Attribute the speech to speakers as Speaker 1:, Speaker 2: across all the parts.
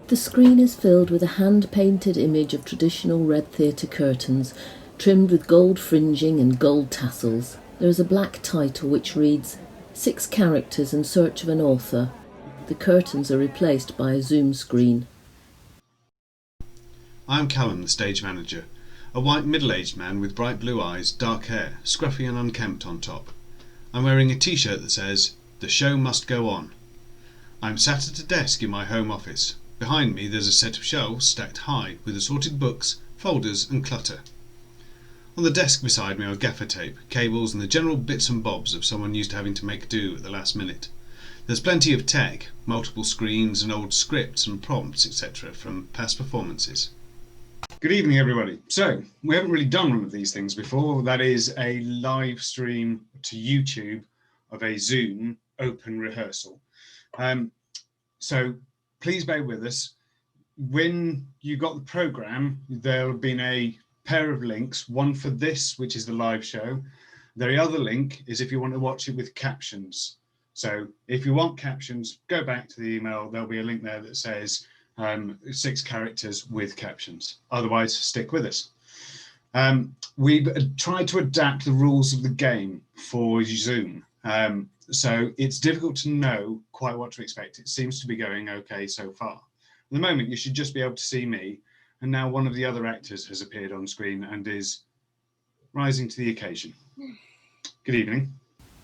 Speaker 1: The screen is filled with a hand-painted image of traditional red theatre curtains, trimmed with gold fringing and gold tassels. There is a black title which reads, 6 characters in search of an author. The curtains are replaced by a zoom screen.
Speaker 2: I'm Callum, the stage manager, a white middle-aged man with bright blue eyes, dark hair, scruffy and unkempt on top. I'm wearing a t-shirt that says, "The show must go on." I'm sat at a desk in my home office. Behind me there's a set of shelves stacked high with assorted books, folders and clutter. On the desk beside me are gaffer tape, cables and the general bits and bobs of someone used to having to make do at the last minute. There's plenty of tech, multiple screens and old scripts and prompts, etc. from past performances. Good evening everybody. So, we haven't really done one of these things before. That is a live stream to YouTube of a Zoom open rehearsal. So please bear with us. When you got the programme, there'll have been a pair of links, one for this, which is the live show. The other link is if you want to watch it with captions. So if you want captions, go back to the email. There'll be a link there that says 6 characters with captions. Otherwise, stick with us. We've tried to adapt the rules of the game for Zoom. So it's difficult to know quite what to expect. It seems to be going okay so far. At the moment, you should just be able to see me. And now one of the other actors has appeared on screen and is rising to the occasion. Good evening.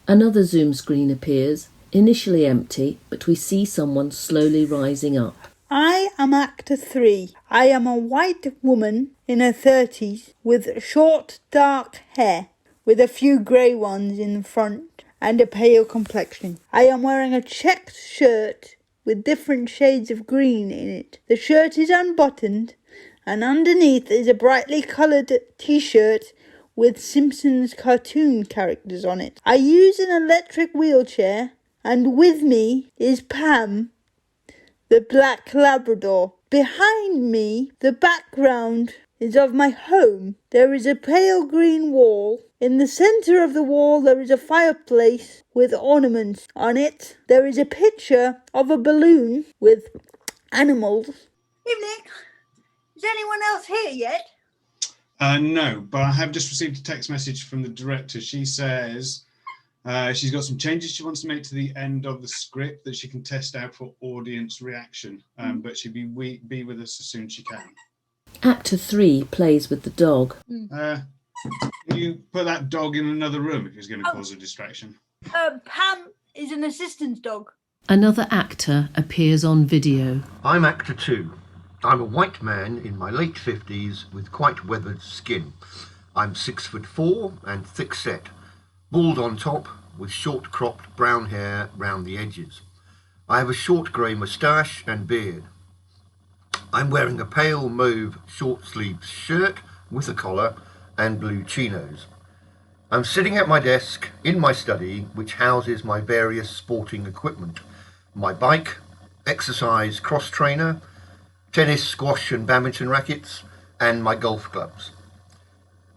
Speaker 1: Another zoom screen appears, initially empty, but we see someone slowly rising up.
Speaker 3: I am actor 3. I am a white woman in her 30s with short dark hair with a few grey ones in the front and a pale complexion. I am wearing a checked shirt with different shades of green in it. The shirt is unbuttoned and underneath is a brightly coloured t-shirt with Simpsons cartoon characters on it. I use an electric wheelchair and with me is Pam, the black Labrador. Behind me, the background is of my home. There is a pale green wall. In the centre of the wall there is a fireplace with ornaments on it. There is a picture of a balloon with animals. Evening. Is anyone else here yet?
Speaker 2: No, but I have just received a text message from the director. She says she's got some changes she wants to make to the end of the script that she can test out for audience reaction, but she'll be with us as soon as she can.
Speaker 1: Actor 3 plays with the dog.
Speaker 2: Can you put that dog in another room if it's going to cause a distraction?
Speaker 3: Pam is an assistant's dog.
Speaker 1: Another actor appears on video.
Speaker 4: I'm actor 2. I'm a white man in my late 50s with quite weathered skin. I'm 6'4" and thick-set, bald on top with short cropped brown hair round the edges. I have a short grey moustache and beard. I'm wearing a pale mauve short-sleeved shirt with a collar and blue chinos. I'm sitting at my desk in my study, which houses my various sporting equipment. My bike, exercise cross trainer, tennis, squash and badminton rackets, and my golf clubs.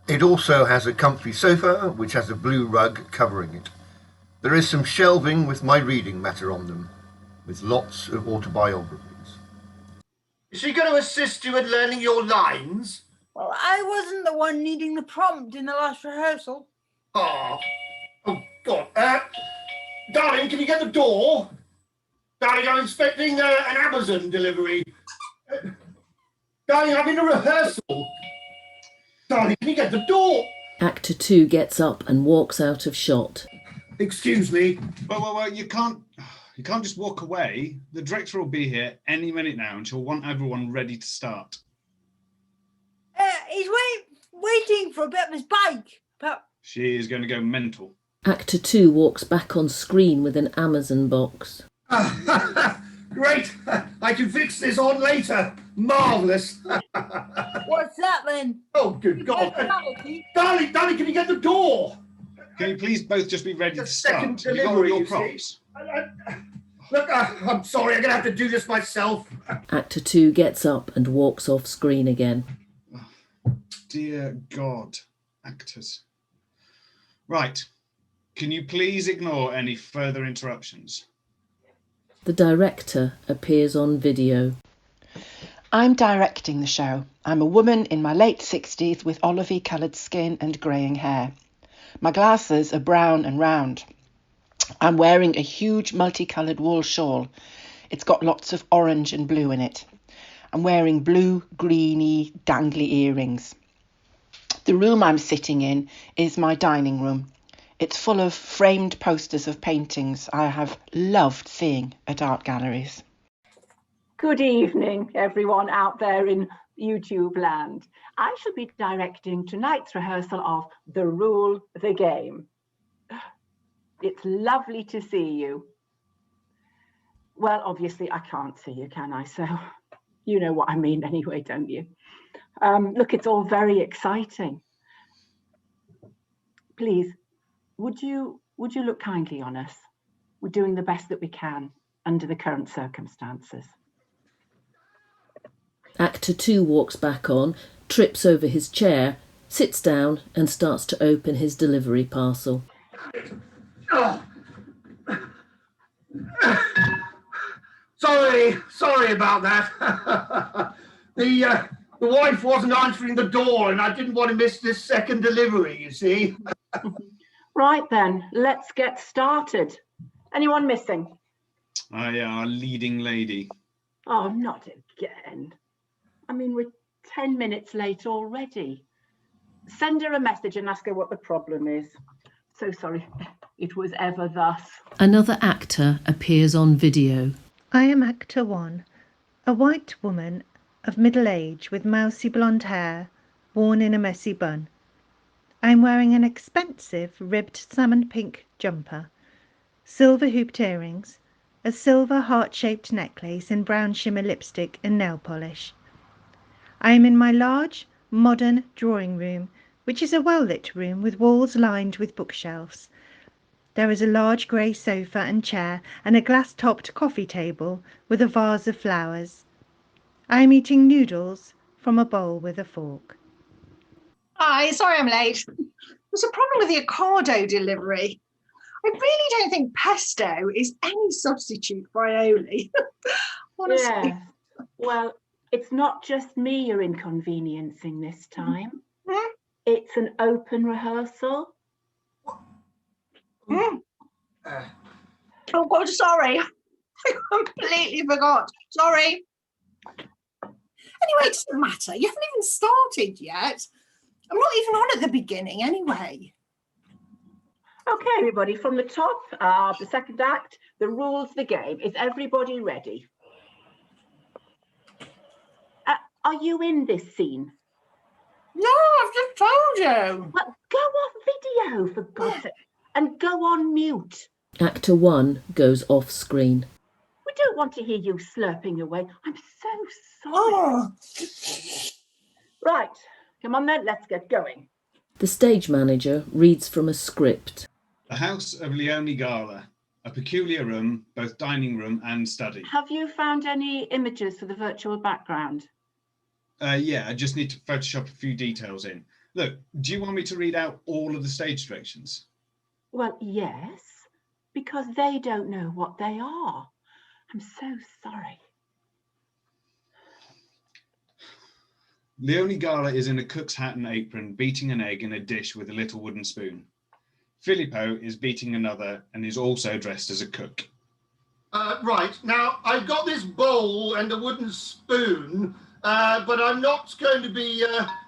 Speaker 4: It also has a comfy sofa, which has a blue rug covering it. There is some shelving with my reading matter on them, with lots of autobiographies.
Speaker 5: Is she going to assist you in learning your lines?
Speaker 3: Well, I wasn't the one needing the prompt in the last rehearsal.
Speaker 5: Oh God. Darling, can you get the door? Darling, I'm expecting an Amazon delivery. Darling, I'm in a rehearsal. Darling, can you get the door?
Speaker 1: Actor 2 gets up and walks out of shot.
Speaker 5: Excuse me.
Speaker 2: Well, you can't just walk away. The director will be here any minute now and she'll want everyone ready to start.
Speaker 3: He's waiting for a bit of his bike. But
Speaker 2: She is going to go mental.
Speaker 1: Actor 2 walks back on screen with an Amazon box.
Speaker 5: Great. I can fix this on later. Marvellous.
Speaker 3: what's that then?
Speaker 5: Oh, good God. Darling, can you get the door?
Speaker 2: Can you please both just be ready to
Speaker 5: second
Speaker 2: start? Have you got all
Speaker 5: delivery,
Speaker 2: your
Speaker 5: you see.
Speaker 2: props?
Speaker 5: Look, I'm sorry, I'm going to have to do this myself.
Speaker 1: Actor 2 gets up and walks off screen again.
Speaker 2: Dear God, actors. Right. Can you please ignore any further interruptions?
Speaker 1: The director appears on video.
Speaker 6: I'm directing the show. I'm a woman in my late 60s with olivey coloured skin and greying hair. My glasses are brown and round. I'm wearing a huge multicoloured wool shawl. It's got lots of orange and blue in it. I'm wearing blue, greeny, dangly earrings. The room I'm sitting in is my dining room. It's full of framed posters of paintings I have loved seeing at art galleries.
Speaker 7: Good evening, everyone out there in YouTube land. I shall be directing tonight's rehearsal of The Rule, the Game. It's lovely to see you. Well, obviously I can't see you, can I? So you know what I mean anyway, don't you? Look, it's all very exciting. Please, would you look kindly on us? We're doing the best that we can under the current circumstances.
Speaker 1: Actor 2 walks back on, trips over his chair, sits down and starts to open his delivery parcel.
Speaker 5: Oh. Sorry about that. The wife wasn't answering the door and I didn't want to miss this second delivery, you see.
Speaker 7: Right then, let's get started. Anyone missing?
Speaker 2: Our leading lady.
Speaker 7: Oh, not again. I mean, we're 10 minutes late already. Send her a message and ask her what the problem is. So sorry it was ever thus.
Speaker 1: Another actor appears on video.
Speaker 8: I am actor 1, a white woman of middle age with mousy blonde hair, worn in a messy bun. I am wearing an expensive ribbed salmon pink jumper, silver hooped earrings, a silver heart-shaped necklace and brown shimmer lipstick and nail polish. I am in my large, modern drawing room, which is a well-lit room with walls lined with bookshelves. There is a large grey sofa and chair and a glass-topped coffee table with a vase of flowers. I am eating noodles from a bowl with a fork.
Speaker 9: Hi, sorry I'm late. There's a problem with the Ocado delivery. I really don't think pesto is any substitute for aioli. Honestly.
Speaker 7: Yeah. Well, it's not just me you're inconveniencing this time.
Speaker 9: Mm.
Speaker 7: It's an open rehearsal.
Speaker 9: Mm. Oh God, sorry. I completely forgot. Sorry. Anyway, it doesn't matter. You haven't even started yet. I'm not even on at the beginning anyway.
Speaker 7: Okay, everybody, from the top of the second act, the rules, the game. Is everybody ready? Are you in this scene?
Speaker 9: No, I've just told you.
Speaker 7: Well, go off video, for God's sake, and go on mute.
Speaker 1: Actor 1 goes off screen.
Speaker 7: We don't want to hear you slurping away. I'm so sorry.
Speaker 9: Oh.
Speaker 7: Right, come on then, let's get going.
Speaker 1: The stage manager reads from a script.
Speaker 2: The House of Leone Gala. A peculiar room, both dining room and study.
Speaker 7: Have you found any images for the virtual background?
Speaker 2: Yeah, I just need to Photoshop a few details in. Look, do you want me to read out all of the stage directions?
Speaker 7: Well, yes, because they don't know what they are. I'm so sorry.
Speaker 2: Leone Gala is in a cook's hat and apron, beating an egg in a dish with a little wooden spoon. Filippo is beating another and is also dressed as a cook.
Speaker 5: Right, now I've got this bowl and a wooden spoon, but I'm not going to be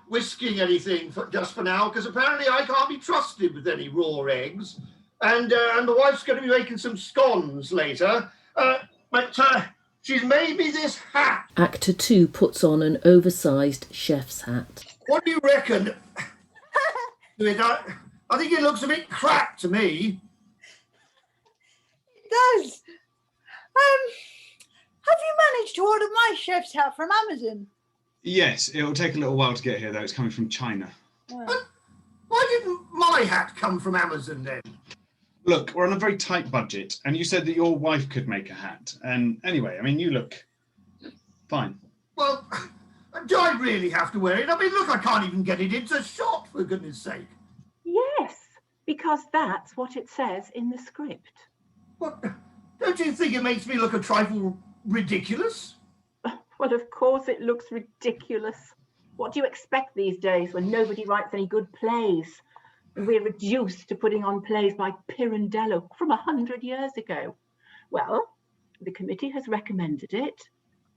Speaker 5: whisking anything just for now, because apparently I can't be trusted with any raw eggs. And the wife's going to be making some scones later. But she's made me this hat.
Speaker 1: Actor 2 puts on an oversized chef's hat.
Speaker 5: What do you reckon? I think it looks a bit crap to me.
Speaker 3: It does. Have you managed to order my chef's hat from Amazon?
Speaker 2: Yes, it'll take a little while to get here, though. It's coming from China.
Speaker 5: But why didn't my hat come from Amazon then?
Speaker 2: Look, we're on a very tight budget, and you said that your wife could make a hat. And anyway, I mean, you look fine.
Speaker 5: Well, do I really have to wear it? I mean, look, I can't even get it into shot, for goodness sake.
Speaker 7: Yes, because that's what it says in the script.
Speaker 5: What? Don't you think it makes me look a trifle ridiculous?
Speaker 7: Well, of course it looks ridiculous. What do you expect these days when nobody writes any good plays? And we're reduced to putting on plays by Pirandello from 100 years ago. Well, the committee has recommended it,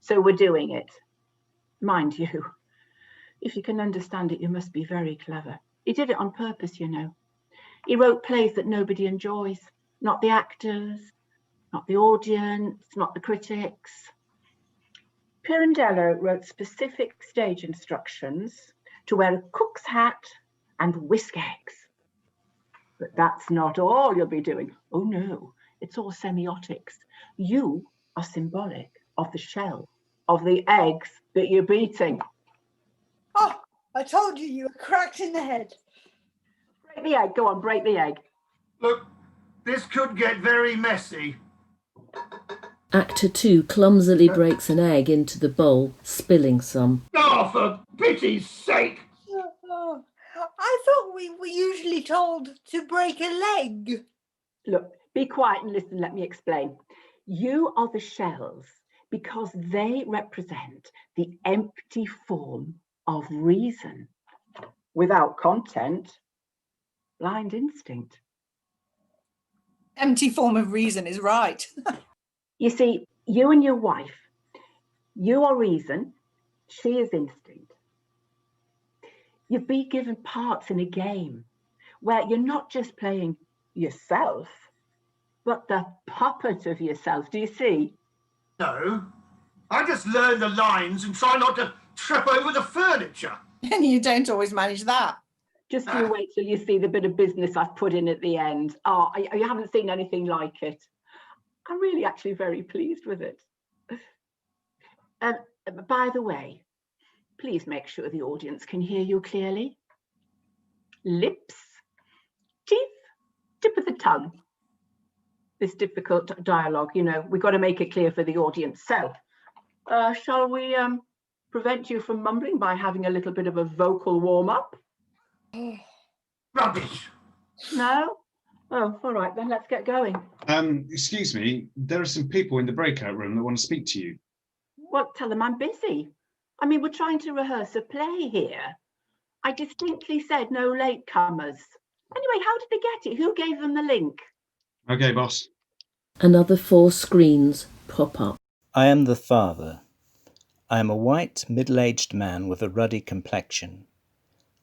Speaker 7: so we're doing it. Mind you, if you can understand it, you must be very clever. He did it on purpose, you know. He wrote plays that nobody enjoys, not the actors, not the audience, not the critics. Pirandello wrote specific stage instructions to wear a cook's hat and whisk eggs. But that's not all you'll be doing. Oh no, it's all semiotics. You are symbolic of the shell, of the eggs that you're beating.
Speaker 3: Oh, I told you you were cracked in the head.
Speaker 7: Break the egg, go on, break the egg.
Speaker 5: Look, this could get very messy.
Speaker 1: Actor 2 clumsily breaks an egg into the bowl, spilling some.
Speaker 5: Oh, for pity's sake!
Speaker 3: Oh, I thought we were usually told to break a leg.
Speaker 7: Look, be quiet and listen, let me explain. You are the shells because they represent the empty form of reason. Without content, blind instinct.
Speaker 9: Empty form of reason is right.
Speaker 7: You see, you and your wife, you are reason, she is instinct. You've been given parts in a game where you're not just playing yourself, but the puppet of yourself. Do you see?
Speaker 5: No, I just learn the lines and try not to trip over the furniture.
Speaker 9: And you don't always manage that.
Speaker 7: Just you wait till you see the bit of business I've put in at the end. Oh, you haven't seen anything like it. I'm really actually very pleased with it. By the way, please make sure the audience can hear you clearly. Lips, teeth, tip of the tongue. This difficult dialogue, you know, we've got to make it clear for the audience. So, shall we prevent you from mumbling by having a little bit of a vocal warm-up?
Speaker 5: Rubbish.
Speaker 7: No? Oh, all right, then let's get going.
Speaker 2: Excuse me, there are some people in the breakout room that want to speak to you.
Speaker 7: Well, tell them I'm busy. I mean, we're trying to rehearse a play here. I distinctly said no latecomers. Anyway, how did they get it? Who gave them the link?
Speaker 2: Okay, boss.
Speaker 1: Another 4 screens pop up.
Speaker 10: I am the father. I am a white, middle-aged man with a ruddy complexion.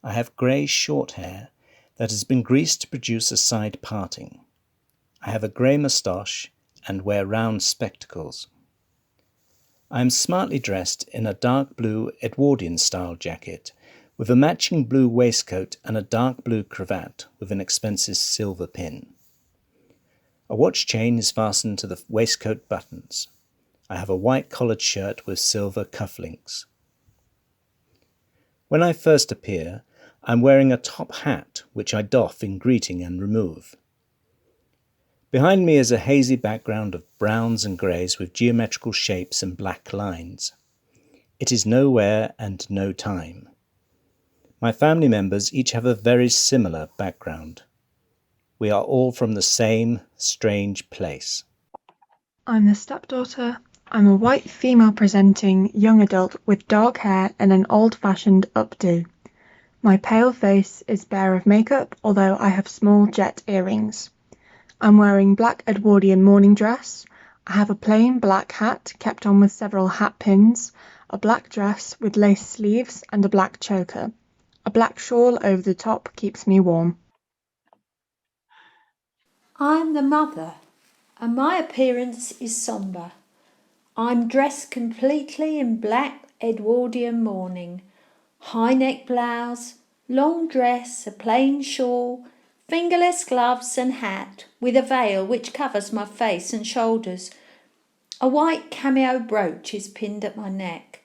Speaker 10: I have grey, short hair that has been greased to produce a side parting. I have a grey moustache and wear round spectacles. I am smartly dressed in a dark blue Edwardian-style jacket with a matching blue waistcoat and a dark blue cravat with an expensive silver pin. A watch chain is fastened to the waistcoat buttons. I have a white collared shirt with silver cufflinks. When I first appear, I am wearing a top hat which I doff in greeting and remove. Behind me is a hazy background of browns and greys with geometrical shapes and black lines. It is nowhere and no time. My family members each have a very similar background. We are all from the same strange place.
Speaker 11: I'm the stepdaughter. I'm a white female presenting young adult with dark hair and an old-fashioned updo. My pale face is bare of makeup, although I have small jet earrings. I'm wearing black Edwardian morning dress. I have a plain black hat kept on with several hat pins, a black dress with lace sleeves and a black choker. A black shawl over the top keeps me warm.
Speaker 12: I'm the mother, and my appearance is sombre. I'm dressed completely in black Edwardian mourning, high neck blouse, long dress, a plain shawl, fingerless gloves and hat with a veil which covers my face and shoulders. A white cameo brooch is pinned at my neck.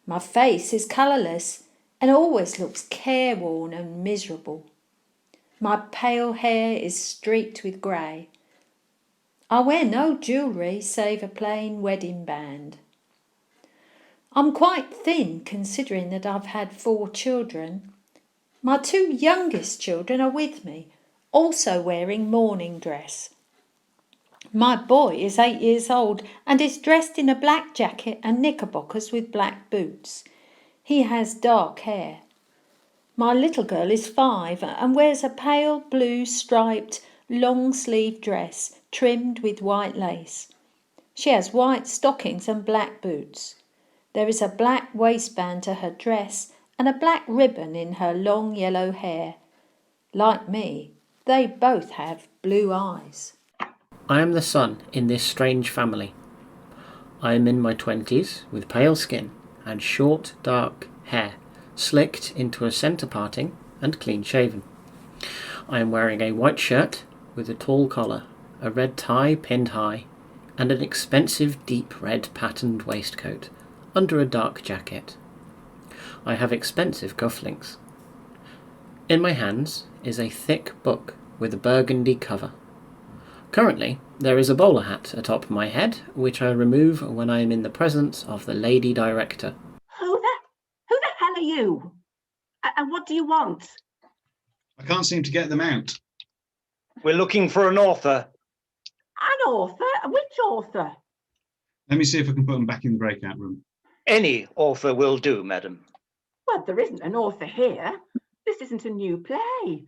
Speaker 12: My face is colourless and always looks careworn and miserable. My pale hair is streaked with grey. I wear no jewellery save a plain wedding band. I'm quite thin considering that I've had 4 children. My 2 youngest children are with me, also wearing mourning dress. My boy is 8 years old and is dressed in a black jacket and knickerbockers with black boots. He has dark hair. My little girl is 5 and wears a pale blue striped long sleeve dress trimmed with white lace. She has white stockings and black boots. There is a black waistband to her dress and a black ribbon in her long yellow hair. Like me, they both have blue eyes.
Speaker 13: I am the son in this strange family. I am in my 20s with pale skin and short, dark hair, slicked into a centre parting and clean shaven. I am wearing a white shirt with a tall collar, a red tie pinned high, and an expensive deep red patterned waistcoat under a dark jacket. I have expensive cufflinks. In my hands is a thick book with a burgundy cover. Currently, there is a bowler hat atop my head, which I remove when I am in the presence of the lady director.
Speaker 7: Who the hell are you? And what do you want?
Speaker 2: I can't seem to get them out.
Speaker 10: We're looking for an author.
Speaker 7: An author? Which author?
Speaker 2: Let me see if I can put them back in the breakout room.
Speaker 10: Any author will do, madam.
Speaker 7: Well, there isn't an author here. This isn't a new play.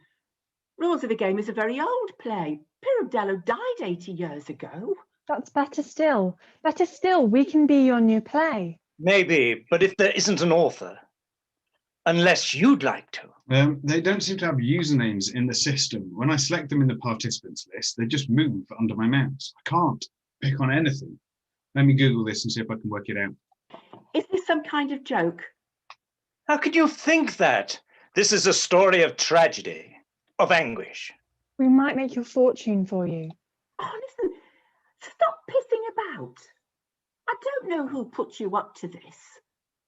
Speaker 7: Rules of the Game is a very old play. Pirandello died 80 years ago.
Speaker 11: That's better still. Better still, we can be your new play.
Speaker 10: Maybe, but if there isn't an author, unless you'd like to.
Speaker 2: They don't seem to have usernames in the system. When I select them in the participants list, they just move under my mouse. I can't pick on anything. Let me Google this and see if I can work it out.
Speaker 7: Is this some kind of joke?
Speaker 10: How could you think that? This is a story of tragedy, of anguish.
Speaker 11: We might make your fortune for you.
Speaker 7: Oh, listen, stop pissing about. I don't know who put you up to this,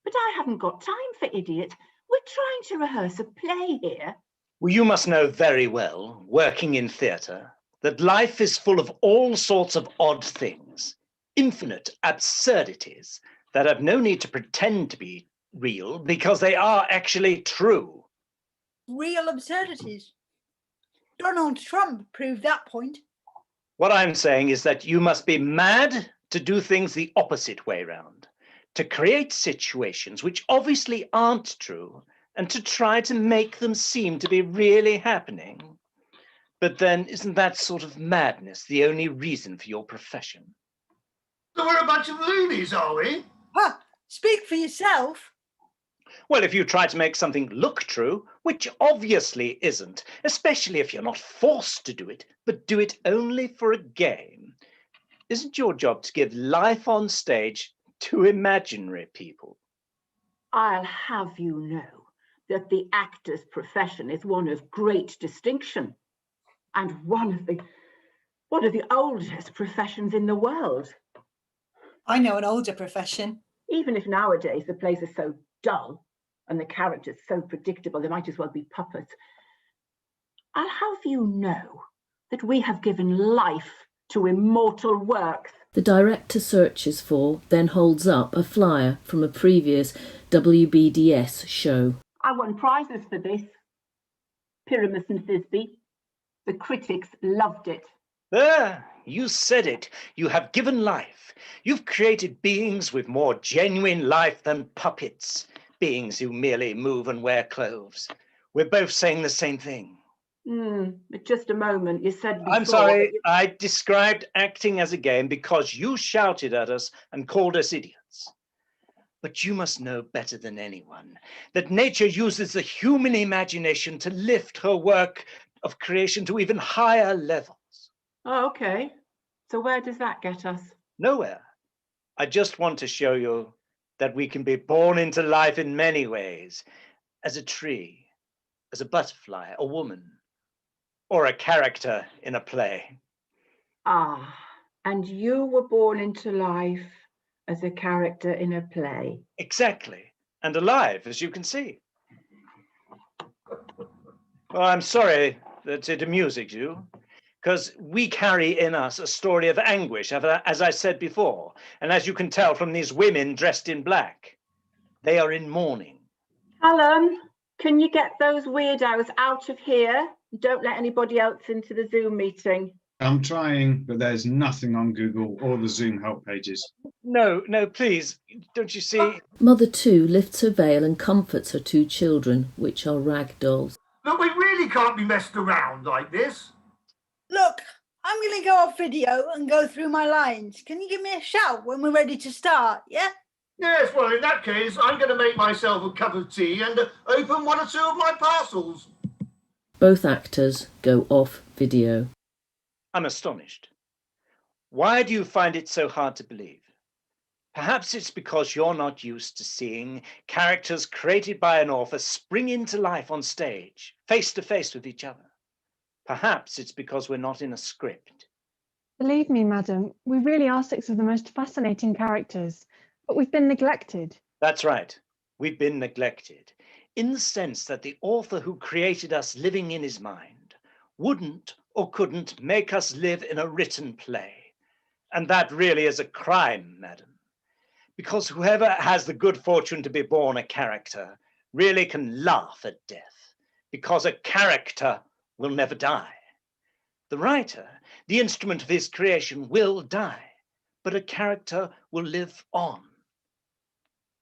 Speaker 7: but I haven't got time for idiot. We're trying to rehearse a play here.
Speaker 10: Well, you must know very well, working in theatre, that life is full of all sorts of odd things, infinite absurdities that have no need to pretend to be real because they are actually true.
Speaker 3: Real absurdities. Donald Trump proved that point.
Speaker 10: What I'm saying is that you must be mad to do things the opposite way round, to create situations which obviously aren't true and to try to make them seem to be really happening. But then isn't that sort of madness the only reason for your profession?
Speaker 5: So we're a bunch of loonies, are we?
Speaker 3: Huh, speak for yourself.
Speaker 10: Well, if you try to make something look true, which obviously isn't, especially if you're not forced to do it, but do it only for a game, isn't your job to give life on stage to imaginary people?
Speaker 7: I'll have you know that the actor's profession is one of great distinction and one of the oldest professions in the world.
Speaker 9: I know an older profession.
Speaker 7: Even if nowadays the plays are so dull and the characters so predictable, they might as well be puppets. I'll have you know that we have given life to immortal works.
Speaker 1: The director searches for, then holds up a flyer from a previous WBDS show.
Speaker 7: I won prizes for this. Pyramus and Thisbe. The critics loved it.
Speaker 10: There, you said it. You have given life. You've created beings with more genuine life than puppets, beings who merely move and wear clothes. We're both saying the same thing.
Speaker 7: Just a moment, you said before...
Speaker 10: I'm sorry, I described acting as a game because you shouted at us and called us idiots. But you must know better than anyone that nature uses the human imagination to lift her work of creation to even higher levels.
Speaker 7: Oh, okay. So where does that get us?
Speaker 10: Nowhere. I just want to show you that we can be born into life in many ways, as a tree, as a butterfly, a woman, or a character in a play.
Speaker 7: Ah, and you were born into life as a character in a play.
Speaker 10: Exactly, and alive, as you can see. Well, I'm sorry that it amuses you, because we carry in us a story of anguish, as I said before, and as you can tell from these women dressed in black, they are in mourning.
Speaker 7: Alan, can you get those weirdos out of here? Don't let anybody else into the Zoom meeting.
Speaker 2: I'm trying, but there's nothing on Google or the Zoom help pages.
Speaker 10: No, please, don't you see?
Speaker 1: Mother too lifts her veil and comforts her two children, which are rag dolls.
Speaker 5: Look, we really can't be messed around like this.
Speaker 3: Look, I'm going to go off video and go through my lines. Can you give me a shout when we're ready to start, yeah?
Speaker 5: Yes, well, in that case, I'm going to make myself a cup of tea and open one or two of my parcels.
Speaker 1: Both actors go off video.
Speaker 10: I'm astonished. Why do you find it so hard to believe? Perhaps it's because you're not used to seeing characters created by an author spring into life on stage, face to face with each other. Perhaps it's because we're not in a script.
Speaker 11: Believe me, madam, we really are six of the most fascinating characters, but we've been neglected.
Speaker 10: That's right. We've been neglected, in the sense that the author who created us living in his mind wouldn't or couldn't make us live in a written play. And that really is a crime, madam. Because whoever has the good fortune to be born a character really can laugh at death, because a character will never die. The writer, the instrument of his creation, will die, but a character will live on.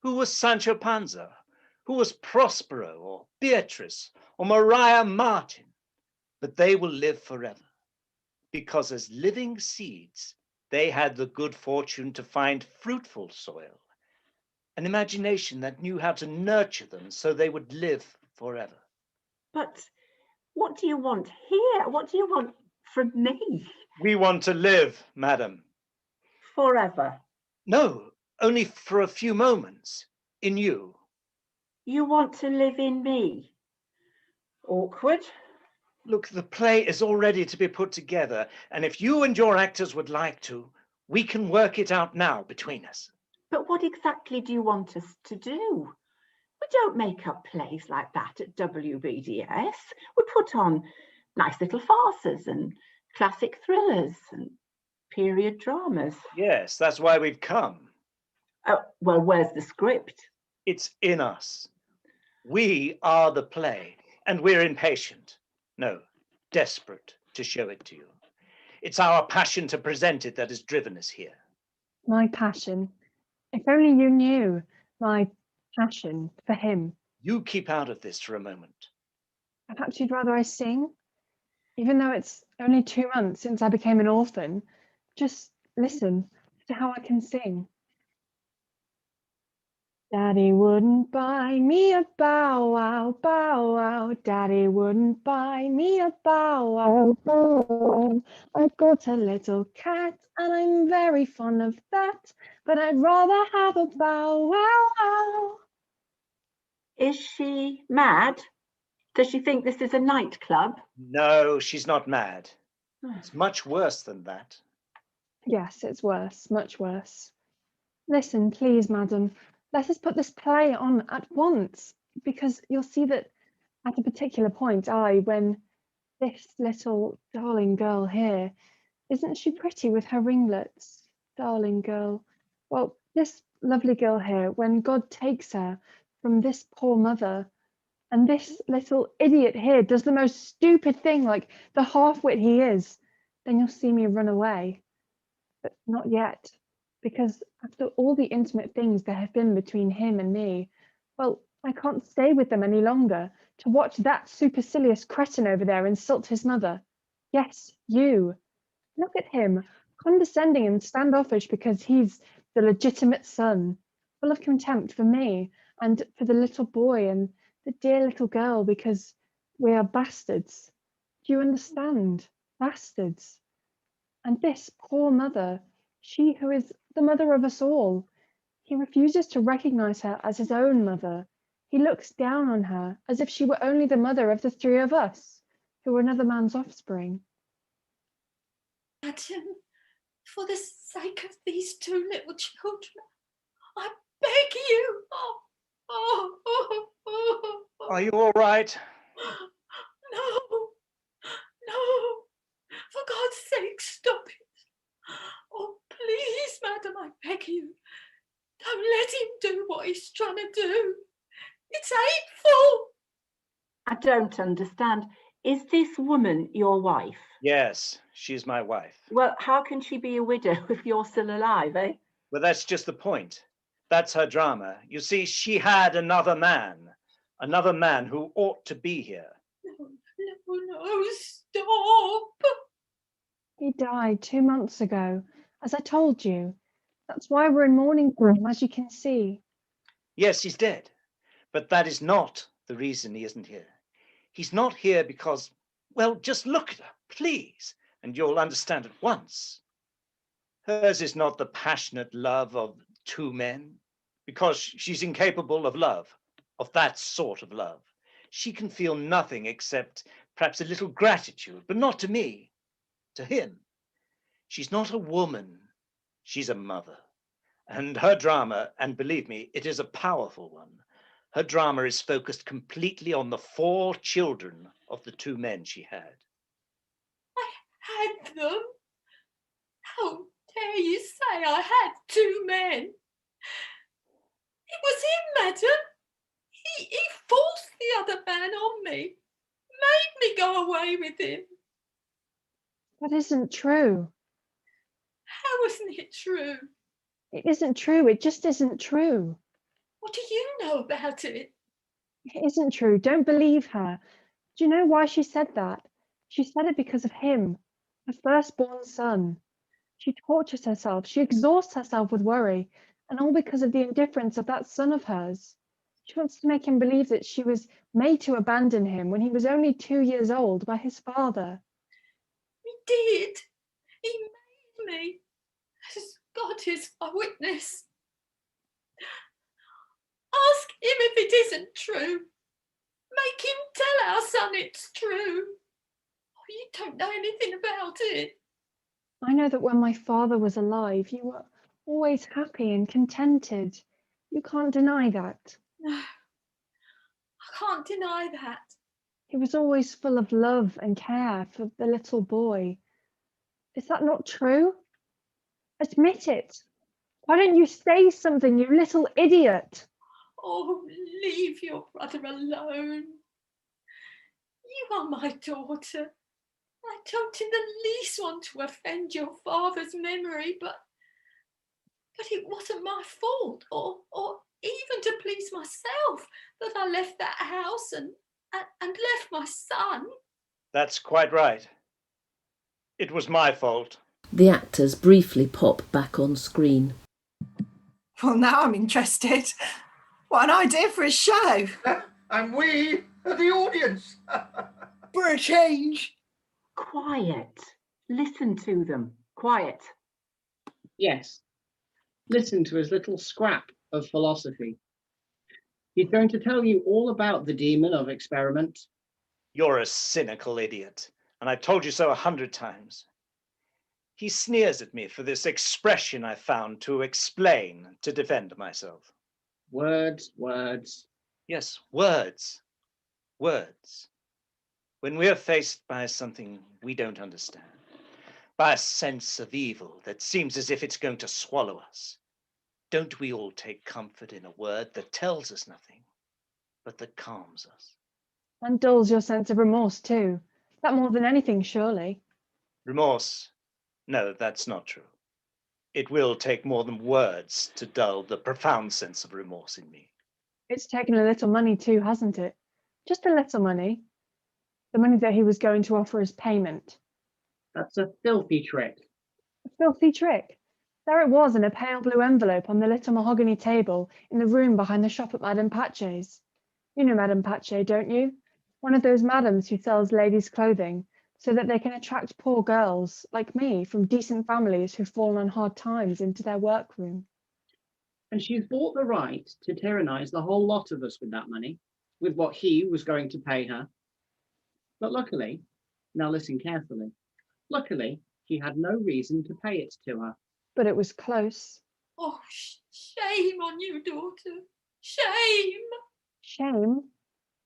Speaker 10: Who was Sancho Panza? Who was Prospero or Beatrice or Maria Martin? But they will live forever, because as living seeds, they had the good fortune to find fruitful soil, an imagination that knew how to nurture them so they would live forever.
Speaker 7: But what do you want here? What do you want from me?
Speaker 10: We want to live, madam.
Speaker 7: Forever.
Speaker 10: No, only for a few moments, in you.
Speaker 7: You want to live in me? Awkward.
Speaker 10: Look, the play is all ready to be put together, and if you and your actors would like to, we can work it out now between us.
Speaker 7: But what exactly do you want us to do? We don't make up plays like that at WBDS. We put on nice little farces and classic thrillers and period dramas.
Speaker 10: Yes, that's why we've come.
Speaker 7: Oh, well, where's the script?
Speaker 10: It's in us. We are the play, and we're impatient. No, desperate to show it to you. It's our passion to present it that has driven us here.
Speaker 11: My passion. If only you knew my passion for him.
Speaker 10: You keep out of this for a moment.
Speaker 11: Perhaps you'd rather I sing? Even though it's only 2 months since I became an orphan, just listen to how I can sing. Daddy wouldn't buy me a bow wow, bow wow. Daddy wouldn't buy me a bow wow, bow wow. I've got a little cat and I'm very fond of that, but I'd rather have a bow wow wow.
Speaker 7: Is she mad? Does she think this is a nightclub?
Speaker 10: No, she's not mad. It's much worse than that.
Speaker 11: Yes, it's worse, much worse. Listen, please, madam, let us put this play on at once, because you'll see that at a particular point, when this little darling girl here, isn't she pretty with her ringlets? Darling girl. Well, this lovely girl here, when God takes her from this poor mother, and this little idiot here does the most stupid thing, like the half-wit he is, then you'll see me run away. But not yet, because after all the intimate things there have been between him and me, well, I can't stay with them any longer to watch that supercilious cretin over there insult his mother. Yes, you. Look at him, condescending and standoffish because he's the legitimate son, full of contempt for me and for the little boy and the dear little girl because we are bastards. Do you understand? Bastards. And this poor mother, she who is the mother of us all, he refuses to recognize her as his own mother. He looks down on her as if she were only the mother of the three of us, who were another man's offspring.
Speaker 12: Madam, for the sake of these two little children, I beg you.
Speaker 10: Are you all right?
Speaker 12: No, for God's sake, stop it. Oh, please, madam, I beg you. Don't let him do what he's trying to do. It's hateful.
Speaker 7: I don't understand. Is this woman your wife?
Speaker 10: Yes, she's my wife.
Speaker 7: Well, how can she be a widow if you're still alive, eh?
Speaker 10: Well, that's just the point. That's her drama. You see, she had another man who ought to be here.
Speaker 12: No, stop.
Speaker 11: He died 2 months ago, as I told you. That's why we're in mourning for him, as you can see.
Speaker 10: Yes, he's dead. But that is not the reason he isn't here. He's not here because, well, just look at her, please, and you'll understand at once. Hers is not the passionate love of two men, because she's incapable of love, of that sort of love. She can feel nothing except perhaps a little gratitude, but not to me, to him. She's not a woman, she's a mother. And her drama, and believe me, it is a powerful one, her drama is focused completely on the 4 children of the 2 men she had.
Speaker 12: I had them. How dare you say I had 2 men? It was him, madam. He forced the other man on me, made me go away with him.
Speaker 11: That isn't true.
Speaker 12: How isn't it true?
Speaker 11: It isn't true. It just isn't true.
Speaker 12: What do you know about it?
Speaker 11: It isn't true. Don't believe her. Do you know why she said that? She said it because of him, her firstborn son. She tortures herself. She exhausts herself with worry, and all because of the indifference of that son of hers. She wants to make him believe that she was made to abandon him when he was only 2 years old by his father.
Speaker 12: He did. He made me. As God is my witness. Ask him if it isn't true. Make him tell our son it's true. Oh, you don't know anything about it.
Speaker 11: I know that when my father was alive, you were always happy and contented. You can't deny that.
Speaker 12: No, I can't deny that.
Speaker 11: He was always full of love and care for the little boy. Is that not true? Admit it. Why don't you say something, you little idiot?
Speaker 12: Oh, leave your brother alone. You are my daughter. I don't in the least want to offend your father's memory, but it wasn't my fault, or even to please myself, that I left that house and left my son.
Speaker 10: That's quite right. It was my fault.
Speaker 1: The actors briefly pop back on screen.
Speaker 9: Well, now I'm interested. What an idea for a show.
Speaker 5: And we are the audience.
Speaker 9: For a change.
Speaker 7: Quiet. Listen to them. Quiet.
Speaker 13: Yes. Listen to his little scrap of philosophy. He's going to tell you all about the demon of experiment.
Speaker 10: You're a cynical idiot, and I've told you so 100 times. He sneers at me for this expression I found to explain, to defend myself.
Speaker 13: Words, words.
Speaker 10: Yes, words. Words. When we're faced by something we don't understand, by a sense of evil that seems as if it's going to swallow us, don't we all take comfort in a word that tells us nothing, but that calms us?
Speaker 11: And dulls your sense of remorse too. That more than anything, surely.
Speaker 10: Remorse? No, that's not true. It will take more than words to dull the profound sense of remorse in me.
Speaker 11: It's taken a little money too, hasn't it? Just a little money. The money that he was going to offer as payment.
Speaker 13: That's a filthy trick.
Speaker 11: A filthy trick. There it was in a pale blue envelope on the little mahogany table in the room behind the shop at Madame Patché's. You know Madame Patché, don't you? One of those madams who sells ladies' clothing so that they can attract poor girls like me from decent families who've fallen on hard times into their workroom.
Speaker 13: And she's bought the right to tyrannize the whole lot of us with that money, with what he was going to pay her. But luckily, now listen carefully, luckily he had no reason to pay it to her.
Speaker 11: But it was close.
Speaker 12: Oh, shame on you, daughter. Shame.
Speaker 11: Shame?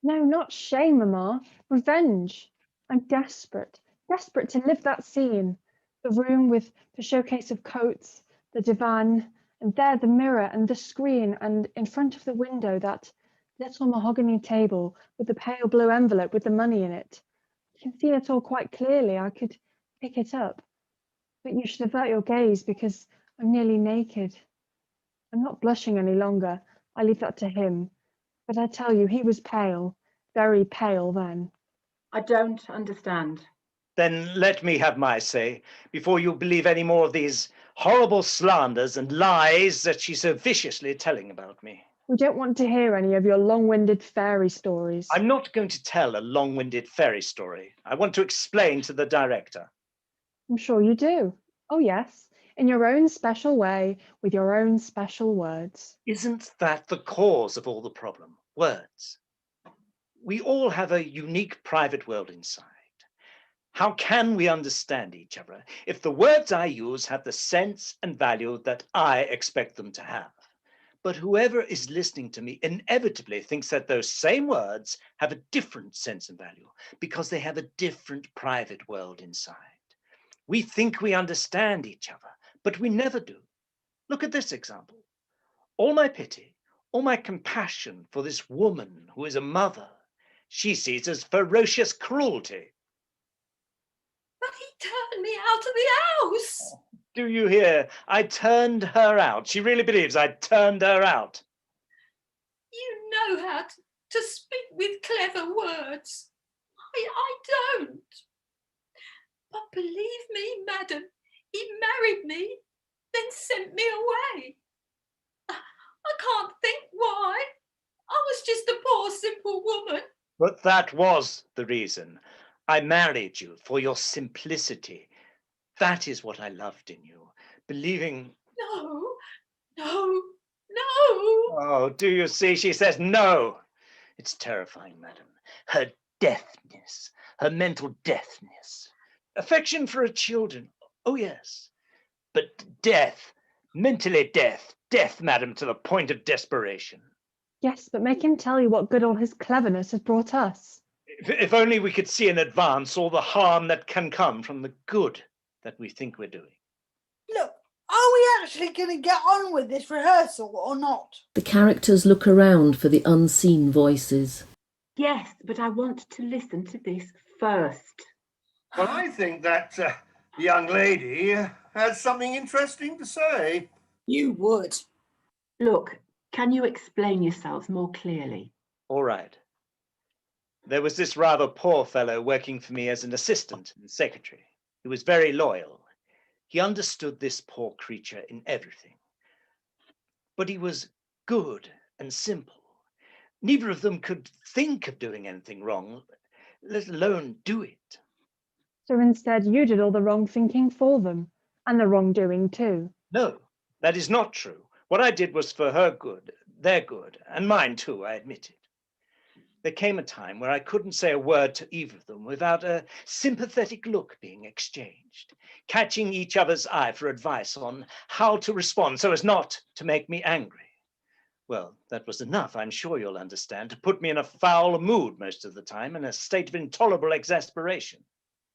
Speaker 11: No, not shame, Mamma. Revenge. I'm desperate, desperate to live that scene. The room with the showcase of coats, the divan, and there the mirror and the screen, and in front of the window that little mahogany table with the pale blue envelope with the money in it. can see it all quite clearly. I could pick it up. But you should avert your gaze because I'm nearly naked. I'm not blushing any longer. I leave that to him. But I tell you, he was pale, very pale then.
Speaker 7: I don't understand.
Speaker 10: Then let me have my say before you believe any more of these horrible slanders and lies that she's so viciously telling about me.
Speaker 11: We don't want to hear any of your long-winded fairy stories.
Speaker 10: I'm not going to tell a long-winded fairy story. I want to explain to the director.
Speaker 11: I'm sure you do. Oh, yes, in your own special way, with your own special words.
Speaker 10: Isn't that the cause of all the problem? Words. We all have a unique private world inside. How can we understand each other if the words I use have the sense and value that I expect them to have? But whoever is listening to me inevitably thinks that those same words have a different sense and value because they have a different private world inside. We think we understand each other, but we never do. Look at this example. All my pity, all my compassion for this woman who is a mother, she sees as ferocious cruelty.
Speaker 12: But he turned me out of the house.
Speaker 10: Do you hear? I turned her out. She really believes I turned her out.
Speaker 12: You know how to speak with clever words. I don't. But believe me, madam, he married me, then sent me away. I can't think why. I was just a poor, simple woman.
Speaker 10: But that was the reason. I married you for your simplicity. That is what I loved in you, believing...
Speaker 12: No, no, no.
Speaker 10: Oh, do you see? She says no. It's terrifying, madam. Her deafness, her mental deafness. Affection for her children, oh yes. But death, mentally death, madam, to the point of desperation.
Speaker 11: Yes, but make him tell you what good all his cleverness has brought us.
Speaker 10: If only we could see in advance all the harm that can come from the good that we think we're doing.
Speaker 3: Look, are we actually going to get on with this rehearsal or not?
Speaker 1: The characters look around for the unseen voices.
Speaker 7: Yes, but I want to listen to this first.
Speaker 5: Well, I think that young lady has something interesting to say.
Speaker 9: You would.
Speaker 7: Look, can you explain yourselves more clearly?
Speaker 10: All right. There was this rather poor fellow working for me as an assistant and secretary. He was very loyal. He understood this poor creature in everything. But he was good and simple. Neither of them could think of doing anything wrong, let alone do it.
Speaker 11: So instead, you did all the wrong thinking for them, and the wrong doing too.
Speaker 10: No, that is not true. What I did was for her good, their good, and mine too, I admit it. There came a time where I couldn't say a word to either of them without a sympathetic look being exchanged, catching each other's eye for advice on how to respond so as not to make me angry. Well, that was enough, I'm sure you'll understand, to put me in a foul mood most of the time, in a state of intolerable exasperation.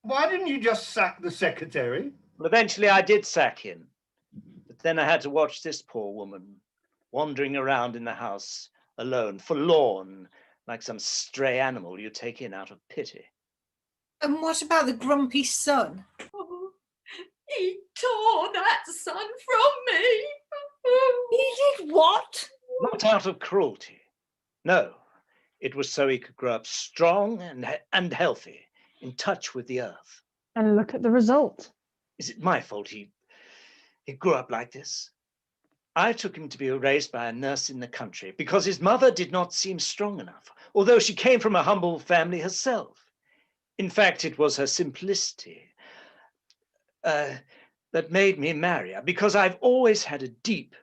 Speaker 5: Why didn't you just sack the secretary?
Speaker 10: Well, eventually I did sack him. But then I had to watch this poor woman wandering around in the house alone, forlorn, like some stray animal you take in out of pity.
Speaker 9: And what about the grumpy son?
Speaker 12: Oh, he tore that son from me.
Speaker 3: He did what?
Speaker 10: Not out of cruelty. No, it was so he could grow up strong and healthy, in touch with the earth.
Speaker 11: And look at the result.
Speaker 10: Is it my fault he grew up like this? I took him to be raised by a nurse in the country because his mother did not seem strong enough, although she came from a humble family herself. In fact, it was her simplicity that made me marry her, because I've always had a deep,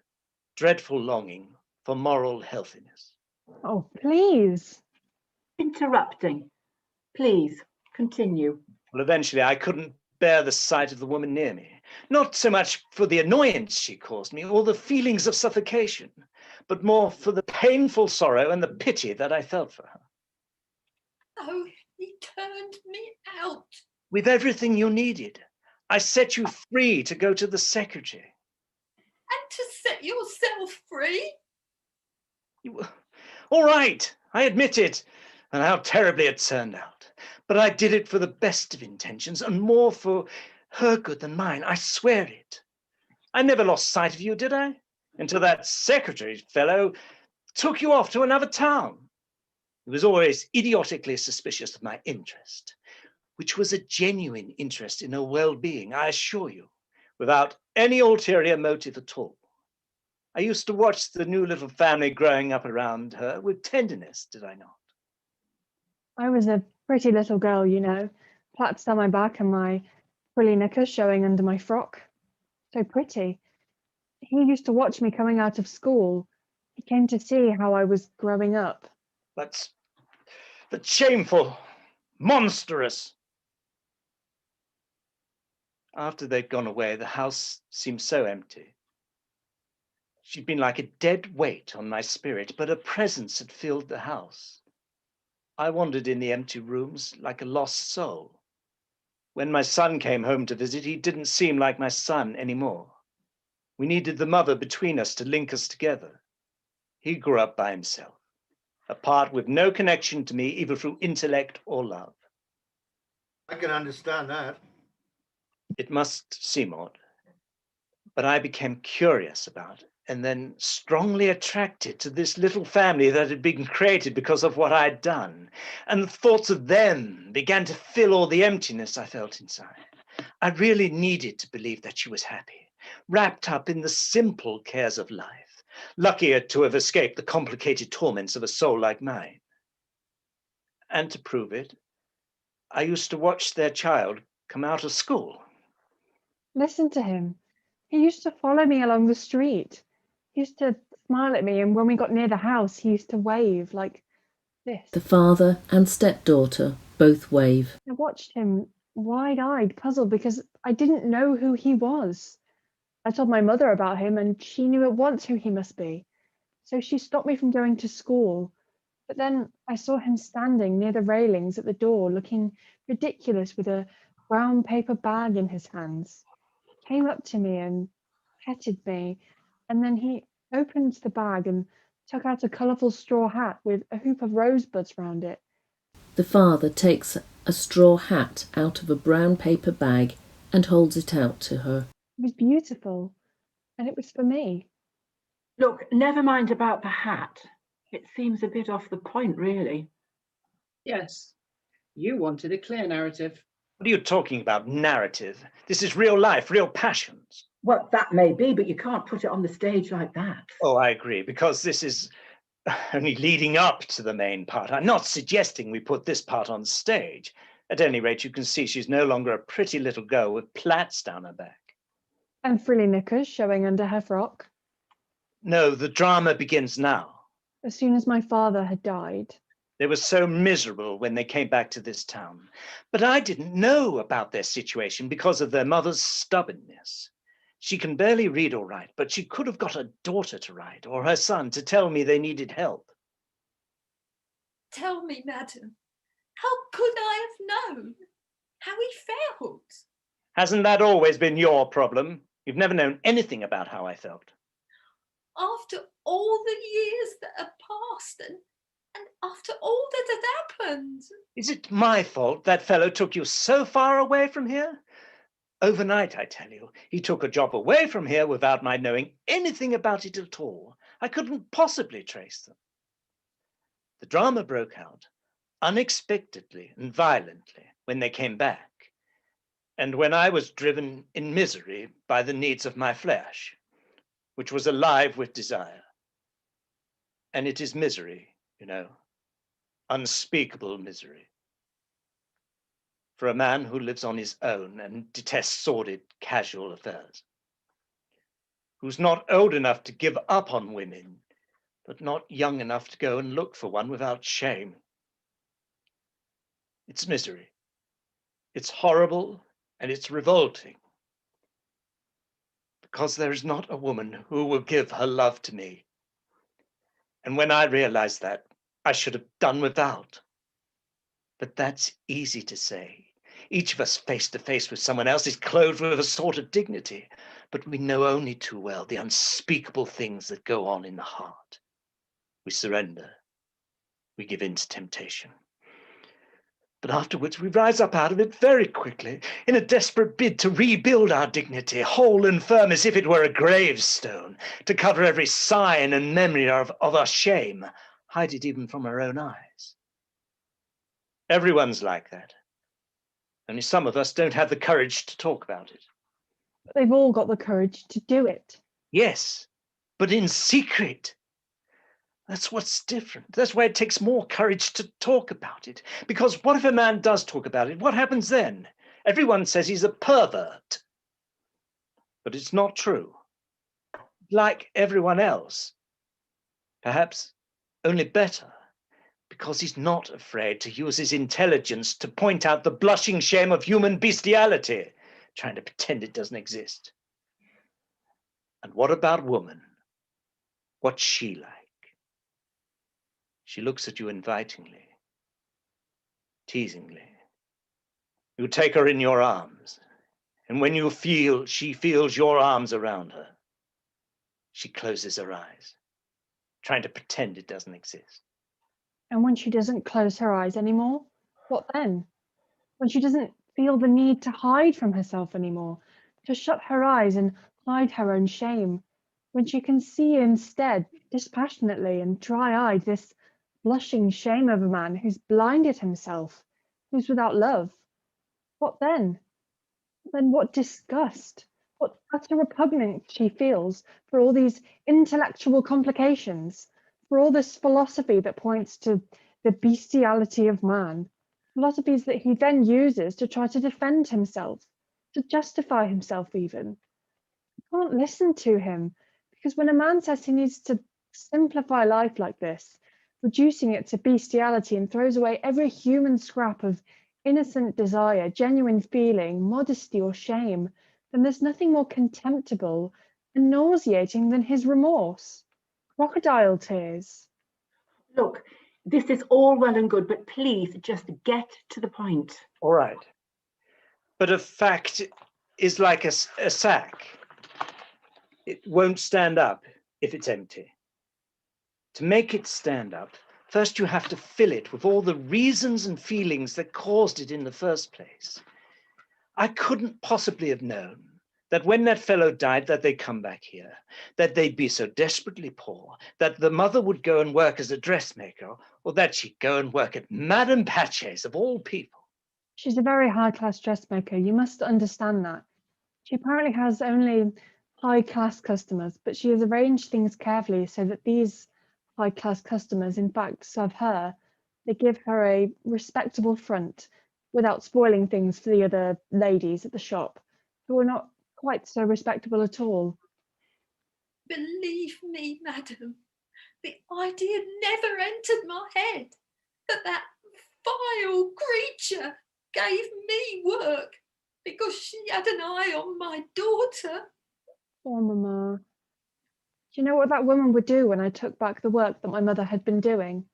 Speaker 10: dreadful longing for moral healthiness.
Speaker 11: Oh, please.
Speaker 7: Interrupting. Please, continue.
Speaker 10: Well, eventually I couldn't bear the sight of the woman near me. Not so much for the annoyance she caused me or the feelings of suffocation, but more for the painful sorrow and the pity that I felt for her.
Speaker 12: Oh, he turned me out.
Speaker 10: With everything you needed, I set you free to go to the secretary.
Speaker 12: And to set yourself free?
Speaker 10: All right, I admit it. and how terribly it turned out. But I did it for the best of intentions and more for her good than mine. I swear it. I never lost sight of you, did I? Until that secretary fellow took you off to another town. He was always idiotically suspicious of my interest, which was a genuine interest in her well-being, I assure you, without any ulterior motive at all. I used to watch the new little family growing up around her with tenderness, did I not?
Speaker 11: I was a pretty little girl, you know, plaits down my back and my frilly knickers showing under my frock. So pretty. He used to watch me coming out of school. He came to see how I was growing up.
Speaker 10: That's shameful, monstrous. After they'd gone away, the house seemed so empty. She'd been like a dead weight on my spirit, but her presence had filled the house. I wandered in the empty rooms like a lost soul. When my son came home to visit, he didn't seem like my son anymore. We needed the mother between us to link us together. He grew up by himself, apart with no connection to me, either through intellect or love.
Speaker 5: I can understand that.
Speaker 10: It must seem odd, but I became curious about it and then strongly attracted to this little family that had been created because of what I'd done. And the thoughts of them began to fill all the emptiness I felt inside. I really needed to believe that she was happy, wrapped up in the simple cares of life, luckier to have escaped the complicated torments of a soul like mine. And to prove it, I used to watch their child come out of school.
Speaker 11: Listen to him. He used to follow me along the street. He used to smile at me, and when we got near the house, he used to wave like this.
Speaker 1: The father and stepdaughter both wave.
Speaker 11: I watched him wide-eyed, puzzled, because I didn't know who he was. I told my mother about him, and she knew at once who he must be. So she stopped me from going to school. But then I saw him standing near the railings at the door, looking ridiculous with a brown paper bag in his hands. He came up to me and petted me, and then he opened the bag and took out a colourful straw hat with a hoop of rosebuds round it.
Speaker 1: The father takes a straw hat out of a brown paper bag and holds it out to her.
Speaker 11: It was beautiful, and it was for me.
Speaker 7: Look, never mind about the hat. It seems a bit off the point, really.
Speaker 14: Yes, you wanted a clear narrative.
Speaker 10: What are you talking about, narrative? This is real life, real passions.
Speaker 7: Well, that may be, but you can't put it on the stage like that.
Speaker 10: Oh, I agree, because this is only leading up to the main part. I'm not suggesting we put this part on stage. At any rate, you can see she's no longer a pretty little girl with plaits down her back.
Speaker 11: And frilly knickers showing under her frock.
Speaker 10: No, the drama begins now.
Speaker 11: As soon as my father had died.
Speaker 10: They were so miserable when they came back to this town. But I didn't know about their situation because of their mother's stubbornness. She can barely read or write, but she could have got her daughter to write, or her son to tell me they needed help.
Speaker 15: Tell me, madam, how could I have known how he felt?
Speaker 10: Hasn't that always been your problem? You've never known anything about how I felt.
Speaker 15: After all the years that have passed and after all that had happened.
Speaker 10: Is it my fault that fellow took you so far away from here? Overnight, I tell you. He took a job away from here without my knowing anything about it at all. I couldn't possibly trace them. The drama broke out unexpectedly and violently when they came back, and when I was driven in misery by the needs of my flesh, which was alive with desire. And it is misery, you know, unspeakable misery. For a man who lives on his own and detests sordid, casual affairs, who's not old enough to give up on women, but not young enough to go and look for one without shame. It's misery. It's horrible and it's revolting. Because there is not a woman who will give her love to me. And when I realized that, I should have done without. But that's easy to say. Each of us face to face with someone else is clothed with a sort of dignity, but we know only too well the unspeakable things that go on in the heart. We surrender.
Speaker 16: We give in to temptation. But afterwards, we rise up out of it very quickly in a desperate bid to rebuild our dignity, whole and firm as if it were a gravestone, to cover every sign and memory of our shame, hide it even from our own eyes. Everyone's like that. Only some of us don't have the courage to talk about it.
Speaker 11: But they've all got the courage to do it.
Speaker 16: Yes, but in secret. That's what's different. That's why it takes more courage to talk about it. Because what if a man does talk about it? What happens then? Everyone says he's a pervert. But it's not true. Like everyone else. Perhaps only better. Because he's not afraid to use his intelligence to point out the blushing shame of human bestiality, trying to pretend it doesn't exist. And what about woman? What's she like? She looks at you invitingly, teasingly. You take her in your arms, and when you feel she feels your arms around her, she closes her eyes, trying to pretend it doesn't exist.
Speaker 11: And when she doesn't close her eyes anymore, what then? When she doesn't feel the need to hide from herself anymore, to shut her eyes and hide her own shame, when she can see instead, dispassionately and dry-eyed, this blushing shame of a man who's blinded himself, who's without love, what then? Then what disgust, what utter repugnance she feels for all these intellectual complications, for all this philosophy that points to the bestiality of man, philosophies that he then uses to try to defend himself, to justify himself even. I can't listen to him, because when a man says he needs to simplify life like this, reducing it to bestiality and throws away every human scrap of innocent desire, genuine feeling, modesty or shame, then there's nothing more contemptible and nauseating than his remorse. Crocodile tears.
Speaker 7: Look, this is all well and good, but please just get to the point.
Speaker 16: All right. But a fact is like a sack. It won't stand up if it's empty. To make it stand up, first you have to fill it with all the reasons and feelings that caused it in the first place. I couldn't possibly have known that when that fellow died, that they'd come back here, that they'd be so desperately poor, that the mother would go and work as a dressmaker, or that she'd go and work at Madame Patchet's of all people.
Speaker 11: She's a very high-class dressmaker. You must understand that. She apparently has only high-class customers, but she has arranged things carefully so that these high-class customers, in fact, serve her. They give her a respectable front without spoiling things for the other ladies at the shop, who are not quite so respectable at all.
Speaker 15: Believe me, madam, the idea never entered my head that vile creature gave me work because she had an eye on my daughter.
Speaker 11: Oh, Mamma. Do you know what that woman would do when I took back the work that my mother had been doing?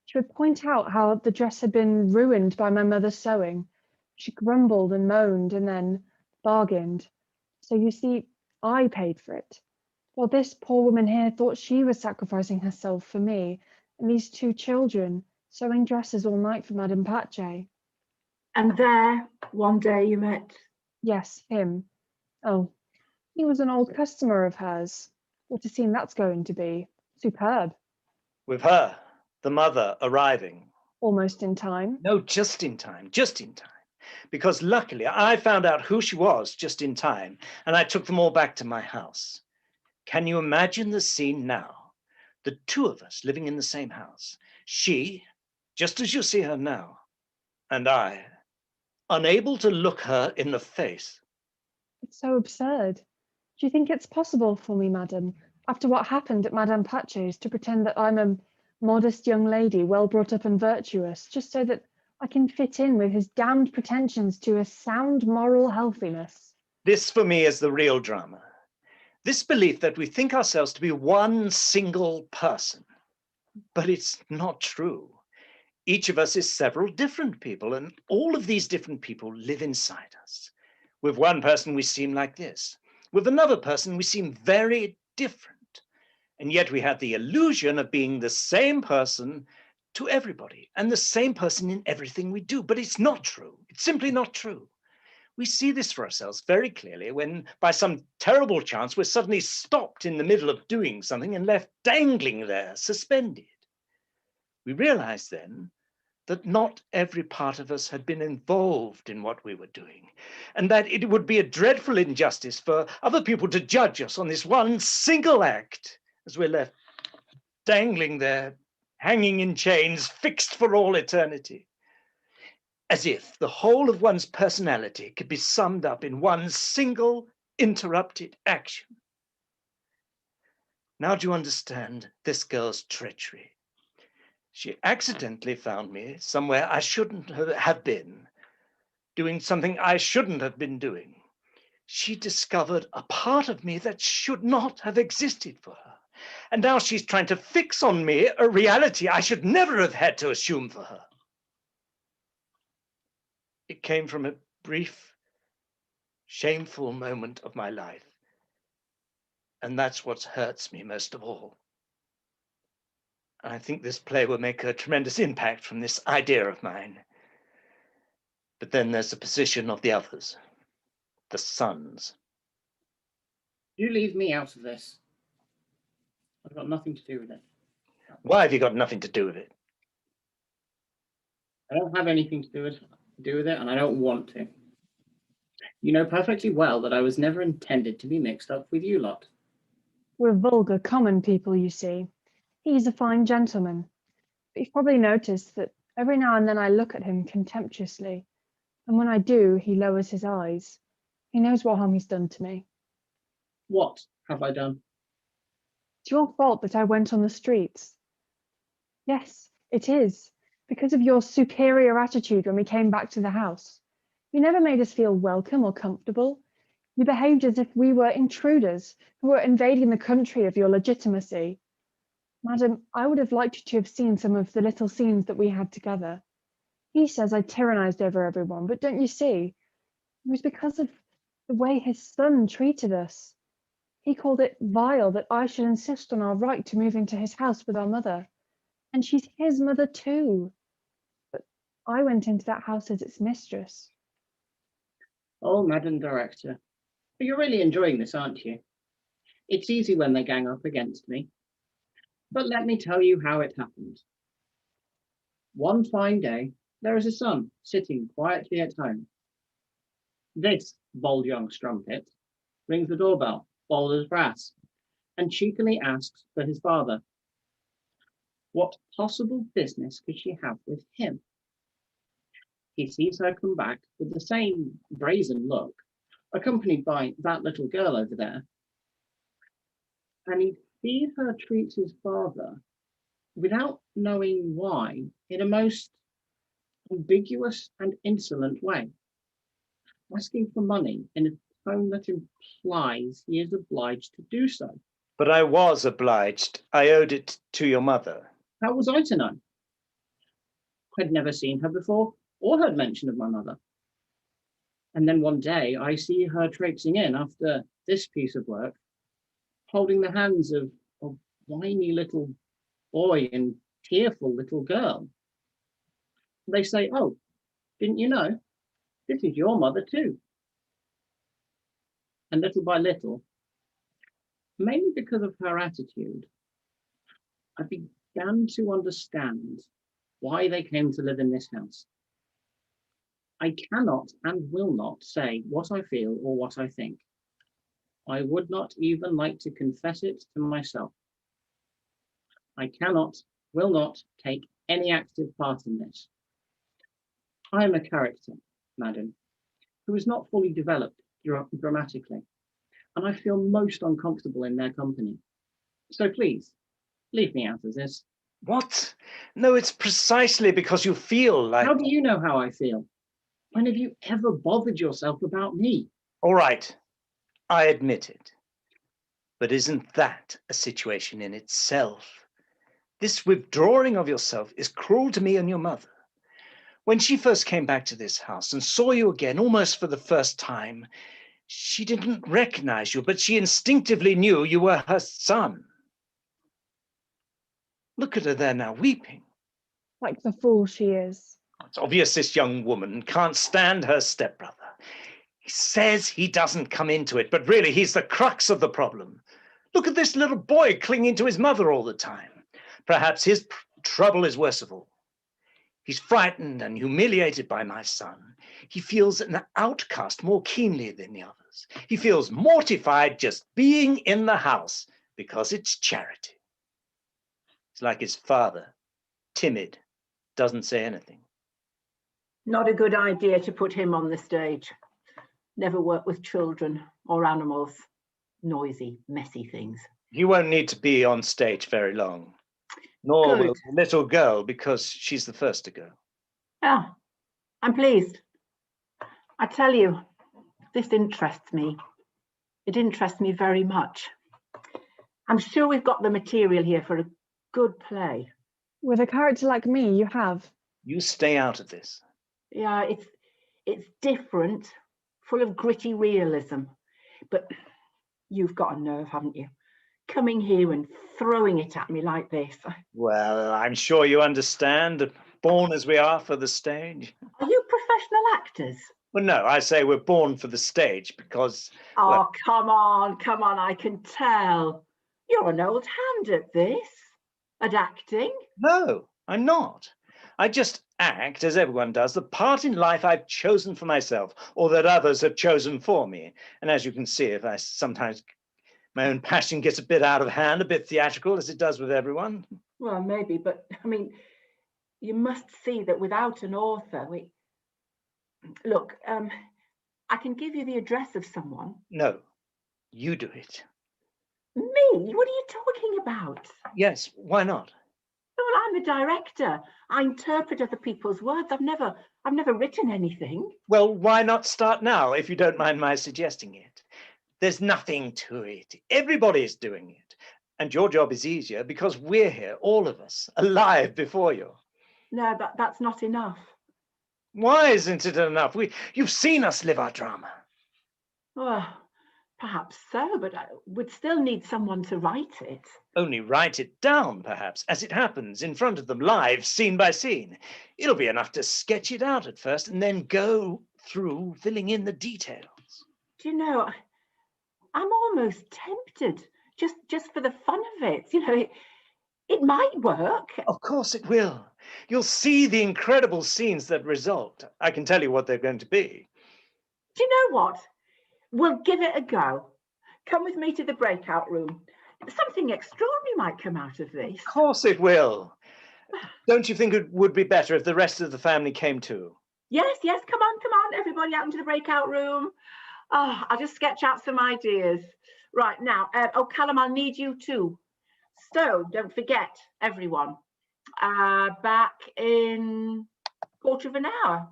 Speaker 11: She would point out how the dress had been ruined by my mother's sewing. She grumbled and moaned and then bargained. So you see, I paid for it. While this poor woman here thought she was sacrificing herself for me and these two children, sewing dresses all night for Madame Patchet.
Speaker 7: And there, one day you met?
Speaker 11: Yes, him. Oh, he was an old customer of hers. What a scene that's going to be. Superb.
Speaker 16: With her, the mother, arriving.
Speaker 11: Almost in time.
Speaker 16: No, just in time, just in time. Because luckily I found out who she was just in time, and I took them all back to my house. Can you imagine the scene now? The two of us living in the same house. She, just as you see her now, and I, unable to look her in the face.
Speaker 11: It's so absurd. Do you think it's possible for me, madam, after what happened at Madame Patchet's, to pretend that I'm a modest young lady, well brought up and virtuous, just so that I can fit in with his damned pretensions to a sound moral healthiness?
Speaker 16: This, for me, is the real drama. This belief that we think ourselves to be one single person. But it's not true. Each of us is several different people, and all of these different people live inside us. With one person, we seem like this. With another person, we seem very different. And yet we have the illusion of being the same person, to everybody and the same person in everything we do. But it's not true. It's simply not true. We see this for ourselves very clearly when, by some terrible chance, we're suddenly stopped in the middle of doing something and left dangling there, suspended. We realize then that not every part of us had been involved in what we were doing, and that it would be a dreadful injustice for other people to judge us on this one single act as we're left dangling there, hanging in chains, fixed for all eternity. As if the whole of one's personality could be summed up in one single interrupted action. Now do you understand this girl's treachery? She accidentally found me somewhere I shouldn't have been, doing something I shouldn't have been doing. She discovered a part of me that should not have existed for her. And now she's trying to fix on me a reality I should never have had to assume for her. It came from a brief, shameful moment of my life. And that's what hurts me most of all. I think this play will make a tremendous impact from this idea of mine. But then there's the position of the others, the sons.
Speaker 13: You leave me out of this. I've got nothing to do with it.
Speaker 16: Why have you got nothing to do with it?
Speaker 13: I don't have anything to do with it, and I don't want to. You know perfectly well that I was never intended to be mixed up with you lot.
Speaker 11: We're vulgar, common people, you see. He's a fine gentleman. But you've probably noticed that every now and then I look at him contemptuously, and when I do, he lowers his eyes. He knows what harm he's done to me.
Speaker 13: What have I done?
Speaker 11: It's your fault that I went on the streets. Yes, it is, because of your superior attitude when we came back to the house. You never made us feel welcome or comfortable. You behaved as if we were intruders who were invading the country of your legitimacy. Madam, I would have liked you to have seen some of the little scenes that we had together. He says I tyrannized over everyone, but don't you see? It was because of the way his son treated us. He called it vile that I should insist on our right to move into his house with our mother. And she's his mother too. But I went into that house as its mistress.
Speaker 13: Oh, Madam Director, you're really enjoying this, aren't you? It's easy when they gang up against me. But let me tell you how it happened. One fine day, there is a son sitting quietly at home. This bold young strumpet rings the doorbell, bold as brass, and cheekily asks for his father. What possible business could she have with him? He sees her come back with the same brazen look, accompanied by that little girl over there, and he sees her treat his father without knowing why in a most ambiguous and insolent way, asking for money in a tone that implies he is obliged to do so.
Speaker 16: But I was obliged. I owed it to your mother.
Speaker 13: How was I to know? I'd never seen her before or heard mention of my mother. And then one day I see her traipsing in after this piece of work, holding the hands of a whiny little boy and tearful little girl. They say, "Oh, didn't you know? This is your mother too." And little by little, mainly because of her attitude, I began to understand why they came to live in this house. I cannot and will not say what I feel or what I think. I would not even like to confess it to myself. I cannot, will not take any active part in this. I am a character, madam, who is not fully developed dramatically, and I feel most uncomfortable in their company. So please, leave me out of this.
Speaker 16: What? No, it's precisely because you feel like...
Speaker 13: How do you know how I feel? When have you ever bothered yourself about me?
Speaker 16: All right, I admit it. But isn't that a situation in itself? This withdrawing of yourself is cruel to me and your mother. When she first came back to this house and saw you again, almost for the first time, she didn't recognize you, but she instinctively knew you were her son. Look at her there now, weeping.
Speaker 11: like the fool she is.
Speaker 16: It's obvious this young woman can't stand her stepbrother. He says he doesn't come into it, but really he's the crux of the problem. Look at this little boy clinging to his mother all the time. Perhaps his trouble is worst of all. He's frightened and humiliated by my son. He feels an outcast more keenly than the others. He feels mortified just being in the house because it's charity. It's like his father, timid, doesn't say anything.
Speaker 7: Not a good idea to put him on the stage. Never work with children or animals. Noisy, messy things.
Speaker 16: He won't need to be on stage very long. Nor will the little girl, because she's the first to go.
Speaker 7: Yeah, I'm pleased. I tell you, this interests me. It interests me very much. I'm sure we've got the material here for a good play.
Speaker 11: With a character like me, you have.
Speaker 16: You stay out of this.
Speaker 7: Yeah, it's different, full of gritty realism. But you've got a nerve, haven't you? Coming here and throwing it at me like this.
Speaker 16: Well, I'm sure you understand, born as we are for the stage.
Speaker 7: Are you professional actors?
Speaker 16: Well, no, I say we're born for the stage because...
Speaker 7: Oh,
Speaker 16: well,
Speaker 7: come on, I can tell. You're an old hand at this, at acting.
Speaker 16: No, I'm not. I just act, as everyone does, the part in life I've chosen for myself or that others have chosen for me. And as you can see, if I sometimes... my own passion gets a bit out of hand, a bit theatrical, as it does with everyone.
Speaker 7: Well, maybe, but I mean, you must see that without an author, Look, I can give you the address of someone.
Speaker 16: No, you do it.
Speaker 7: Me? What are you talking about?
Speaker 16: Yes, why not?
Speaker 7: Well, I'm a director. I interpret other people's words. I've never written anything.
Speaker 16: Well, why not start now, if you don't mind my suggesting it? There's nothing to it. Everybody's doing it. And your job is easier because we're here, all of us, alive before you.
Speaker 7: No, that's not enough.
Speaker 16: Why isn't it enough? You've seen us live our drama.
Speaker 7: Well, perhaps so, but I would still need someone to write it.
Speaker 16: Only write it down, perhaps, as it happens, in front of them, live, scene by scene. It'll be enough to sketch it out at first and then go through filling in the details.
Speaker 7: Do you know, I'm almost tempted, just for the fun of it. You know, it might work.
Speaker 16: Of course it will. You'll see the incredible scenes that result. I can tell you what they're going to be.
Speaker 7: Do you know what? We'll give it a go. Come with me to the breakout room. Something extraordinary might come out of this.
Speaker 16: Of course it will. Don't you think it would be better if the rest of the family came too?
Speaker 7: Yes, come on, everybody out into the breakout room. Oh, I'll just sketch out some ideas. Right, now, Callum, I'll need you too. So, don't forget, everyone, back in quarter of an hour.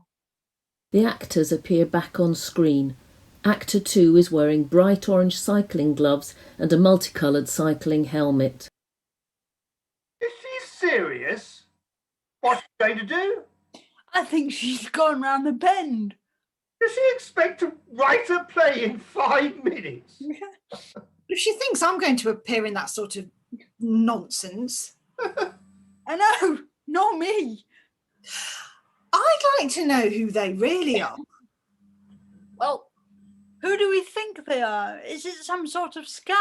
Speaker 1: The actors appear back on screen. Actor 2 is wearing bright orange cycling gloves and a multicoloured cycling helmet.
Speaker 5: Is she serious? What's she going to do?
Speaker 3: I think she's gone round the bend.
Speaker 5: Does she expect to write a play in 5 minutes?
Speaker 9: If she thinks I'm going to appear in that sort of nonsense.
Speaker 3: I know, not me.
Speaker 9: I'd like to know who they really are.
Speaker 3: Well, who do we think they are? Is it some sort of scam?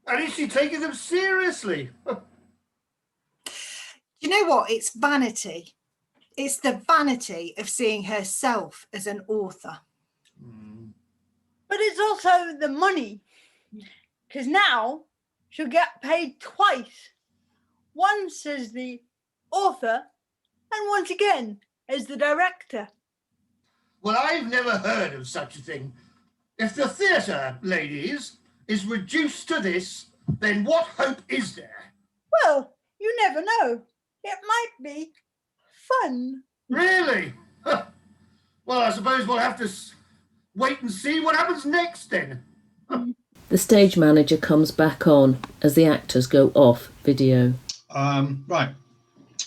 Speaker 5: And is she taking them seriously?
Speaker 9: You know what? It's vanity. It's the vanity of seeing herself as an author.
Speaker 3: But it's also the money. Because now she'll get paid twice. Once as the author and once again as the director.
Speaker 5: Well, I've never heard of such a thing. If the theatre, ladies, is reduced to this, then what hope is there?
Speaker 3: Well, you never know. It might be fun.
Speaker 5: Really? Well, I suppose we'll have to wait and see what happens next then.
Speaker 1: The stage manager comes back on as the actors go off video.
Speaker 2: Right.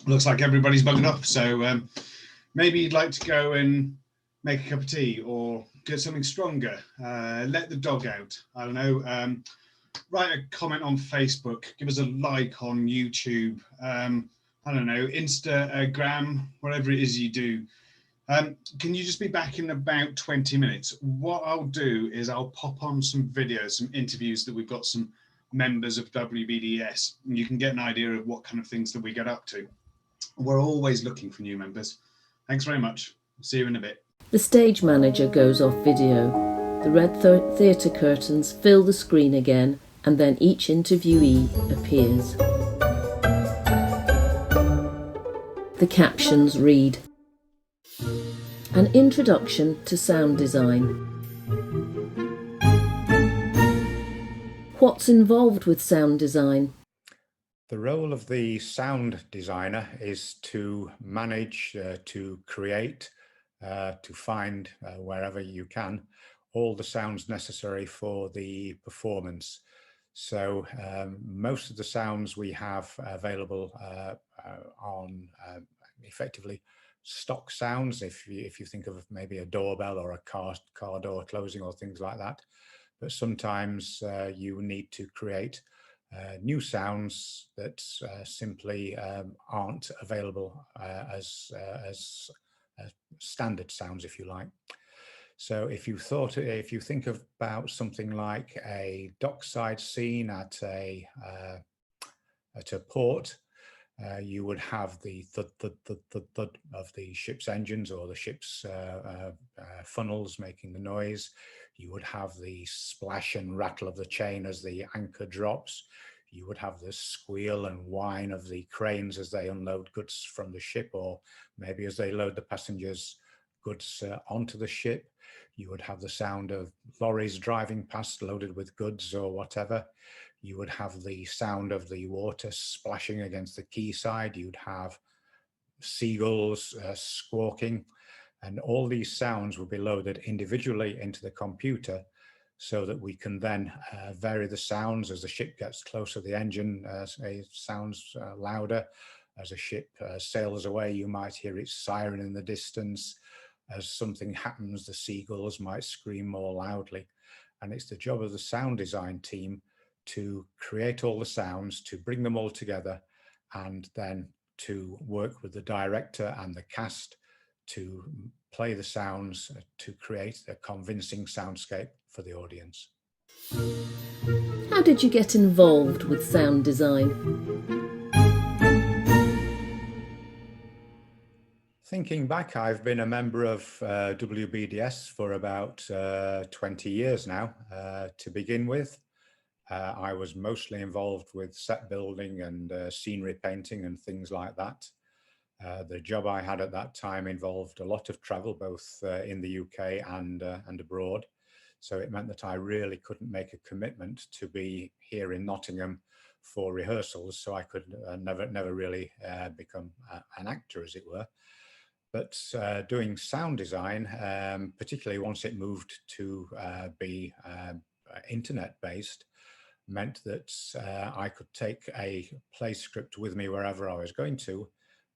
Speaker 2: Looks like everybody's buggered off, so maybe you'd like to go and make a cup of tea or get something stronger. Let the dog out. I don't know. Write a comment on Facebook. Give us a like on YouTube. I don't know, Instagram, whatever it is you do. Can you just be back in about 20 minutes? What I'll do is I'll pop on some videos, some interviews that we've got some members of WBDS, and you can get an idea of what kind of things that we get up to. We're always looking for new members. Thanks very much. See you in a bit.
Speaker 1: The stage manager goes off video. The red theatre curtains fill the screen again, and then each interviewee appears. The captions read: An introduction to sound design. What's involved with sound design?
Speaker 17: The role of the sound designer is to manage, to create, to find wherever you can all the sounds necessary for the performance. So most of the sounds we have available on effectively stock sounds, if you think of maybe a doorbell or a car door closing or things like that. But sometimes you need to create new sounds that simply aren't available as standard sounds, if you like. So if you think about something like a dockside scene at a port, you would have the thud of the ship's engines or the ship's funnels making the noise. You would have the splash and rattle of the chain as the anchor drops. You would have the squeal and whine of the cranes as they unload goods from the ship, or maybe as they load the passengers' goods onto the ship. You would have the sound of lorries driving past loaded with goods or whatever. You would have the sound of the water splashing against the quayside. You'd have seagulls squawking, and all these sounds will be loaded individually into the computer so that we can then vary the sounds as the ship gets closer. The engine sounds louder. As a ship sails away, you might hear its siren in the distance. As something happens, the seagulls might scream more loudly. And it's the job of the sound design team to create all the sounds, to bring them all together, and then to work with the director and the cast to play the sounds to create a convincing soundscape for the audience.
Speaker 1: How did you get involved with sound design?
Speaker 17: Thinking back, I've been a member of WBDS for about 20 years now. To begin with, I was mostly involved with set building and scenery painting and things like that. The job I had at that time involved a lot of travel, both in the UK and abroad. So it meant that I really couldn't make a commitment to be here in Nottingham for rehearsals. So I could never really become an actor, as it were. But doing sound design, particularly once it moved to be internet-based, meant that I could take a play script with me wherever I was going to.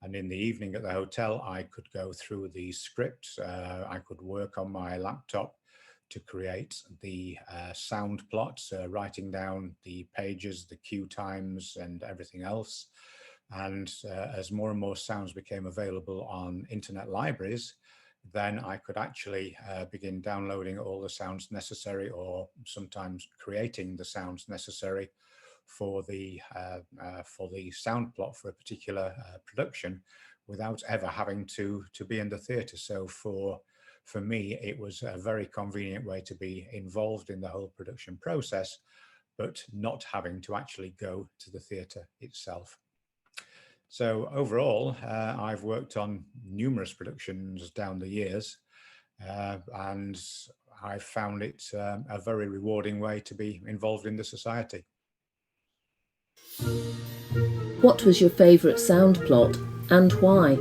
Speaker 17: And in the evening at the hotel, I could go through the script. I could work on my laptop to create the sound plots, writing down the pages, the cue times, and everything else. And as more and more sounds became available on internet libraries, then I could actually begin downloading all the sounds necessary, or sometimes creating the sounds necessary for the sound plot for a particular production, without ever having to be in the theatre. So for me, it was a very convenient way to be involved in the whole production process, but not having to actually go to the theatre itself. So overall, I've worked on numerous productions down the years, and I've found it a very rewarding way to be involved in the society.
Speaker 1: What was your favourite sound plot and why?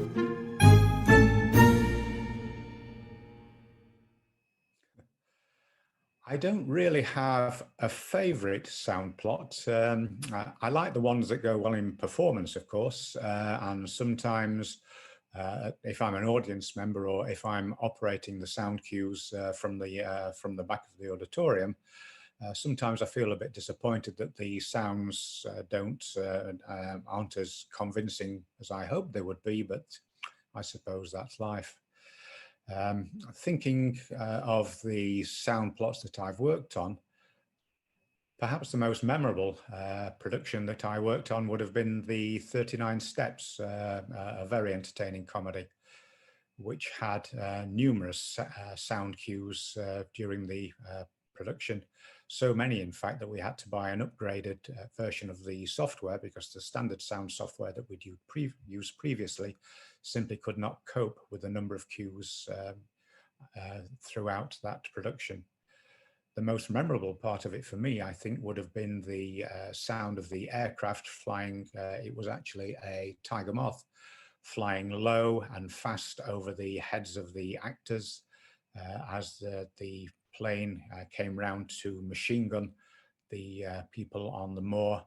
Speaker 17: I don't really have a favourite sound plot. I like the ones that go well in performance, of course, and sometimes if I'm an audience member or if I'm operating the sound cues from the back of the auditorium, Sometimes I feel a bit disappointed that the sounds aren't as convincing as I hoped they would be, but I suppose that's life. Thinking of the sound plots that I've worked on, perhaps the most memorable production that I worked on would have been the 39 Steps, a very entertaining comedy, which had numerous sound cues during the production. So many, in fact, that we had to buy an upgraded version of the software because the standard sound software that we'd used previously simply could not cope with the number of cues throughout that production. The most memorable part of it for me, I think, would have been the sound of the aircraft flying. It was actually a tiger moth flying low and fast over the heads of the actors as the plane came round to machine gun the people on the moor.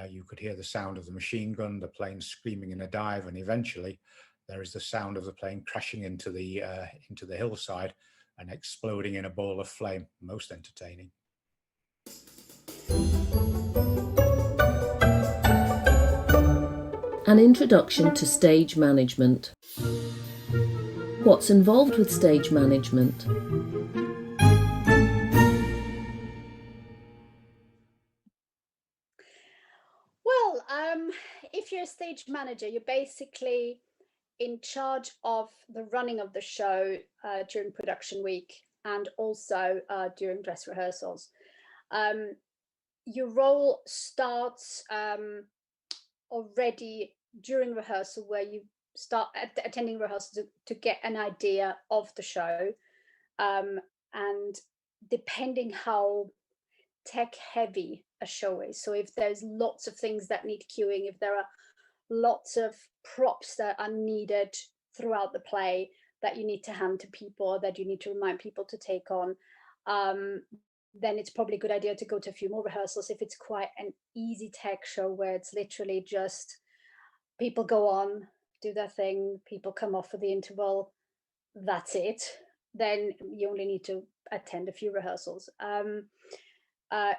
Speaker 17: You could hear the sound of the machine gun, the plane screaming in a dive, and eventually there is the sound of the plane crashing into the hillside and exploding in a ball of flame. Most entertaining.
Speaker 1: An introduction to stage management. What's involved with stage management?
Speaker 18: Well, if you're a stage manager, you're basically in charge of the running of the show during production week and also during dress rehearsals. Your role starts already during rehearsal, where you start attending rehearsals to get an idea of the show, and depending how tech heavy a show is, so if there's lots of things that need queuing, if there are lots of props that are needed throughout the play that you need to hand to people, or that you need to remind people to take on, then it's probably a good idea to go to a few more rehearsals. If it's quite an easy tech show where it's literally just people go on, do their thing, people come off for the interval, that's it, then you only need to attend a few rehearsals.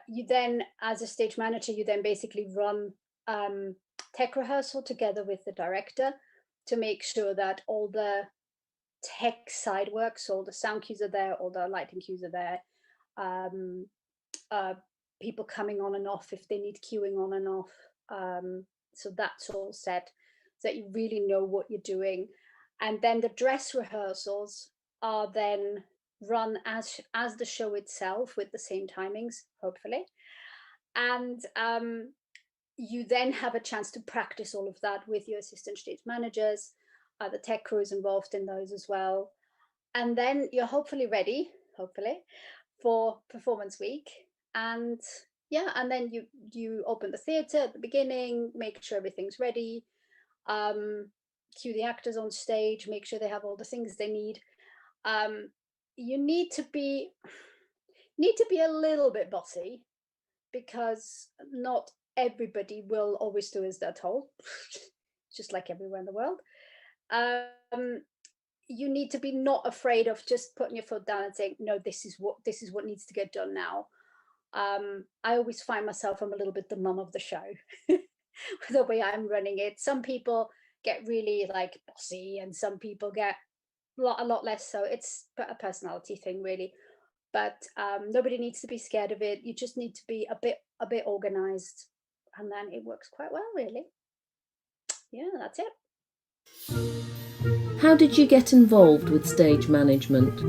Speaker 18: You then, as a stage manager, you then basically run tech rehearsal together with the director to make sure that all the tech side works, all the sound cues are there, all the lighting cues are there, people coming on and off if they need queuing on and off. So that's all set, so that you really know what you're doing. And then the dress rehearsals are then run as the show itself, with the same timings, hopefully. And you then have a chance to practice all of that with your assistant stage managers. The tech crew is involved in those as well. And then you're hopefully ready, for performance week. And yeah, and then you open the theatre at the beginning, make sure everything's ready, cue the actors on stage, make sure they have all the things they need. You need to be a little bit bossy, because not everybody will always do as they're told, just like everywhere in the world. You need to be not afraid of just putting your foot down and saying, no, this is what needs to get done now. I always find myself, I'm a little bit the mum of the show the way I'm running it. Some people get really like bossy, and some people get a lot less so. It's a personality thing, really. But nobody needs to be scared of it. You just need to be a bit organized, and then it works quite well, really. Yeah, that's it.
Speaker 1: How did you get involved with stage management?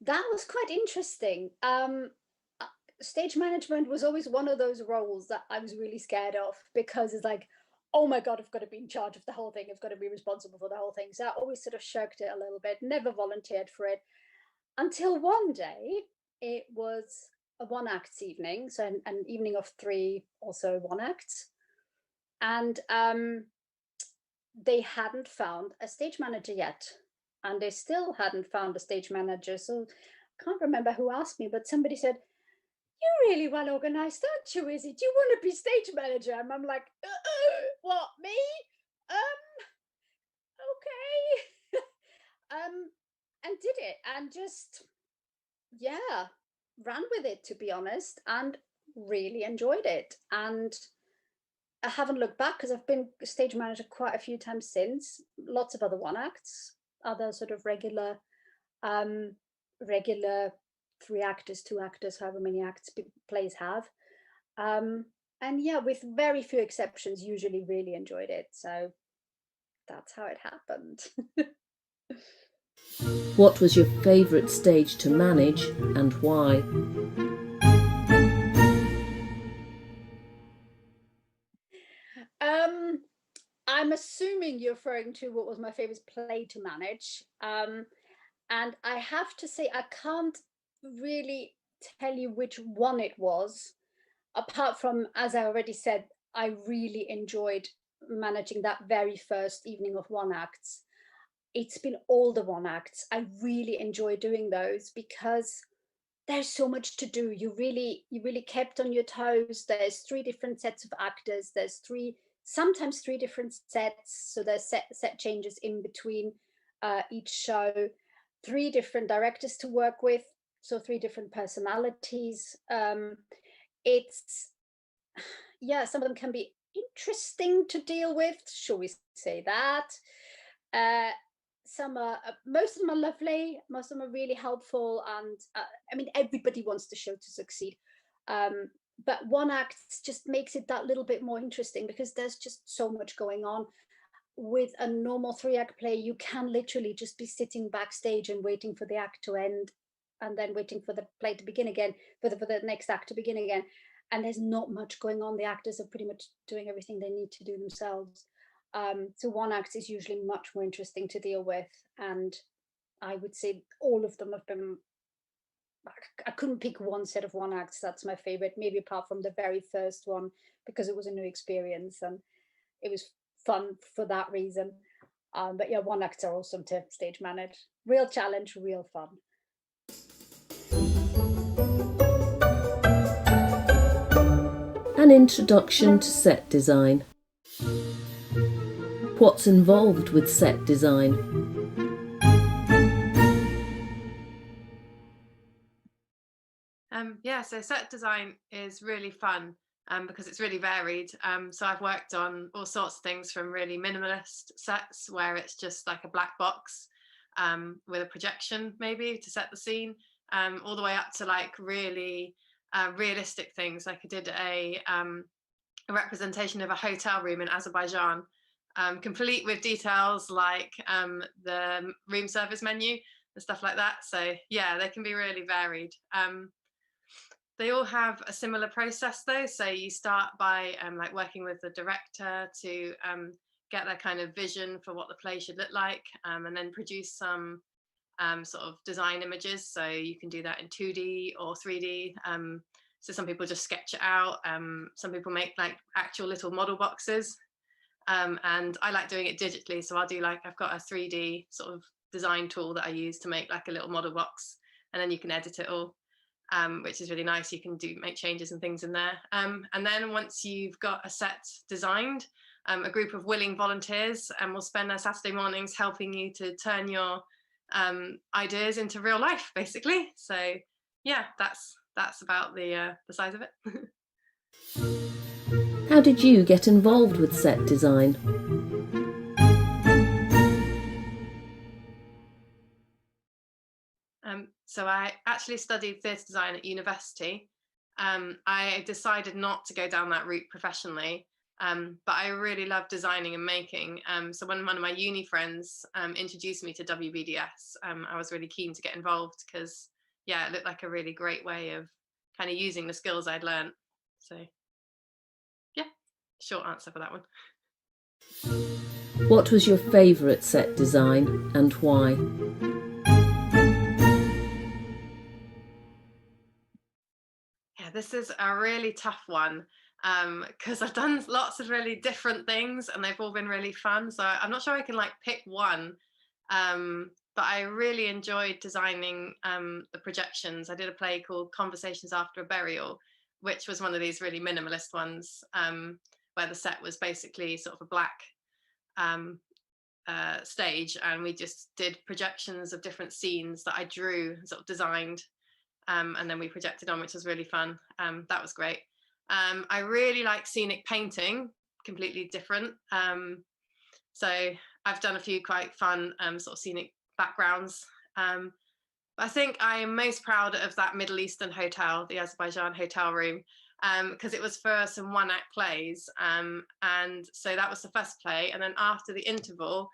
Speaker 18: That was quite interesting. Stage management was always one of those roles that I was really scared of, because it's like, oh my God, I've got to be in charge of the whole thing. I've got to be responsible for the whole thing. So I always sort of shirked it a little bit, never volunteered for it, until one day it was a one-act evening. So an evening of 3, also one acts. And they hadn't found a stage manager yet. And they still hadn't found a stage manager. So I can't remember who asked me, but somebody said, "You're really well organized, aren't you, Izzy? Do you want to be stage manager?" And I'm like, what, me? Okay. and did it, and just ran with it, to be honest, and really enjoyed it. And I haven't looked back because I've been stage manager quite a few times since. Lots of other one acts, other sort of regular 3 actors, 2 actors, however many acts plays have. And yeah, with very few exceptions, usually really enjoyed it. So that's how it happened.
Speaker 1: What was your favourite stage to manage and why?
Speaker 18: I'm assuming you're referring to what was my favourite play to manage. And I have to say, I can't really tell you which one it was, apart from, as I already said, I really enjoyed managing that very first evening of one acts. It's been all the one acts. I really enjoy doing those because there's so much to do. You really kept on your toes. There's 3 different sets of actors. There's sometimes 3 different sets. So there's set changes in between each show. 3 different directors to work with. So 3 different personalities. It's some of them can be interesting to deal with. Shall we say that? Most of them are lovely. Most of them are really helpful, and I mean, everybody wants the show to succeed. But one act just makes it that little bit more interesting because there's just so much going on. With a normal 3-act play, you can literally just be sitting backstage and waiting for the act to end, and then waiting for the play to begin again, for the next act to begin again. And there's not much going on. The actors are pretty much doing everything they need to do themselves. So one act is usually much more interesting to deal with, and I would say all of them have been. I couldn't pick one set of one acts that's my favorite, maybe apart from the very first one, because it was a new experience and it was fun for that reason. But yeah, one acts are awesome to stage manage. Real challenge, real fun.
Speaker 1: An introduction to set design. What's involved with set design?
Speaker 19: So set design is really fun because it's really varied. So I've worked on all sorts of things, from really minimalist sets where it's just like a black box with a projection maybe to set the scene, all the way up to like really realistic things. Like I did a representation of a hotel room in Azerbaijan, complete with details like the room service menu and stuff like that. So yeah, they can be really varied. They all have a similar process though. So you start by like working with the director to get their kind of vision for what the play should look like, and then produce some sort of design images. So you can do that in 2D or 3D. So some people just sketch it out. Some people make like actual little model boxes. And I like doing it digitally. So I'll do like, I've got a 3D sort of design tool that I use to make like a little model box, and then you can edit it all. Which is really nice. You can make changes and things in there. And then once you've got a set designed, a group of willing volunteers will spend their Saturday mornings helping you to turn your ideas into real life, basically. So yeah, that's about the size of it.
Speaker 1: How did you get involved with set design?
Speaker 19: So I actually studied theatre design at university. I decided not to go down that route professionally, but I really love designing and making. So when one of my uni friends introduced me to WBDS, I was really keen to get involved because, yeah, it looked like a really great way of kind of using the skills I'd learned. So yeah, short answer for that one.
Speaker 1: What was your favourite set design and why?
Speaker 19: Yeah, this is a really tough one because I've done lots of really different things and they've all been really fun. So I'm not sure I can like pick one, but I really enjoyed designing the projections. I did a play called Conversations After a Burial, which was one of these really minimalist ones where the set was basically sort of a black stage, and we just did projections of different scenes that I drew, sort of designed, and then we projected on, which was really fun. That was great. I really like scenic painting, completely different. So I've done a few quite fun sort of scenic backgrounds. I think I am most proud of that Middle Eastern hotel, the Azerbaijan hotel room, because it was for some one-act plays. And so that was the first play. And then after the interval,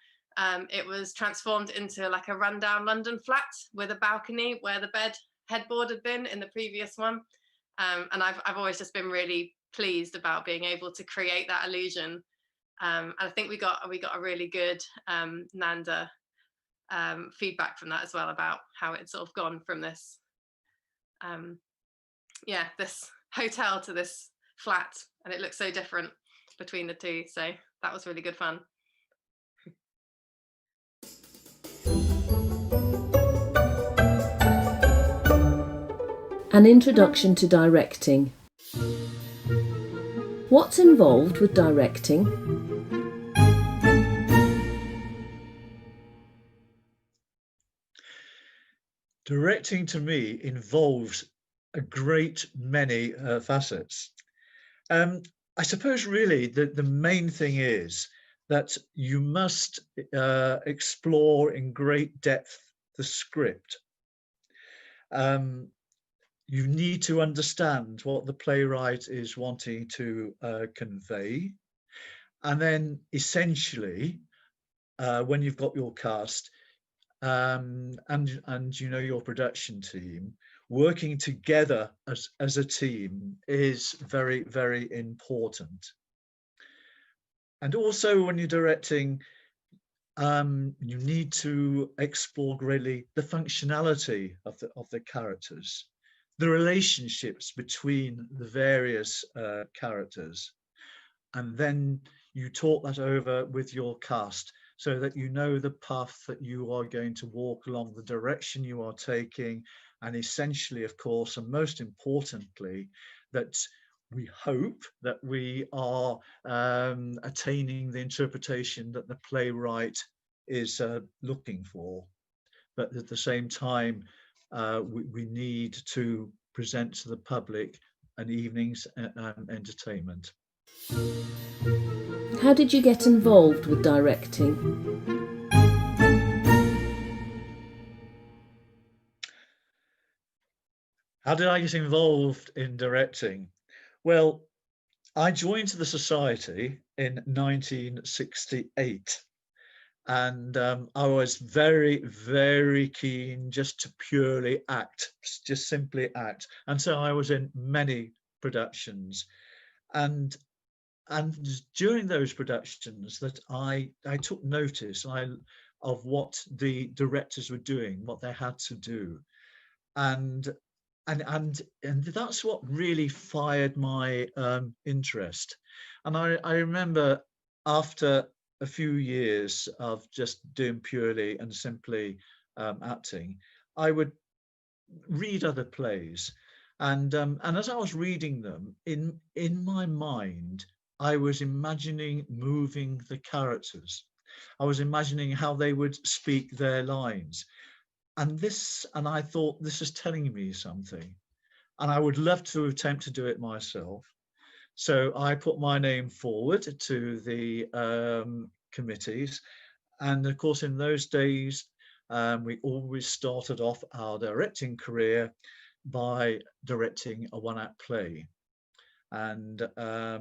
Speaker 19: it was transformed into like a rundown London flat with a balcony where the headboard had been in the previous one. And I've always just been really pleased about being able to create that illusion. And I think we got a really good Nanda feedback from that as well, about how it's sort of gone from this this hotel to this flat, and it looks so different between the two. So that was really good fun.
Speaker 1: An introduction to directing. What's involved with directing?
Speaker 20: Directing to me involves a great many facets. I suppose really the main thing is that you must explore in great depth the script. You need to understand what the playwright is wanting to convey. And then essentially, when you've got your cast and you know your production team, working together as a team is very, very important. And also when you're directing, you need to explore really the functionality of the characters, the relationships between the various characters, and then you talk that over with your cast so that you know the path that you are going to walk along, the direction you are taking, and essentially, of course, and most importantly, that we hope that we are attaining the interpretation that the playwright is looking for. But at the same time, we need to present to the public an evening's entertainment.
Speaker 1: How did you get involved with directing?
Speaker 20: How did I get involved in directing? Well, I joined the society in 1968. And I was very, very keen just to purely act, just simply act. And so I was in many productions. And during those productions that I took notice of what the directors were doing, what they had to do. And that's what really fired my interest. And I remember after a few years of just doing purely and simply acting, I would read other plays, and as I was reading them, in my mind, I was imagining moving the characters. I was imagining how they would speak their lines, and I thought, this is telling me something, and I would love to attempt to do it myself. So I put my name forward to the committees. And of course, in those days, we always started off our directing career by directing a one-act play. And I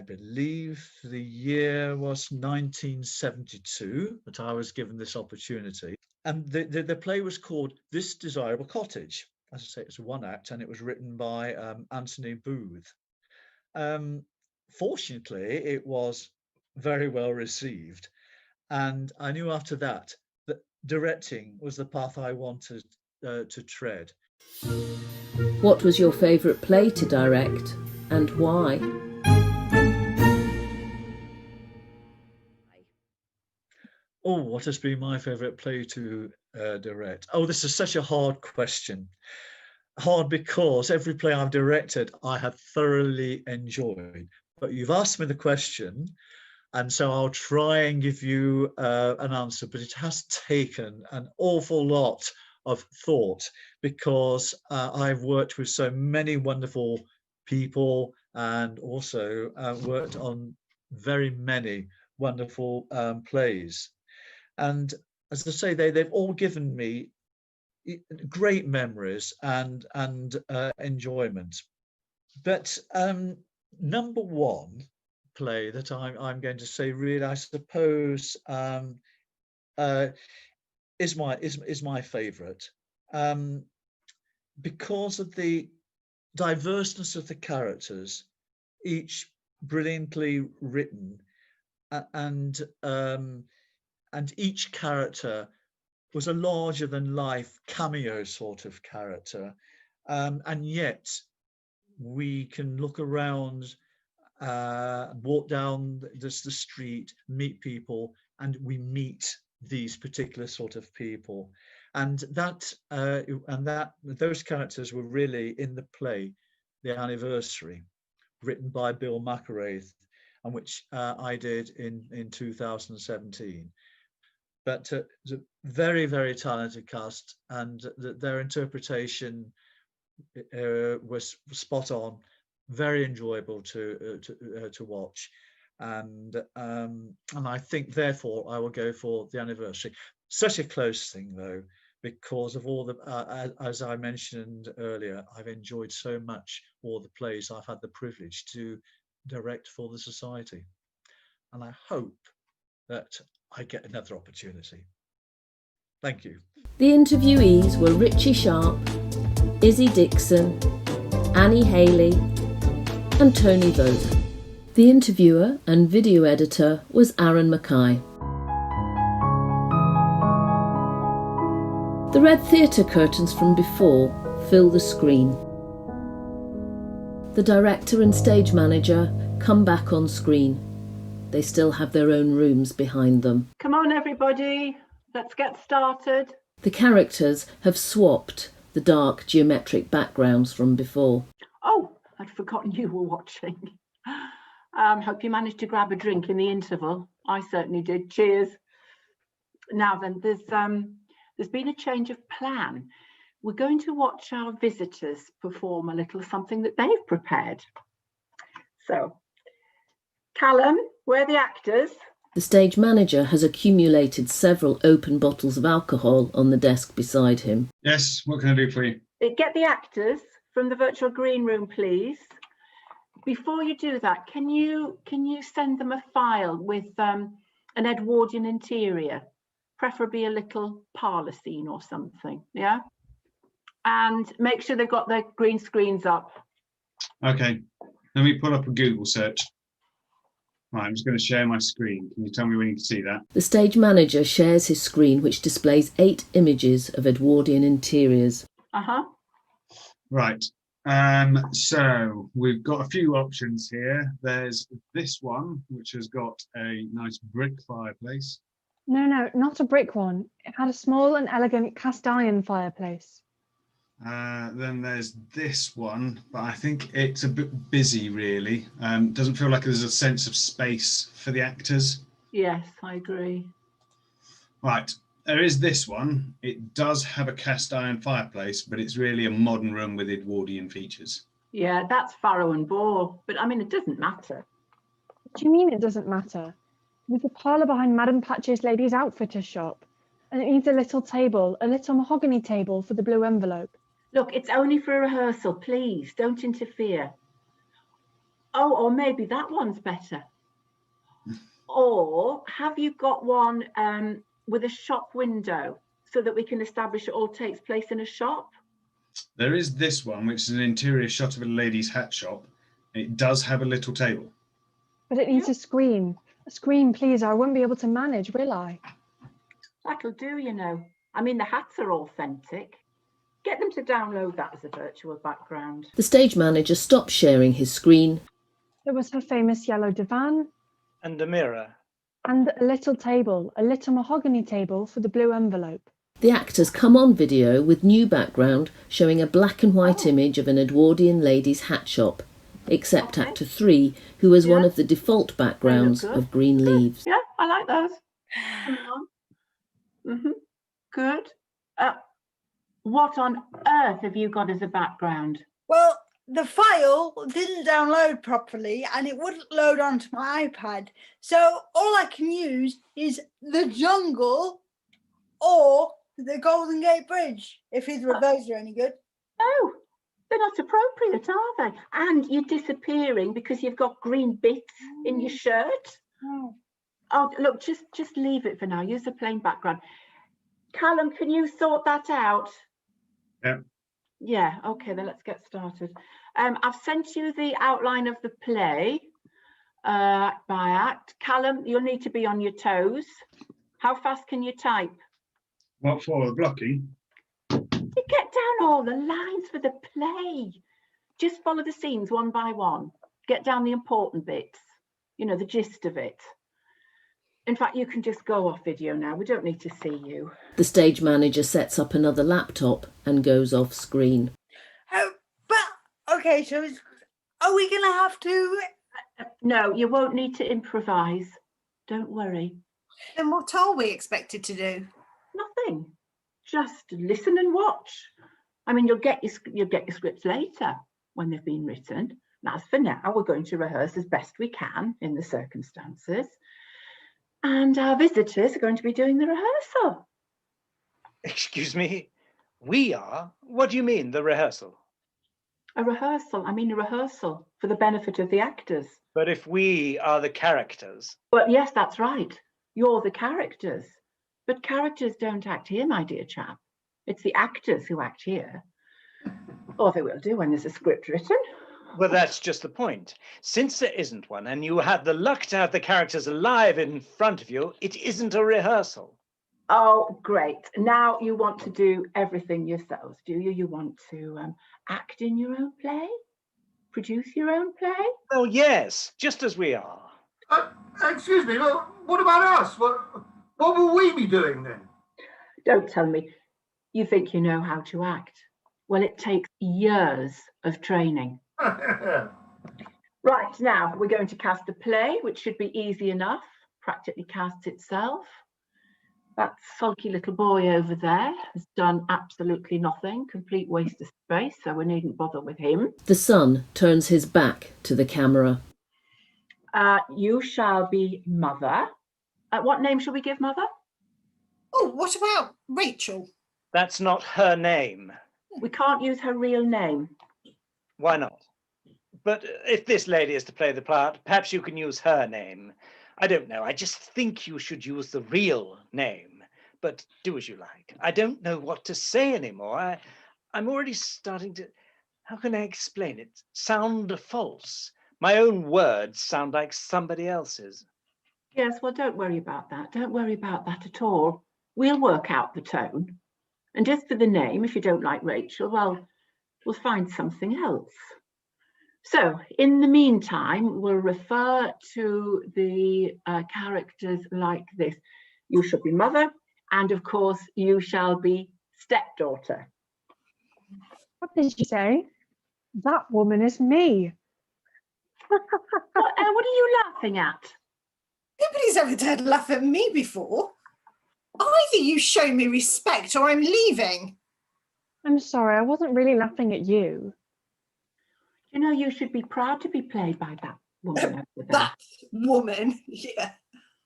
Speaker 20: believe the year was 1972 that I was given this opportunity. And the play was called This Desirable Cottage. As I say, it's a one-act, and it was written by Anthony Booth. Fortunately, it was very well received, and I knew after that that directing was the path I wanted to tread.
Speaker 1: What was your favourite play to direct, and why?
Speaker 20: Oh, what has been my favourite play to direct? Oh, this is such a hard question. Hard because every play I've directed I have thoroughly enjoyed. But you've asked me the question, And so I'll try and give you an answer, but it has taken an awful lot of thought because I've worked with so many wonderful people and also worked on very many wonderful plays. And as I say, they've all given me great memories and enjoyment. But number one play that I'm going to say, really, I suppose, is my favourite, because of the diverseness of the characters, each brilliantly written, and each character was a larger than life cameo sort of character, and yet we can look around, walk down the street, meet people, and we meet these particular sort of people, and those characters were really in the play The Anniversary, written by Bill McArath, and which I did in 2017. But it's a very, very talented cast, and their interpretation was spot on, very enjoyable to watch, and I think therefore I will go for The Anniversary. Such a close thing though, because of all the as I mentioned earlier, I've enjoyed so much all the plays I've had the privilege to direct for the Society, and I hope that I get another opportunity. Thank you.
Speaker 1: The interviewees were Richie Sharp, Izzy Dixon, Annie Haley and Tony Vogt. The interviewer and video editor was Aaron Mackay. The red theatre curtains from before fill the screen. The director and stage manager come back on screen. They still have their own rooms behind them.
Speaker 7: Come on, everybody, let's get started.
Speaker 1: The characters have swapped the dark geometric backgrounds from before.
Speaker 7: Oh, I'd forgotten you were watching. Hope you managed to grab a drink in the interval. I certainly did. Cheers. Now then, there's been a change of plan. We're going to watch our visitors perform a little something that they've prepared. So, Callum, where are the actors?
Speaker 1: The stage manager has accumulated several open bottles of alcohol on the desk beside him.
Speaker 2: Yes, what can I do for you?
Speaker 7: Get the actors from the virtual green room, please. Before you do that, can you send them a file with an Edwardian interior, preferably a little parlour scene or something, yeah? And make sure they've got their green screens up.
Speaker 2: Okay, let me pull up a Google search. Right, I'm just going to share my screen. Can you tell me when you can see that?
Speaker 1: The stage manager shares his screen, which displays 8 images of Edwardian interiors.
Speaker 7: Uh-huh.
Speaker 2: Right, so we've got a few options here. There's this one, which has got a nice brick fireplace.
Speaker 11: No, not a brick one. It had a small and elegant cast iron fireplace.
Speaker 2: Then there's this one, but I think it's a bit busy, really. Doesn't feel like there's a sense of space for the actors.
Speaker 7: Yes, I agree.
Speaker 2: Right, there is this one. It does have a cast iron fireplace, but it's really a modern room with Edwardian features.
Speaker 7: Yeah, that's Farrow and Bore, but I mean, it doesn't matter.
Speaker 11: What do you mean it doesn't matter? There's a parlour behind Madame Patch's ladies' outfitters shop, and it needs a little table, a little mahogany table for the blue envelope.
Speaker 7: Look, it's only for a rehearsal, please, don't interfere. Oh, or maybe that one's better. Or have you got one with a shop window so that we can establish it all takes place in a shop?
Speaker 2: There is this one, which is an interior shot of a lady's hat shop. It does have a little table.
Speaker 11: But it needs a screen. A screen, please, or I won't be able to manage, will I?
Speaker 7: That'll do, you know. I mean, the hats are authentic. Get them to download that as a virtual background.
Speaker 1: The stage manager stops sharing his screen.
Speaker 11: There was her famous yellow divan.
Speaker 16: And a mirror.
Speaker 11: And a little table, a little mahogany table for the blue envelope.
Speaker 1: The actors come on video with new background showing a black and white image of an Edwardian lady's hat shop. except actor 3, who has one of the default backgrounds
Speaker 7: good.
Speaker 1: of green leaves.
Speaker 7: Yeah, I like those. Good. What on earth have you got as a background?
Speaker 3: Well, the file didn't download properly and it wouldn't load onto my iPad. So all I can use is the jungle or the Golden Gate Bridge, if either of those are any good.
Speaker 7: Oh, they're not appropriate, are they? And you're disappearing because you've got green bits in your shirt. Oh, look, just leave it for now. Use a plain background. Callum, can you sort that out?
Speaker 2: Yeah.
Speaker 7: Yeah, okay, then let's get started. I've sent you the outline of the play by act. Callum, you'll need to be on your toes. How fast can you type?
Speaker 2: What for, the blocking?
Speaker 7: You get down all the lines for the play. Just follow the scenes one by one. Get down the important bits, you know, the gist of it. In fact, you can just go off video now. We don't need to see you.
Speaker 1: The stage manager sets up another laptop and goes off screen.
Speaker 3: Okay, so are we going to have to...
Speaker 7: No, you won't need to improvise. Don't worry.
Speaker 9: Then what are we expected to do?
Speaker 7: Nothing. Just listen and watch. I mean, you'll get your scripts later when they've been written. And as for now, we're going to rehearse as best we can in the circumstances. And our visitors are going to be doing the rehearsal.
Speaker 16: Excuse me, we are? What do you mean, the rehearsal?
Speaker 7: A rehearsal for the benefit of the actors.
Speaker 16: But if we are the characters...
Speaker 7: Well, yes, that's right. You're the characters. But characters don't act here, my dear chap. It's the actors who act here. Or they will do when there's a script written.
Speaker 16: Well, that's just the point. Since there isn't one, and you had the luck to have the characters alive in front of you, it isn't a rehearsal.
Speaker 7: Oh, great. Now you want to do everything yourselves, do you? You want to act in your own play? Produce your own play?
Speaker 16: Oh, yes, just as we are.
Speaker 5: Excuse me, what about us? What will we be doing then?
Speaker 7: Don't tell me. You think you know how to act. Well, it takes years of training. Right, now we're going to cast a play, which should be easy enough, practically casts itself. That sulky little boy over there has done absolutely nothing, complete waste of space, so we needn't bother with him.
Speaker 1: The son turns his back to the camera.
Speaker 7: You shall be Mother. What name shall we give Mother?
Speaker 9: Oh, what about Rachel?
Speaker 16: That's not her name.
Speaker 7: We can't use her real name.
Speaker 16: Why not? But if this lady is to play the part, perhaps you can use her name. I don't know. I just think you should use the real name. But do as you like. I don't know what to say anymore. I'm already starting to... How can I explain it? Sound false. My own words sound like somebody else's.
Speaker 7: Yes, well, don't worry about that. Don't worry about that at all. We'll work out the tone. And just for the name, if you don't like Rachel, well, we'll find something else. So, in the meantime, we'll refer to the characters like this. You shall be Mother, and of course, you shall be stepdaughter.
Speaker 11: What did you say? That woman is me.
Speaker 7: What are you laughing at?
Speaker 9: Nobody's ever dared laugh at me before. Either you show me respect or I'm leaving.
Speaker 11: I'm sorry, I wasn't really laughing at you.
Speaker 7: You know, you should be proud to be played by that woman over there.
Speaker 9: That woman, yeah.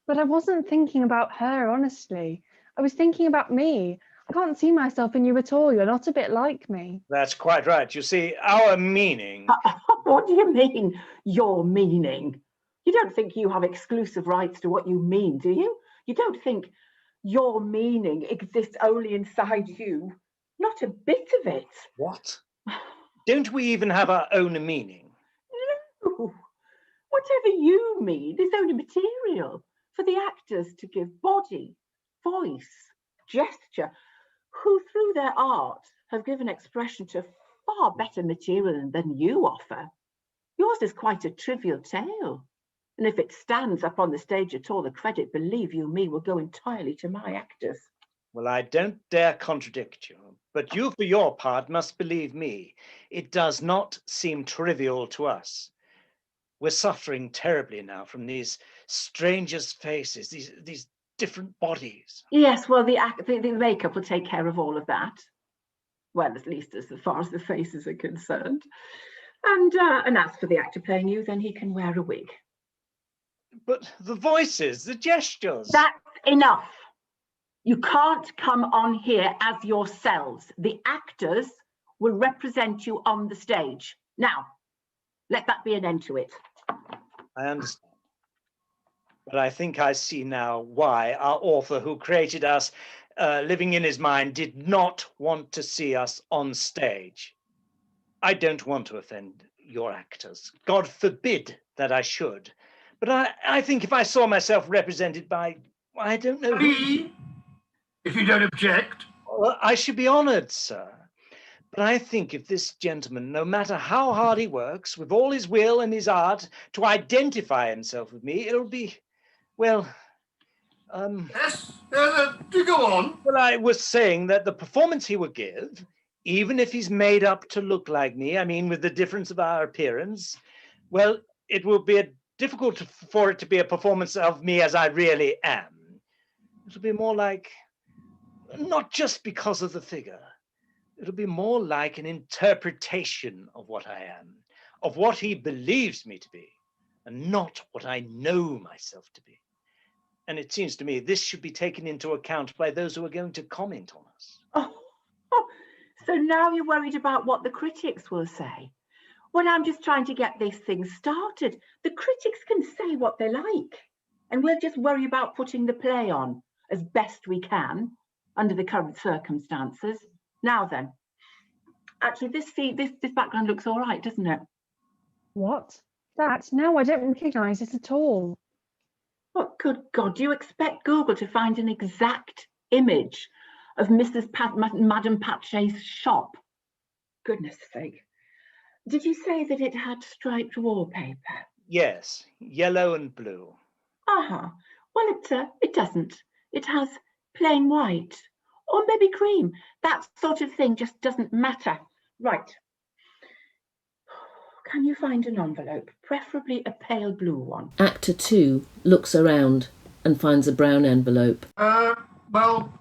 Speaker 11: But I wasn't thinking about her, honestly. I was thinking about me. I can't see myself in you at all. You're not a bit like me.
Speaker 16: That's quite right. You see, our meaning...
Speaker 7: What do you mean, your meaning? You don't think you have exclusive rights to what you mean, do you? You don't think your meaning exists only inside you? Not a bit of it.
Speaker 16: What? Don't we even have our own meaning?
Speaker 7: No. Whatever you mean is only material for the actors to give body, voice, gesture, who through their art have given expression to far better material than you offer. Yours is quite a trivial tale. And if it stands up on the stage at all, the credit, believe you me, will go entirely to my actors.
Speaker 16: Well, I don't dare contradict you, but you, for your part, must believe me. It does not seem trivial to us. We're suffering terribly now from these strangest faces, these different bodies.
Speaker 7: Yes, well, the makeup will take care of all of that. Well, at least as far as the faces are concerned. And as for the actor playing you, then he can wear a wig.
Speaker 16: But the voices, the gestures.
Speaker 7: That's enough. You can't come on here as yourselves. The actors will represent you on the stage. Now, let that be an end to it.
Speaker 16: I understand. But I think I see now why our author, who created us, living in his mind, did not want to see us on stage. I don't want to offend your actors. God forbid that I should. But I think if I saw myself represented by, I don't know who.
Speaker 5: If you don't object.
Speaker 16: Well, I should be honored, sir. But I think if this gentleman, no matter how hard he works, with all his will and his art, to identify himself with me, it'll be, well,
Speaker 5: Yes, do go on.
Speaker 16: Well, I was saying that the performance he would give, even if he's made up to look like me, I mean, with the difference of our appearance, well, it will be difficult for it to be a performance of me as I really am. It'll be more like, not just because of the figure, it'll be more like an interpretation of what I am, of what he believes me to be, and not what I know myself to be. And it seems to me this should be taken into account by those who are going to comment on us.
Speaker 7: So now you're worried about what the critics will say. Well, I'm just trying to get this thing started. The critics can say what they like, and we'll just worry about putting the play on as best we can under the current circumstances. Now then, actually, this background looks all right, doesn't it?
Speaker 11: What? That? No, I don't recognise it at all.
Speaker 7: What good God, do you expect Google to find an exact image of Madame Patché's shop? Goodness sake. Did you say that it had striped wallpaper?
Speaker 16: Yes, yellow and blue.
Speaker 7: Uh-huh. Well, it doesn't. It has plain white or maybe cream. That sort of thing just doesn't matter. Right. Can you find an envelope, preferably a pale blue one?
Speaker 1: Actor 2 looks around and finds a brown envelope.
Speaker 5: Well,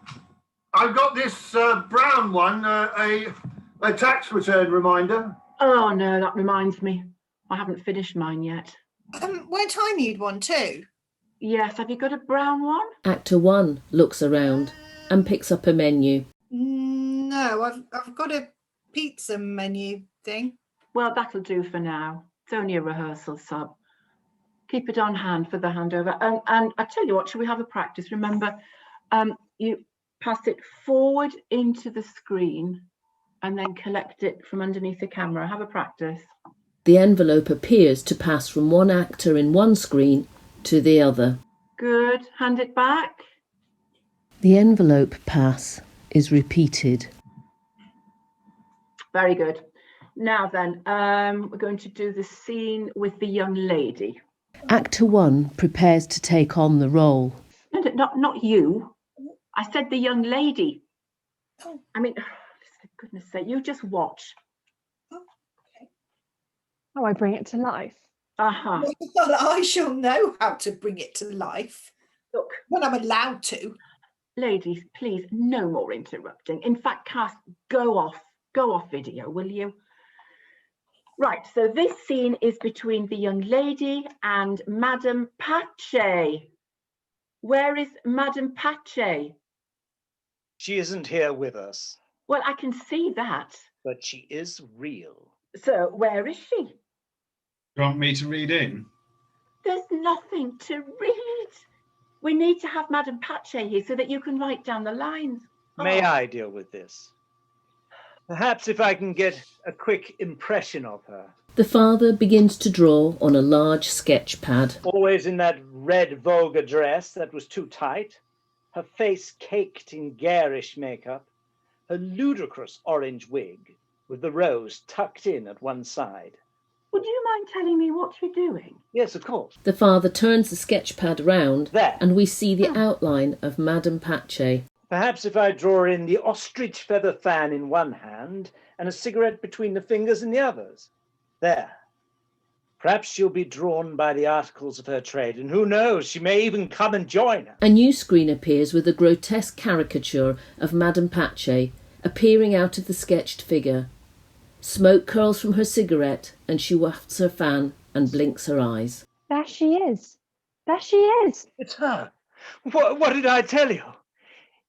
Speaker 5: I've got this brown one, a tax return reminder.
Speaker 7: Oh, no, that reminds me. I haven't finished mine yet.
Speaker 9: Won't I need one too?
Speaker 7: Yes, have you got a brown one?
Speaker 1: Actor 1 looks around and picks up a menu.
Speaker 9: No, I've got a pizza menu thing.
Speaker 7: Well, that'll do for now. It's only a rehearsal sub. Keep it on hand for the handover. And I tell you what, shall we have a practice? Remember, you pass it forward into the screen and then collect it from underneath the camera. Have a practice.
Speaker 1: The envelope appears to pass from one actor in one screen to the other.
Speaker 7: Good. Hand it back.
Speaker 1: The envelope pass is repeated.
Speaker 7: Very good. Now then, we're going to do the scene with the young lady.
Speaker 1: Actor 1 prepares to take on the role.
Speaker 7: No, not you. I said the young lady.
Speaker 9: Oh.
Speaker 7: I mean, for goodness sake, you just watch.
Speaker 11: Oh, I bring it to life.
Speaker 7: Uh-huh.
Speaker 9: Well, I shall know how to bring it to life.
Speaker 7: Look,
Speaker 9: when I'm allowed to.
Speaker 7: Ladies, please, no more interrupting. In fact, Cass, go off video, will you? Right, so this scene is between the young lady and Madame Patché. Where is Madame Patché?
Speaker 16: She isn't here with us.
Speaker 7: Well, I can see that.
Speaker 16: But she is real.
Speaker 7: So, where is she?
Speaker 2: Do you want me to read in?
Speaker 7: There's nothing to read. We need to have Madame Patché here so that you can write down the lines.
Speaker 16: May I deal with this? Perhaps if I can get a quick impression of her.
Speaker 1: The father begins to draw on a large sketch pad.
Speaker 16: Always in that red vulgar dress that was too tight, her face caked in garish makeup, her ludicrous orange wig with the rose tucked in at one side.
Speaker 7: Would you mind telling me what you're doing?
Speaker 16: Yes, of course.
Speaker 1: The father turns the sketch pad round
Speaker 16: There.
Speaker 1: and we see the outline of Madame Patché.
Speaker 16: Perhaps if I draw in the ostrich feather fan in one hand and a cigarette between the fingers in the others. There. Perhaps she'll be drawn by the articles of her trade, and who knows, she may even come and join us.
Speaker 1: A new screen appears with a grotesque caricature of Madame Pache appearing out of the sketched figure. Smoke curls from her cigarette and she wafts her fan and blinks her eyes.
Speaker 11: There she is. There she is.
Speaker 16: It's her. What did I tell you?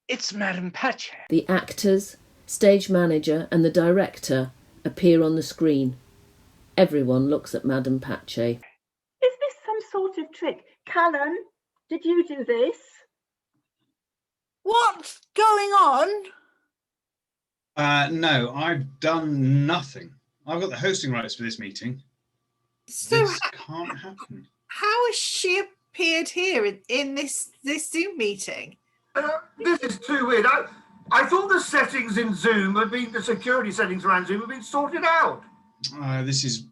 Speaker 16: It's Madame Pache.
Speaker 1: The actors, stage manager and the director appear on the screen. Everyone looks at Madame Pache.
Speaker 7: Is this some sort of trick? Callum, did you do this?
Speaker 3: What's going on?
Speaker 2: No, I've done nothing. I've got the hosting rights for this meeting.
Speaker 3: So
Speaker 2: this can't happen.
Speaker 3: How has she appeared here in this Zoom meeting?
Speaker 5: This is too weird. I thought the settings in Zoom had been, the security settings around Zoom had been sorted out.
Speaker 2: This is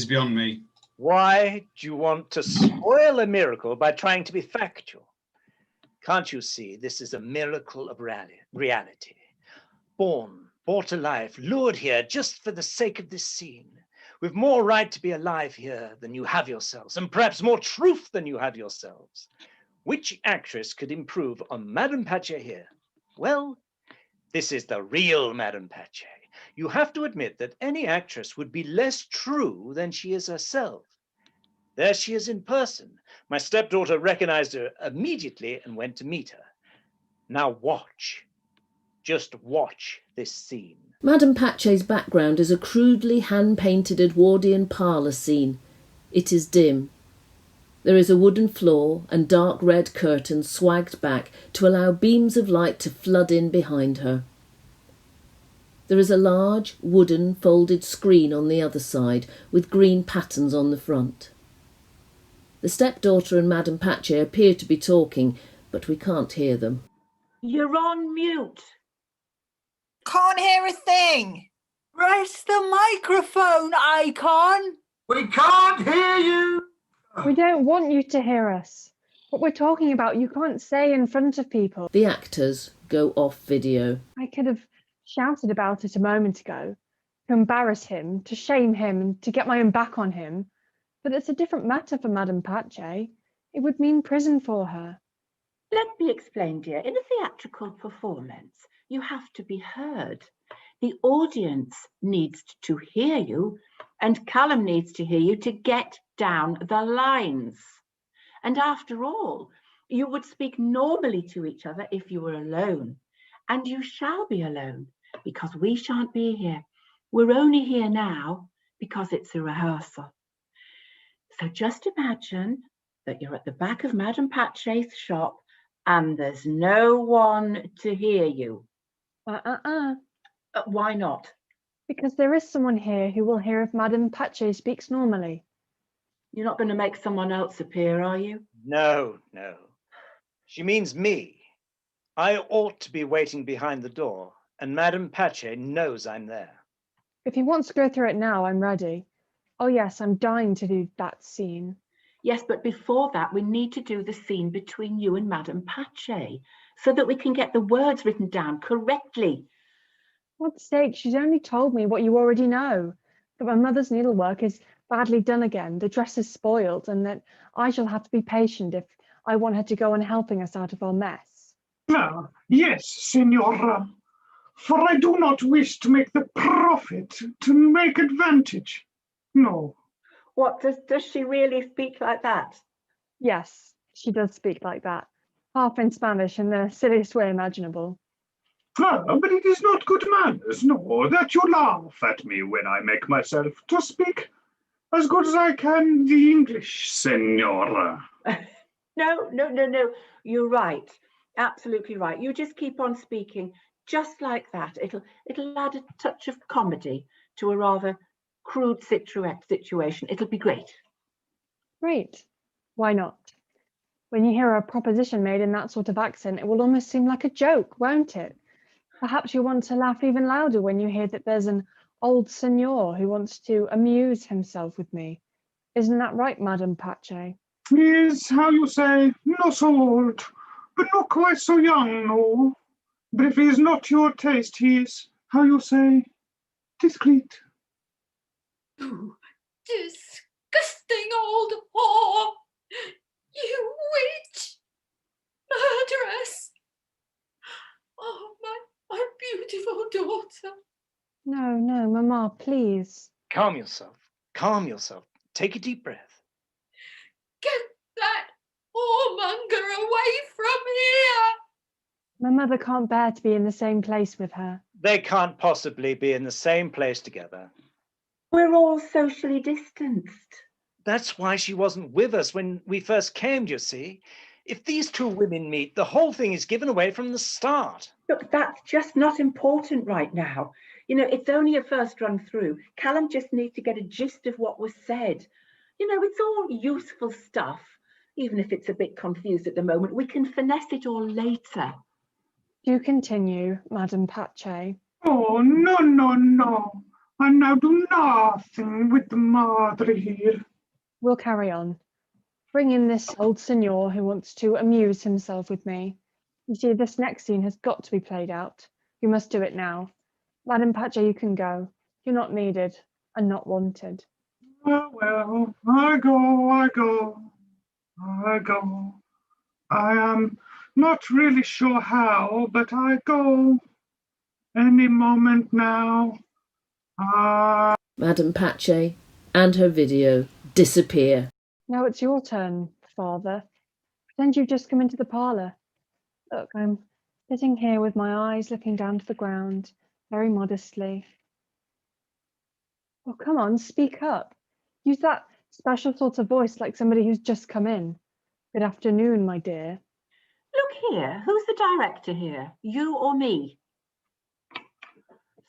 Speaker 2: beyond me.
Speaker 16: Why do you want to spoil a miracle by trying to be factual? Can't you see this is a miracle of reality? Born, brought to life, lured here just for the sake of this scene. With more right to be alive here than you have yourselves, and perhaps more truth than you have yourselves. Which actress could improve on Madame Pache here? Well, this is the real Madame Pache. You have to admit that any actress would be less true than she is herself. There she is in person. My stepdaughter recognized her immediately and went to meet her. Now watch. Just watch this scene.
Speaker 1: Madame Pache's background is a crudely hand-painted Edwardian parlour scene. It is dim. There is a wooden floor and dark red curtains swagged back to allow beams of light to flood in behind her. There is a large wooden folded screen on the other side with green patterns on the front. The stepdaughter and Madame Pache appear to be talking, but we can't hear them.
Speaker 7: You're on mute.
Speaker 3: Can't hear a thing. Press the microphone icon.
Speaker 5: We can't hear you.
Speaker 11: We don't want you to hear us. What we're talking about, you can't say in front of people.
Speaker 1: The actors go off video.
Speaker 11: I could have shouted about it a moment ago, to embarrass him, to shame him, and to get my own back on him. But it's a different matter for Madame Pache. It would mean prison for her.
Speaker 7: Let me explain, dear. In a theatrical performance, you have to be heard. The audience needs to hear you, and Callum needs to hear you to get down the lines. And after all, you would speak normally to each other if you were alone. And you shall be alone, because we shan't be here. We're only here now because it's a rehearsal. So just imagine that you're at the back of Madame Pache's shop and there's no one to hear you. Why not?
Speaker 11: Because there is someone here who will hear if Madame Pache speaks normally.
Speaker 7: You're not going to make someone else appear, are you?
Speaker 16: No. She means me. I ought to be waiting behind the door, and Madame Pache knows I'm there.
Speaker 11: If he wants to go through it now, I'm ready. Oh yes, I'm dying to do that scene.
Speaker 7: Yes, but before that, we need to do the scene between you and Madame Pache, so that we can get the words written down correctly.
Speaker 11: For God's sake, she's only told me what you already know. That my mother's needlework is badly done again, the dress is spoiled, and that I shall have to be patient if I want her to go on helping us out of our mess.
Speaker 21: Yes, Signora. For I do not wish to make the profit to make advantage. No.
Speaker 7: What, does she really speak like that?
Speaker 11: Yes, she does speak like that. Half in Spanish in the silliest way imaginable.
Speaker 21: But it is not good manners, no, that you laugh at me when I make myself to speak as good as I can the English, Signora.
Speaker 7: No. You're right. Absolutely right. You just keep on speaking just like that. It'll add a touch of comedy to a rather crude situation. It'll be great.
Speaker 11: Great. Why not? When you hear a proposition made in that sort of accent, it will almost seem like a joke, won't it? Perhaps you'll want to laugh even louder when you hear that there's an old señor who wants to amuse himself with me. Isn't that right, Madame Pache?
Speaker 21: Is, how you say, not so old, but not quite so young, no. But if he is not your taste, he is, how you say, discreet.
Speaker 15: You disgusting old whore! You witch! Murderess! Oh, my beautiful daughter.
Speaker 11: No, no, Mamma, please.
Speaker 16: Calm yourself. Calm yourself. Take a deep breath.
Speaker 15: Get that whoremonger away from here!
Speaker 11: My mother can't bear to be in the same place with her.
Speaker 16: They can't possibly be in the same place together.
Speaker 4: We're all socially distanced.
Speaker 16: That's why she wasn't with us when we first came, you see. If these two women meet, the whole thing is given away from the start.
Speaker 4: Look, that's just not important right now. You know, it's only a first run through. Callum just needs to get a gist of what was said. You know, it's all useful stuff. Even if it's a bit confused at the moment, we can finesse it all later.
Speaker 11: Do continue, Madame Pache.
Speaker 21: Oh, no, no, no. I now do nothing with the mother here.
Speaker 11: We'll carry on. Bring in this old signor who wants to amuse himself with me. You see, this next scene has got to be played out. You must do it now. Madame Pache, you can go. You're not needed and not wanted.
Speaker 21: Well, I go. I am not really sure how, but I go. Any moment now.
Speaker 1: Madame Pache and her video disappear.
Speaker 11: Now it's your turn, Father. Pretend you've just come into the parlour. Look, I'm sitting here with my eyes looking down to the ground, very modestly. Oh, come on, speak up. Use that special sort of voice like somebody who's just come in. Good afternoon, my dear.
Speaker 7: Look here, who's the director here? You or me?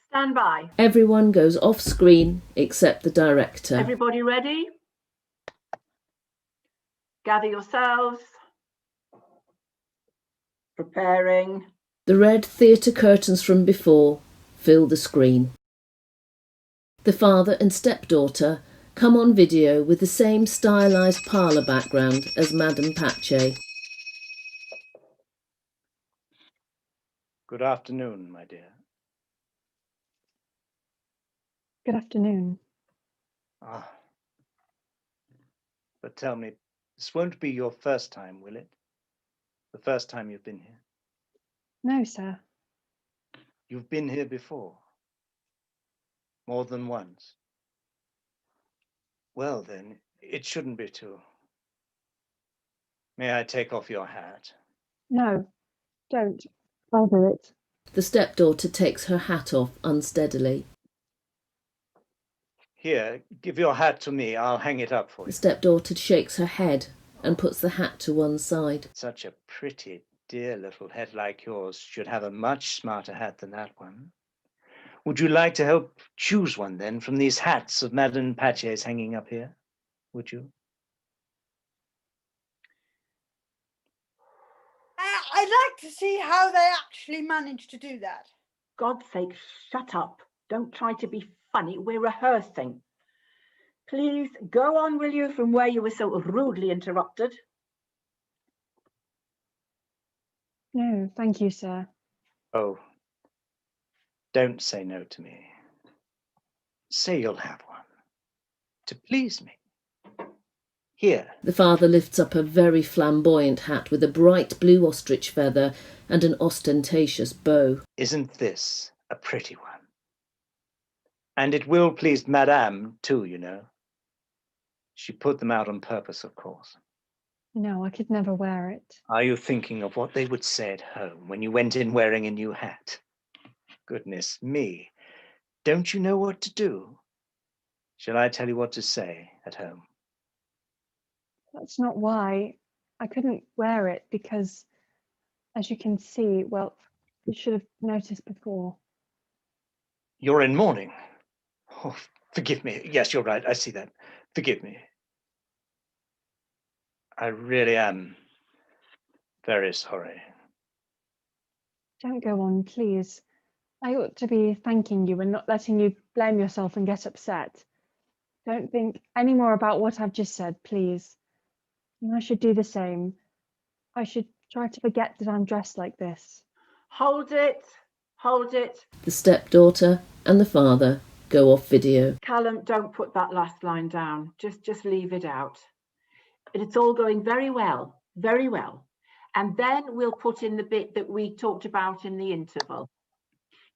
Speaker 7: Stand by.
Speaker 1: Everyone goes off screen except the director.
Speaker 7: Everybody ready? Gather yourselves. Preparing.
Speaker 1: The red theatre curtains from before fill the screen. The father and stepdaughter come on video with the same stylised parlour background as Madame Pache.
Speaker 16: Good afternoon, my dear.
Speaker 11: Good afternoon.
Speaker 16: Ah. But tell me, this won't be your first time, will it? The first time you've been here?
Speaker 11: No, sir.
Speaker 16: You've been here before? More than once? Well, then, it shouldn't be too. May I take off your hat?
Speaker 11: No, don't. I'll do it.
Speaker 1: The stepdaughter takes her hat off unsteadily.
Speaker 16: Here, give your hat to me. I'll hang it up for
Speaker 1: The
Speaker 16: you.
Speaker 1: stepdaughter shakes her head and puts the hat to one side.
Speaker 16: Such a pretty, dear little head like yours should have a much smarter hat than that one. Would you like to help choose one, then, from these hats of Madame Pache's hanging up here? Would you?
Speaker 3: I'd like to see how they actually managed to do that.
Speaker 7: God's sake, shut up. Don't try to be funny. We're rehearsing. Please go on, will you, from where you were so rudely interrupted?
Speaker 11: No, thank you, sir.
Speaker 16: Oh, don't say no to me. Say you'll have one. To please me. Here.
Speaker 1: The father lifts up a very flamboyant hat with a bright blue ostrich feather and an ostentatious bow.
Speaker 16: Isn't this a pretty one? And it will please Madame, too, you know. She put them out on purpose, of course.
Speaker 11: No, I could never wear it.
Speaker 16: Are you thinking of what they would say at home when you went in wearing a new hat? Goodness me. Don't you know what to do? Shall I tell you what to say at home?
Speaker 11: That's not why. I couldn't wear it because, as you can see, well, you should have noticed before.
Speaker 16: You're in mourning. Oh, forgive me. Yes, you're right. I see that. Forgive me. I really am very sorry.
Speaker 11: Don't go on, please. I ought to be thanking you and not letting you blame yourself and get upset. Don't think any more about what I've just said, please. And I should do the same. I should Try to forget that I'm dressed like this.
Speaker 4: Hold it. Hold it.
Speaker 1: The stepdaughter and the father go off video.
Speaker 4: Callum, don't put that last line down. Just leave it out. It's all going very well, very well. And then we'll put in the bit that we talked about in the interval.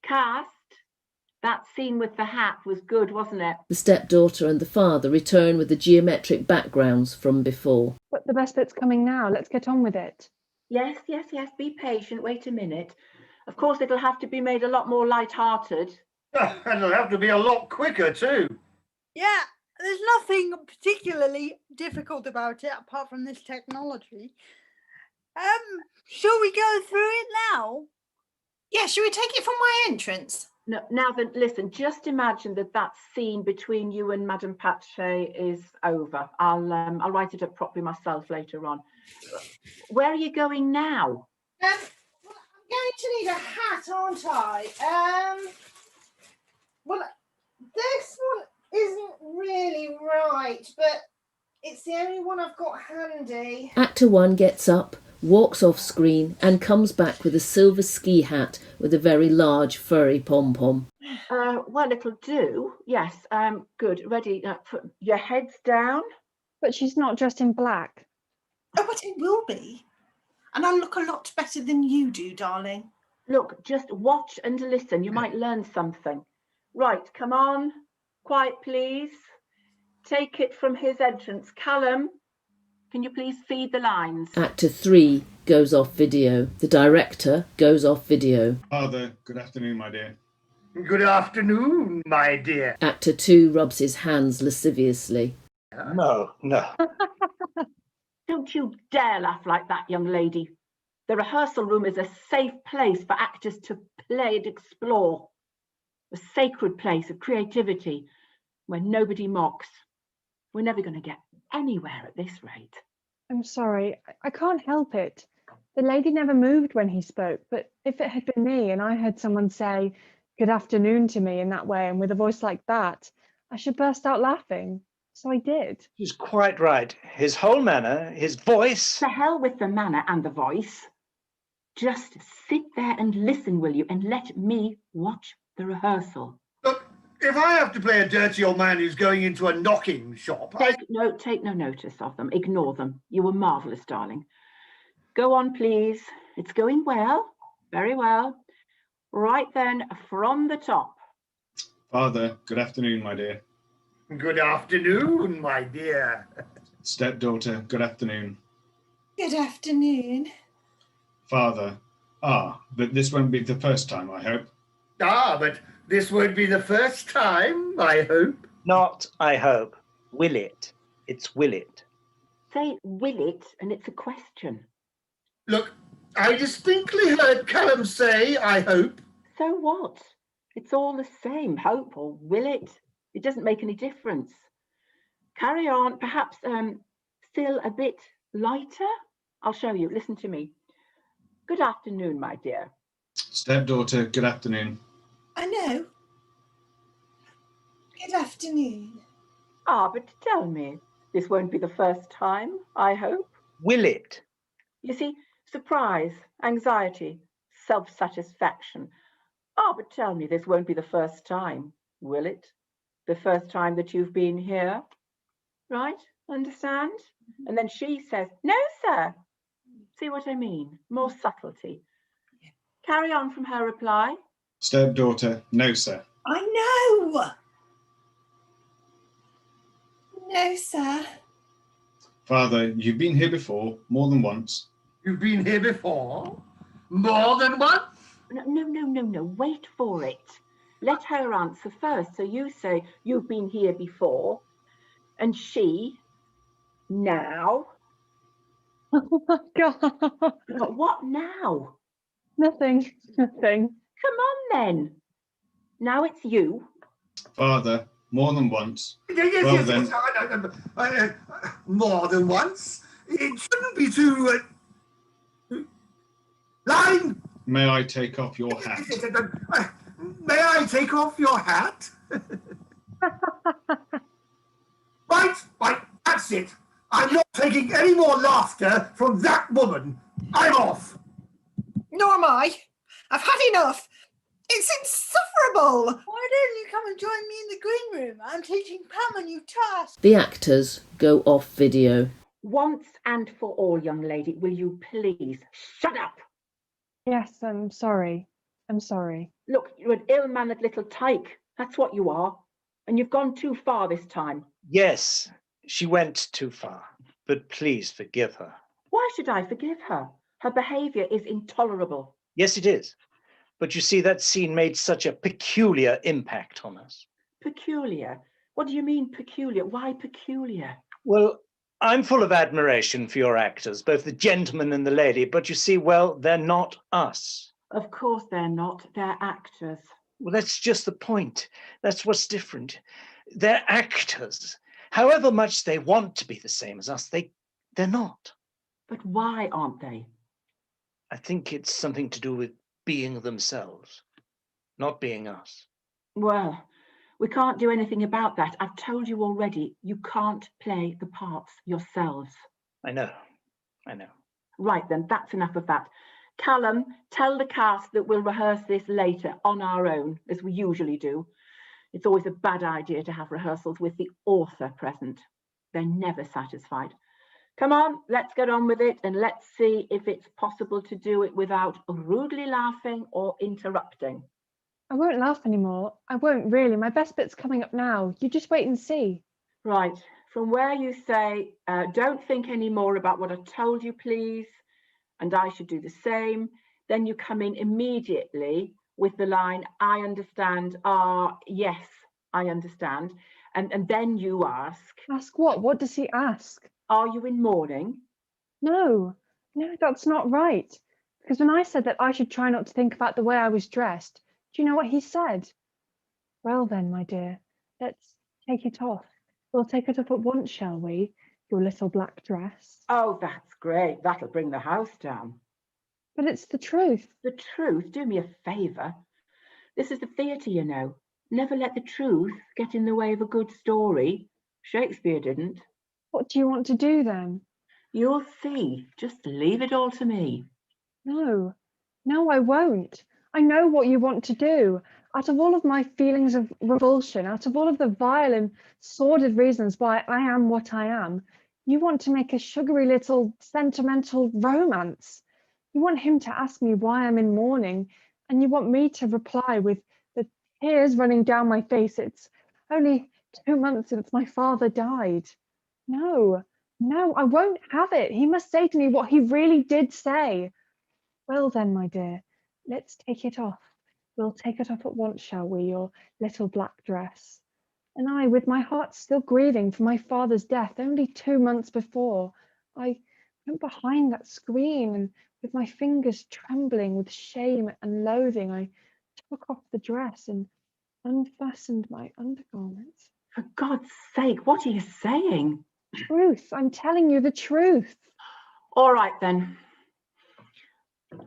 Speaker 4: Cast, that scene with the hat was good, wasn't it?
Speaker 1: The stepdaughter and the father return with the geometric backgrounds from before.
Speaker 11: But the best bit's coming now. Let's get on with it.
Speaker 4: Yes, yes, yes. Be patient. Wait a minute. Of course, it'll have to be made a lot more light-hearted.
Speaker 5: And it'll have to be a lot quicker too.
Speaker 3: Yeah, there's nothing particularly difficult about it apart from this technology. Shall we go through it now?
Speaker 9: Yeah, should we take it from my entrance?
Speaker 4: No, now then, listen, just imagine that scene between you and Madame Pache is over. I'll write it up properly myself later on. Where are you going now?
Speaker 9: Well, I'm going to need a hat, aren't I? Well, this one isn't really right, but it's the only one I've got handy.
Speaker 1: Actor 1 gets up, walks off screen and comes back with a silver ski hat with a very large furry pom-pom.
Speaker 4: Well, it'll do. Yes, good. Ready? Put your heads down.
Speaker 11: But she's not dressed in black.
Speaker 9: Oh, but it will be. And I'll look a lot better than you do, darling.
Speaker 4: Look, just watch and listen. You might learn something. Right, come on. Quiet, please. Take it from his entrance. Callum, can you please feed the lines?
Speaker 1: Actor 3 goes off video. The director goes off video.
Speaker 2: Father, good afternoon, my dear.
Speaker 5: Good afternoon, my dear.
Speaker 1: Actor 2 rubs his hands lasciviously.
Speaker 16: No.
Speaker 4: Don't you dare laugh like that, young lady. The rehearsal room is a safe place for actors to play and explore. A sacred place of creativity where nobody mocks. We're never going to get anywhere at this rate.
Speaker 11: I'm sorry, I can't help it. The lady never moved when he spoke, but if it had been me and I heard someone say good afternoon to me in that way and with a voice like that, I should burst out laughing. So I did.
Speaker 16: He's quite right. His whole manner, his voice.
Speaker 4: To hell with the manner and the voice. Just sit there and listen, will you, and let me watch the rehearsal.
Speaker 5: Look, if I have to play a dirty old man who's going into a knocking shop...
Speaker 4: Take no notice of them. Ignore them. You were marvellous, darling. Go on, please. It's going well. Very well. Right then, from the top.
Speaker 2: Father, good afternoon, my dear.
Speaker 5: Good afternoon, my dear.
Speaker 2: Stepdaughter, good afternoon.
Speaker 9: Good afternoon.
Speaker 2: Father, but this won't be the first time, I hope.
Speaker 5: But this won't be the first time, I hope.
Speaker 16: Not, I hope. Will it? It's will it.
Speaker 4: Say will it, and it's a question.
Speaker 5: Look, I distinctly heard Callum say, I hope.
Speaker 4: So what? It's all the same, hope or will it. It doesn't make any difference. Carry on, perhaps still a bit lighter. I'll show you, listen to me. Good afternoon, my dear.
Speaker 2: Stepdaughter, good afternoon.
Speaker 9: I know. Good afternoon.
Speaker 4: But tell me, this won't be the first time, I hope.
Speaker 16: Will it?
Speaker 4: You see, surprise, anxiety, self-satisfaction. But tell me, this won't be the first time, will it? The first time that you've been here, right? Understand? And then she says, no, sir. See what I mean? More subtlety. Carry on from her reply.
Speaker 2: Stepdaughter, no, sir.
Speaker 9: I know. No, sir.
Speaker 2: Father, you've been here before, more than once.
Speaker 5: You've been here before? More than once?
Speaker 4: No. Wait for it. Let her answer first. So you say, you've been here before. And she, now.
Speaker 11: Oh my God.
Speaker 4: But what now?
Speaker 11: Nothing.
Speaker 4: Come on then. Now it's you.
Speaker 2: Father, more than once.
Speaker 5: Yes. More than once. It shouldn't be too... Line!
Speaker 2: May I take off your hat?
Speaker 5: May I take off your hat? Right, that's it. I'm not taking any more laughter from that woman. I'm off.
Speaker 9: Nor am I. I've had enough. It's insufferable.
Speaker 3: Why don't you come and join me in the green room? I'm teaching Pam a new task.
Speaker 1: The actors go off video.
Speaker 4: Once and for all, young lady, will you please shut up?
Speaker 11: Yes, I'm sorry. I'm sorry.
Speaker 4: Look, you're an ill-mannered little tyke. That's what you are. And you've gone too far this time.
Speaker 16: Yes, she went too far, but please forgive her.
Speaker 4: Why should I forgive her? Her behaviour is intolerable.
Speaker 16: Yes, it is. But you see, that scene made such a peculiar impact on us.
Speaker 4: Peculiar? What do you mean peculiar? Why peculiar?
Speaker 16: Well, I'm full of admiration for your actors, both the gentleman and the lady, but you see, well, they're not us.
Speaker 4: Of course they're not. They're actors.
Speaker 16: Well, that's just the point. That's what's different. They're actors. However much they want to be the same as us, they're not.
Speaker 4: But why aren't they?
Speaker 16: I think it's something to do with being themselves, not being us.
Speaker 4: Well, we can't do anything about that. I've told you already, you can't play the parts yourselves.
Speaker 16: I know.
Speaker 4: Right then, that's enough of that. Callum, tell the cast that we'll rehearse this later on our own, as we usually do. It's always a bad idea to have rehearsals with the author present. They're never satisfied. Come on, let's get on with it, and let's see if it's possible to do it without rudely laughing or interrupting.
Speaker 11: I won't laugh anymore. I won't really. My best bit's coming up now. You just wait and see.
Speaker 4: Right, from where you say, don't think any more about what I told you, please, and I should do the same, then you come in immediately with the line, I understand, yes, I understand, and then you ask.
Speaker 11: Ask what? What does he ask?
Speaker 4: Are you in mourning?
Speaker 11: No, that's not right. Because when I said that I should try not to think about the way I was dressed, do you know what he said? Well then, my dear, let's take it off. We'll take it off at once, shall we? Your little black dress.
Speaker 4: Oh, that's great. That'll bring the house down.
Speaker 11: But it's the truth.
Speaker 4: The truth? Do me a favour. This is the theatre, you know. Never let the truth get in the way of a good story. Shakespeare didn't.
Speaker 11: What do you want to do then?
Speaker 4: You'll see. Just leave it all to me.
Speaker 11: No, I won't. I know what you want to do. Out of all of my feelings of revulsion, out of all of the vile and sordid reasons why I am what I am, you want to make a sugary little sentimental romance. You want him to ask me why I'm in mourning, and you want me to reply with the tears running down my face. It's only 2 months since my father died. No, I won't have it. He must say to me what he really did say. Well then, my dear, let's take it off. We'll take it off at once, shall we, your little black dress? And I, with my heart still grieving for my father's death only 2 months before, I went behind that screen, and with my fingers trembling with shame and loathing, I took off the dress and unfastened my undergarments.
Speaker 4: For God's sake, what are you saying?
Speaker 11: Truth, I'm telling you the truth.
Speaker 4: All right then.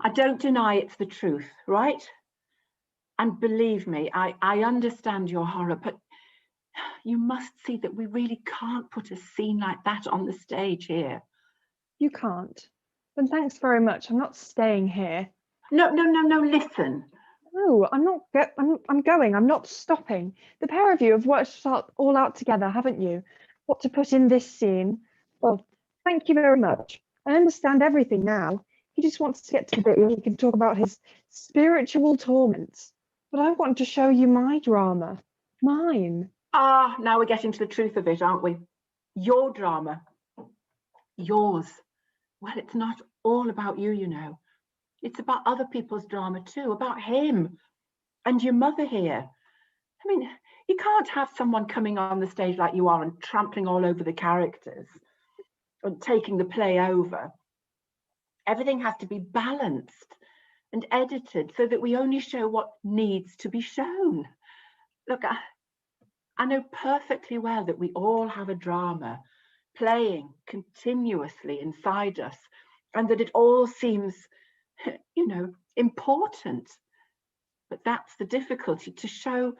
Speaker 4: I don't deny it's the truth, right? And believe me, I understand your horror, but you must see that we really can't put a scene like that on the stage here.
Speaker 11: You can't. Then thanks very much. I'm not staying here.
Speaker 4: No, listen.
Speaker 11: No, I'm not. I'm going. I'm not stopping. The pair of you have worked all out together, haven't you? What to put in this scene? Well, thank you very much. I understand everything now. He just wants to get to the bit where he can talk about his spiritual torments. But I want to show you my drama. Mine.
Speaker 4: Now we're getting to the truth of it, aren't we? Your drama. Yours. Well, it's not all about you, you know. It's about other people's drama too, about him and your mother here. I mean, you can't have someone coming on the stage like you are and trampling all over the characters and taking the play over. Everything has to be balanced and edited so that we only show what needs to be shown. Look, I know perfectly well that we all have a drama playing continuously inside us, and that it all seems, you know, important. But that's the difficulty, to show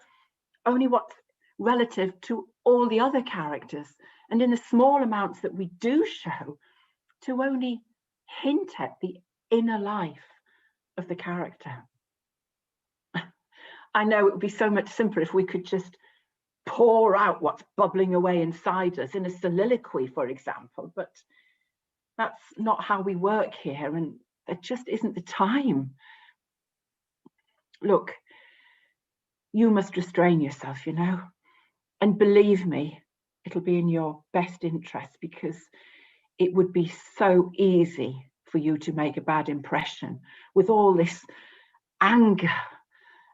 Speaker 4: only what's relative to all the other characters, and in the small amounts that we do show, to only hint at the inner life of the character. I know it would be so much simpler if we could just pour out what's bubbling away inside us in a soliloquy, for example, but that's not how we work here, and there just isn't the time. Look, you must restrain yourself, you know, and believe me, it'll be in your best interest, because it would be so easy for you to make a bad impression with all this anger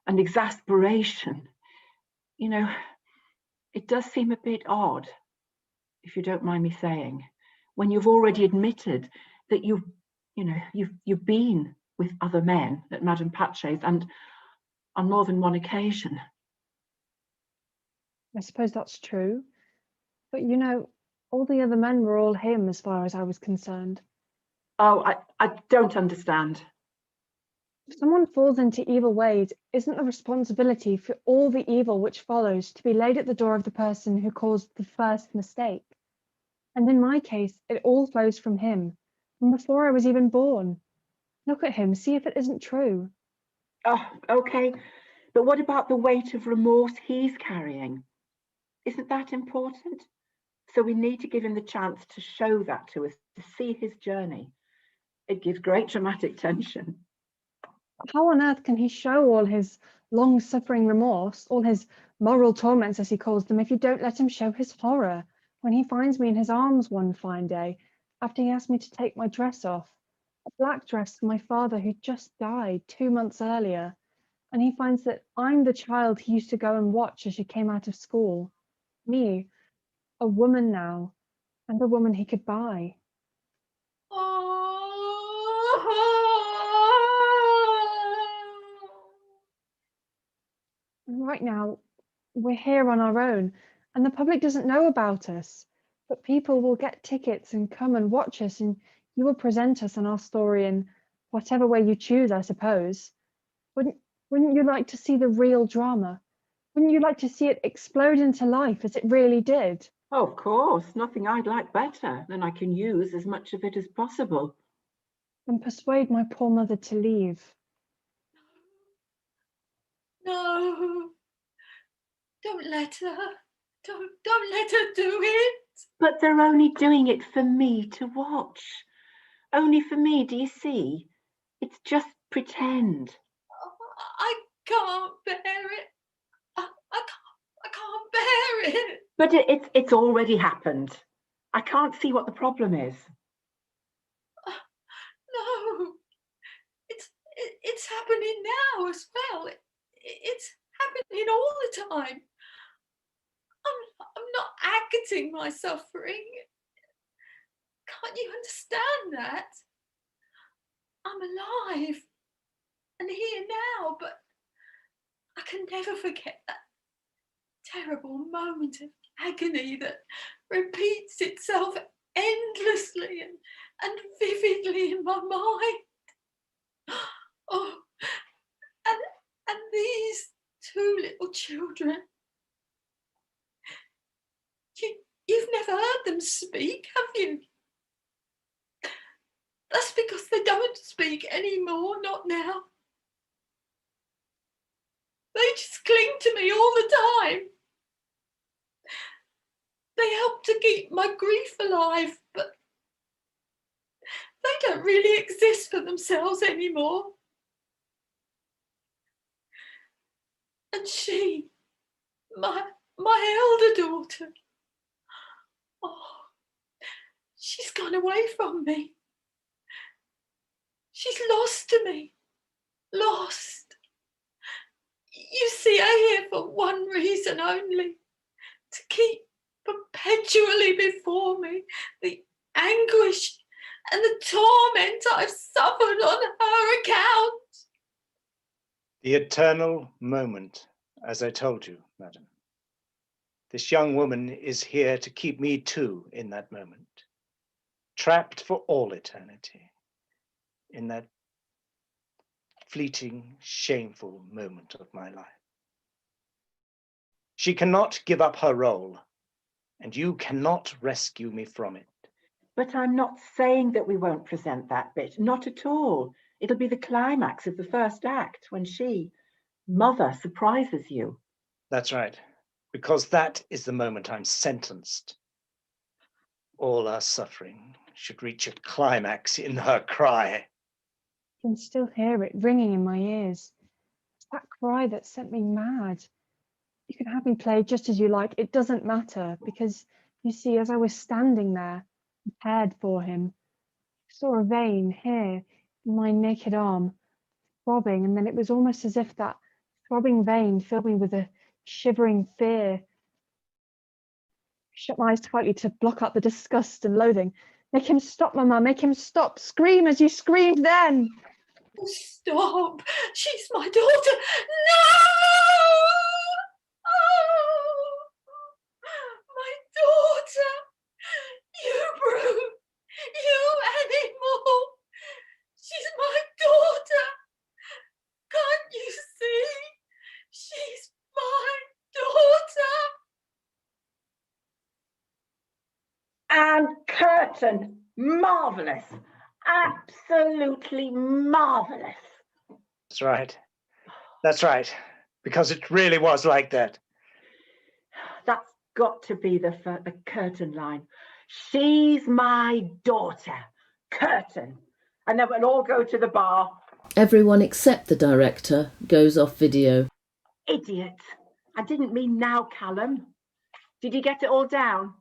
Speaker 4: and exasperation. You know, it does seem a bit odd, if you don't mind me saying, when you've already admitted that you've been with other men at Madame Pache's, and on more than one occasion.
Speaker 11: I suppose that's true. But you know, all the other men were all him as far as I was concerned.
Speaker 4: Oh, I don't understand.
Speaker 11: If someone falls into evil ways, isn't the responsibility for all the evil which follows to be laid at the door of the person who caused the first mistake? And in my case, it all flows from him, from before I was even born. Look at him, see if it isn't true.
Speaker 4: Oh, okay. But what about the weight of remorse he's carrying? Isn't that important? So we need to give him the chance to show that to us, to see his journey. It gives great dramatic tension.
Speaker 11: How on earth can he show all his long-suffering remorse, all his moral torments, as he calls them, if you don't let him show his horror when he finds me in his arms one fine day, after he asked me to take my dress off, a black dress for my father who just died 2 months earlier, and he finds that I'm the child he used to go and watch as she came out of school. Me, a woman now, and a woman he could buy. And right now, we're here on our own, and the public doesn't know about us. But people will get tickets and come and watch us, and you will present us and our story in whatever way you choose, I suppose. Wouldn't you like to see the real drama? Wouldn't you like to see it explode into life as it really did?
Speaker 4: Oh, of course, nothing I'd like better than I can use as much of it as possible.
Speaker 11: And persuade my poor mother to leave.
Speaker 15: No, don't let her. Don't let her do it.
Speaker 4: But they're only doing it for me to watch. Only for me, do you see? It's just pretend.
Speaker 15: I can't bear it. I can't bear it.
Speaker 4: But it's already happened. I can't see what the problem is.
Speaker 15: No, it's happening now as well. It's happening all the time. I'm not acting my suffering. Can't you understand that? I'm alive and here now, but I can never forget that terrible moment of agony that repeats itself endlessly and vividly in my mind. Oh, and these two little children. You've never heard them speak, have you? That's because they don't speak anymore, not now. They just cling to me all the time. They help to keep my grief alive, but they don't really exist for themselves anymore. And she, my elder daughter, oh, she's gone away from me. She's lost to me. Lost. You see, I'm here for one reason only, to keep perpetually before me the anguish and the torment I've suffered on her account.
Speaker 16: The eternal moment, as I told you, madam. This young woman is here to keep me too in that moment, trapped for all eternity, in that fleeting, shameful moment of my life. She cannot give up her role, and you cannot rescue me from it.
Speaker 4: But I'm not saying that we won't present that bit, not at all. It'll be the climax of the first act when she, Mother, surprises you.
Speaker 16: That's right, because that is the moment I'm sentenced. All our suffering should reach a climax in her cry.
Speaker 11: I can still hear it ringing in my ears. It's that cry that sent me mad. You can have me play just as you like. It doesn't matter, because, you see, as I was standing there, prepared for him, I saw a vein here in my naked arm, throbbing, and then it was almost as if that throbbing vein filled me with a shivering fear. I shut my eyes tightly to block out the disgust and loathing. Make him stop, Mama, make him stop. Scream as you screamed then.
Speaker 15: Oh, stop! She's my daughter! No! Oh, my daughter! You brute! You animal! She's my daughter! Can't you see? She's my daughter!
Speaker 4: And curtain, marvellous, absolutely marvellous.
Speaker 16: That's right. That's right, because it really was like that.
Speaker 4: That's got to be the curtain line. She's my daughter, curtain. And then we'll all go to the bar.
Speaker 1: Everyone except the director goes off video.
Speaker 4: Idiot. I didn't mean now, Callum. Did you get it all down?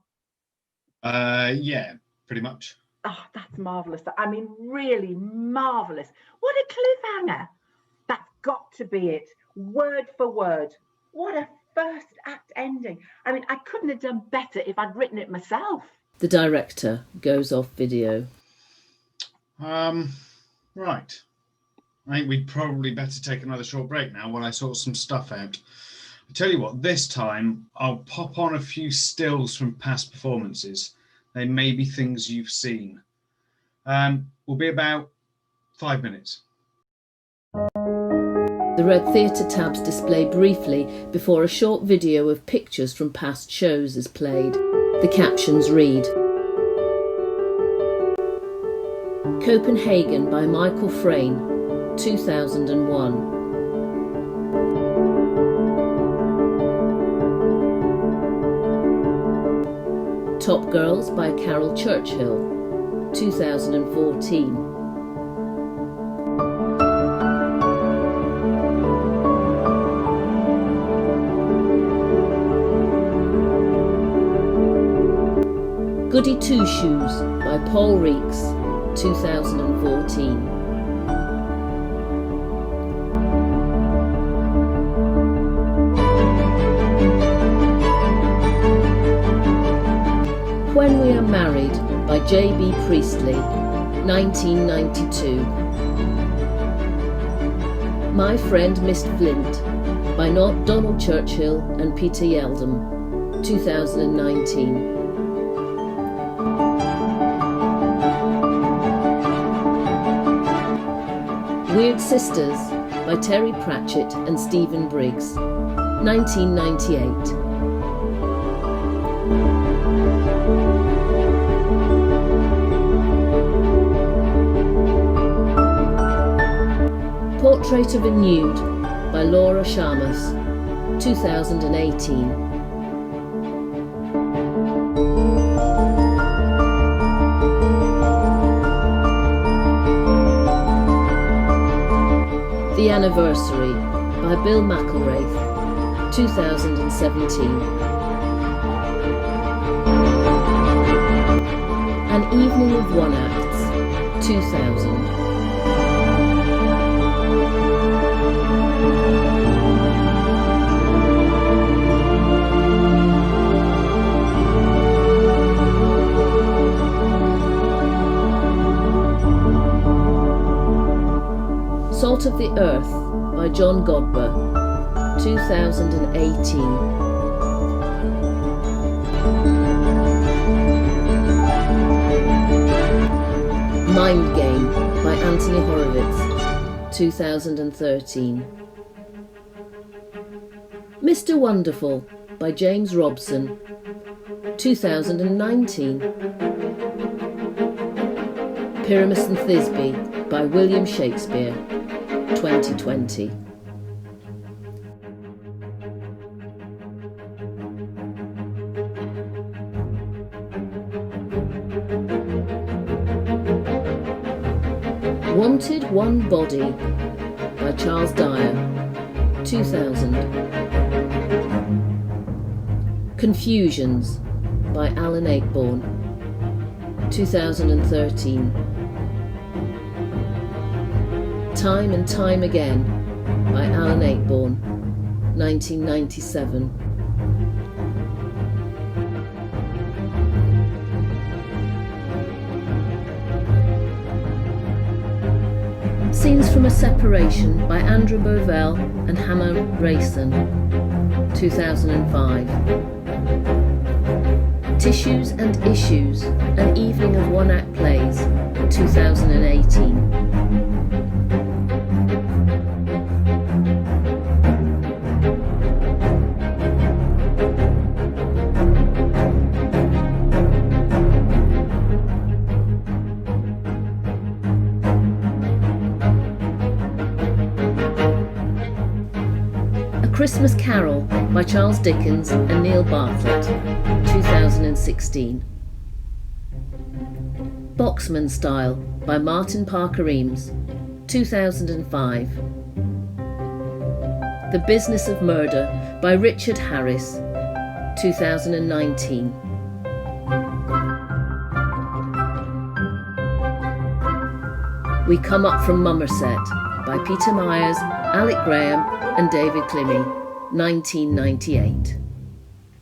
Speaker 2: Yeah, pretty much.
Speaker 4: Oh, that's marvellous. I mean, really marvellous. What a cliffhanger. That's got to be it, word for word. What a first act ending. I mean, I couldn't have done better if I'd written it myself.
Speaker 1: The director goes off video.
Speaker 2: Right. I think we'd probably better take another short break now while I sort some stuff out. I tell you what, this time I'll pop on a few stills from past performances. They may be things you've seen. We'll be about 5 minutes.
Speaker 1: The red theatre tabs display briefly before a short video of pictures from past shows is played. The captions read: Copenhagen by Michael Frayn, 2001. Top Girls by Carol Churchill, 2014. Goody Two Shoes by Paul Reeks, 2014. When We Are Married by J.B. Priestley, 1992. My Friend Miss Flint by Donald Churchill and Peter Yeldham, 2019. Weird Sisters by Terry Pratchett and Stephen Briggs, 1998. Portrait of a Nude by Laura Sharmas, 2018. The Anniversary by Bill McElraith, 2017. An Evening of One Acts, 2000. Salt of the Earth by John Godber, 2018. Mind Game by Anthony Horowitz, 2013. Mr. Wonderful by James Robson, 2019. Pyramus and Thisbe by William Shakespeare, 2020. Wanted One Body by Charles Dyer, 2000. Confusions by Alan Ayckbourn, 2013. Time and Time Again by Alan Ayckbourn, 1997. Scenes from a Separation by Andrew Bovell and Hannah Rayson, 2005. Tissues and Issues, an evening of one-act plays, 2018. A Christmas Carol by Charles Dickens and Neil Bartlett, 2016. Boxman Style by Martin Parker Eames, 2005. The Business of Murder by Richard Harris, 2019. We Come Up From Mummerset by Peter Myers, Alec Graham and David Climmy, 1998.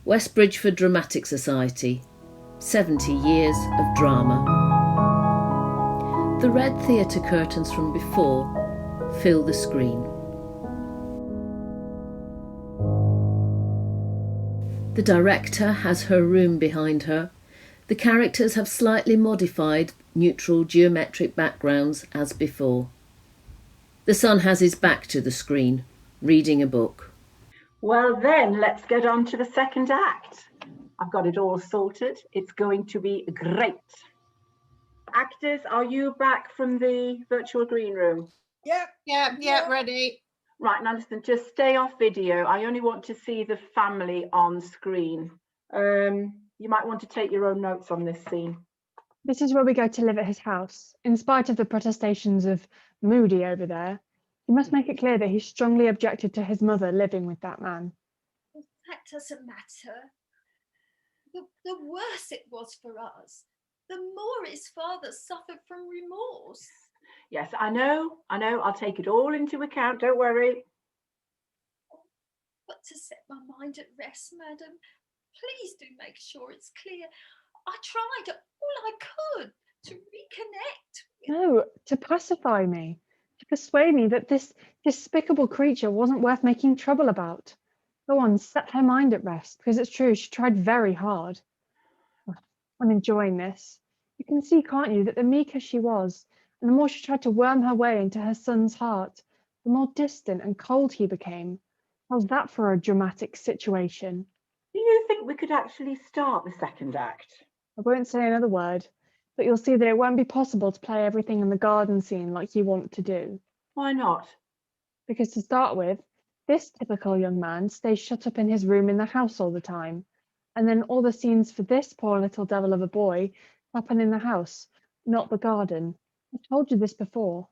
Speaker 1: West Bridgford Dramatic Society, 70 Years of Drama. The red theatre curtains from before fill the screen. The director has her room behind her. The characters have slightly modified neutral geometric backgrounds as before. The son has his back to the screen, reading a book.
Speaker 4: Well then, let's get on to the second act. I've got it all sorted. It's going to be great. Actors, are you back from the virtual green room?
Speaker 9: Yep, ready.
Speaker 4: Right, now listen, just stay off video. I only want to see the family on screen. You might want to take your own notes on this scene.
Speaker 11: This is where we go to live at his house. In spite of the protestations of Moody over there, he must make it clear that he strongly objected to his mother living with that man.
Speaker 15: That doesn't matter. The worse it was for us, the more his father suffered from remorse.
Speaker 4: Yes, I know. I'll take it all into account, don't worry.
Speaker 15: But to set my mind at rest, madam, please do make sure it's clear. I tried all I could to reconnect.
Speaker 11: No, to pacify me, to persuade me that this despicable creature wasn't worth making trouble about. Go on, set her mind at rest, because it's true, she tried very hard. I'm enjoying this. You can see, can't you, that the meeker she was, and the more she tried to worm her way into her son's heart, the more distant and cold he became. How's that for a dramatic situation?
Speaker 4: Do you think we could actually start the second act?
Speaker 11: I won't say another word, but you'll see that it won't be possible to play everything in the garden scene like you want to do.
Speaker 4: Why not?
Speaker 11: Because to start with, this typical young man stays shut up in his room in the house all the time. And then all the scenes for this poor little devil of a boy happen in the house, not the garden. I've told you this before.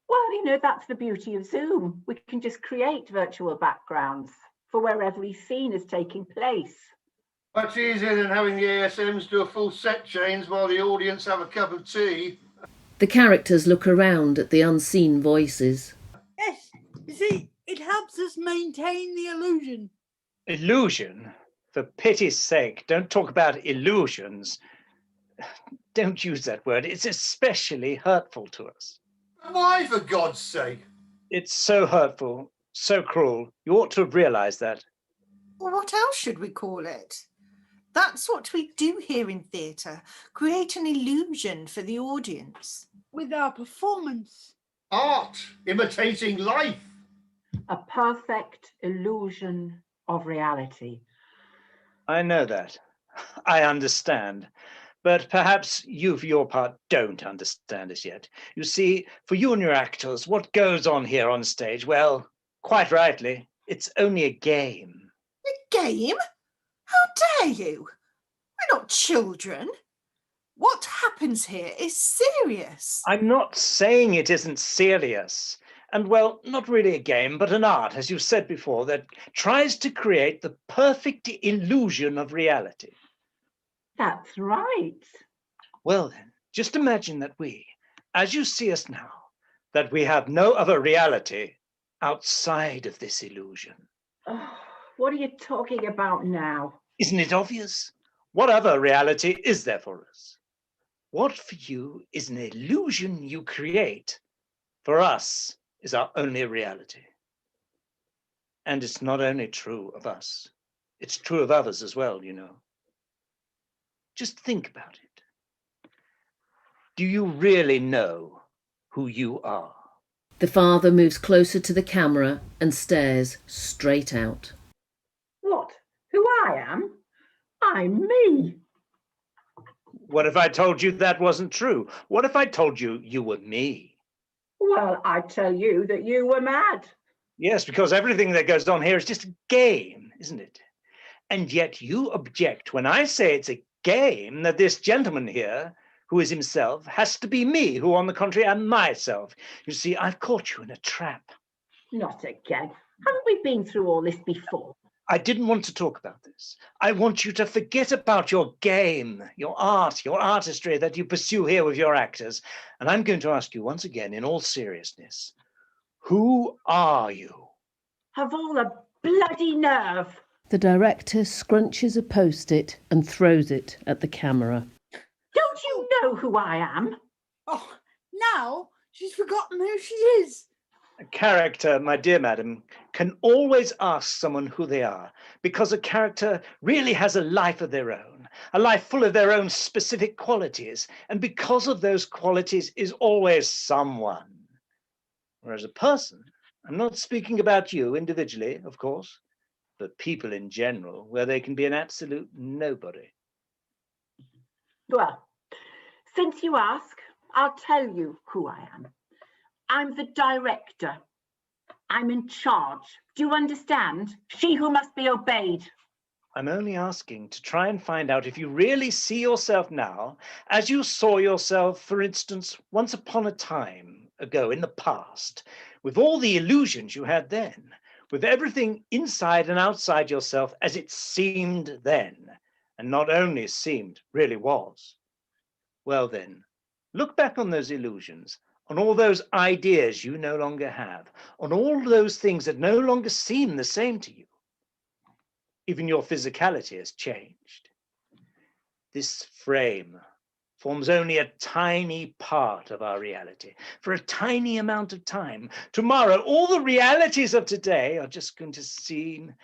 Speaker 4: Well, that's the beauty of Zoom. We can just create virtual backgrounds for where every scene is taking place.
Speaker 5: Much easier than having the ASMs do a full set change while the audience have a cup of tea.
Speaker 1: The characters look around at the unseen voices.
Speaker 3: Yes, you see, it helps us maintain the illusion.
Speaker 16: Illusion? For pity's sake, don't talk about illusions. Don't use that word. It's especially hurtful to us.
Speaker 5: Why, for God's sake?
Speaker 16: It's so hurtful, so cruel. You ought to have realised that.
Speaker 9: Well, what else should we call it? That's what we do here in theatre, create an illusion for the audience.
Speaker 3: With our performance.
Speaker 5: Art, imitating life.
Speaker 4: A perfect illusion of reality.
Speaker 16: I know that. I understand. But perhaps you, for your part, don't understand us yet. You see, for you and your actors, what goes on here on stage, well, quite rightly, it's only a game.
Speaker 9: A game? How dare you? We're not children. What happens here is serious.
Speaker 16: I'm not saying it isn't serious. And well, not really a game, but an art, as you said before, that tries to create the perfect illusion of reality.
Speaker 4: That's right.
Speaker 16: Well then, just imagine that we, as you see us now, that we have no other reality outside of this illusion.
Speaker 4: Oh, what are you talking about now?
Speaker 16: Isn't it obvious? What other reality is there for us? What for you is an illusion you create, for us is our only reality. And it's not only true of us, it's true of others as well, you know. Just think about it. Do you really know who you are?
Speaker 1: The father moves closer to the camera and stares straight out.
Speaker 4: What? Who I am? I'm me.
Speaker 16: What if I told you that wasn't true? What if I told you you were me?
Speaker 4: Well, I tell you that you were mad.
Speaker 16: Yes, because everything that goes on here is just a game, isn't it? And yet you object when I say it's a game that this gentleman here, who is himself, has to be me, who on the contrary am myself. You see, I've caught you in a trap.
Speaker 4: Not again. Haven't we been through all this before?
Speaker 16: I didn't want to talk about this. I want you to forget about your game, your art, your artistry that you pursue here with your actors. And I'm going to ask you once again, in all seriousness, who are you?
Speaker 4: Have all the bloody nerve.
Speaker 1: The director scrunches a post-it and throws it at the camera.
Speaker 4: Don't you know who I am?
Speaker 3: Oh, now she's forgotten who she is.
Speaker 16: A character, my dear madam, can always ask someone who they are, because a character really has a life of their own, a life full of their own specific qualities, and because of those qualities is always someone. Whereas a person, I'm not speaking about you individually, of course, but people in general, where they can be an absolute nobody.
Speaker 4: Well, since you ask, I'll tell you who I am. I'm the director. I'm in charge. Do you understand? She who must be obeyed.
Speaker 16: I'm only asking to try and find out if you really see yourself now as you saw yourself, for instance, once upon a time ago in the past, with all the illusions you had then, with everything inside and outside yourself as it seemed then, and not only seemed, really was. Well then, look back on those illusions, on all those ideas you no longer have, on all those things that no longer seem the same to you. Even your physicality has changed. This frame forms only a tiny part of our reality for a tiny amount of time. Tomorrow, all the realities of today are just going to seem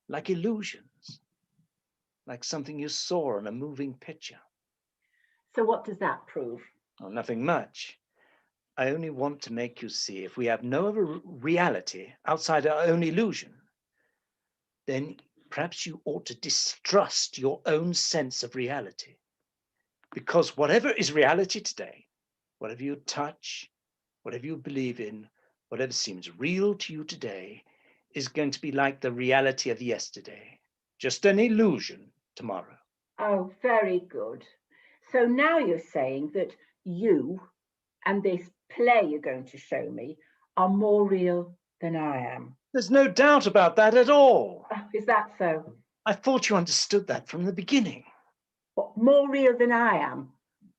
Speaker 16: like illusions, like something you saw in a moving picture.
Speaker 4: So what does that prove?
Speaker 16: Oh, nothing much. I only want to make you see if we have no other reality outside our own illusion, then perhaps you ought to distrust your own sense of reality. Because whatever is reality today, whatever you touch, whatever you believe in, whatever seems real to you today, is going to be like the reality of yesterday, just an illusion tomorrow.
Speaker 4: Oh, very good. So now you're saying that you and this play you're going to show me are more real than I am.
Speaker 16: There's no doubt about that at all.
Speaker 4: Oh, is that so?
Speaker 16: I thought you understood that from the beginning.
Speaker 4: What, more real than I am?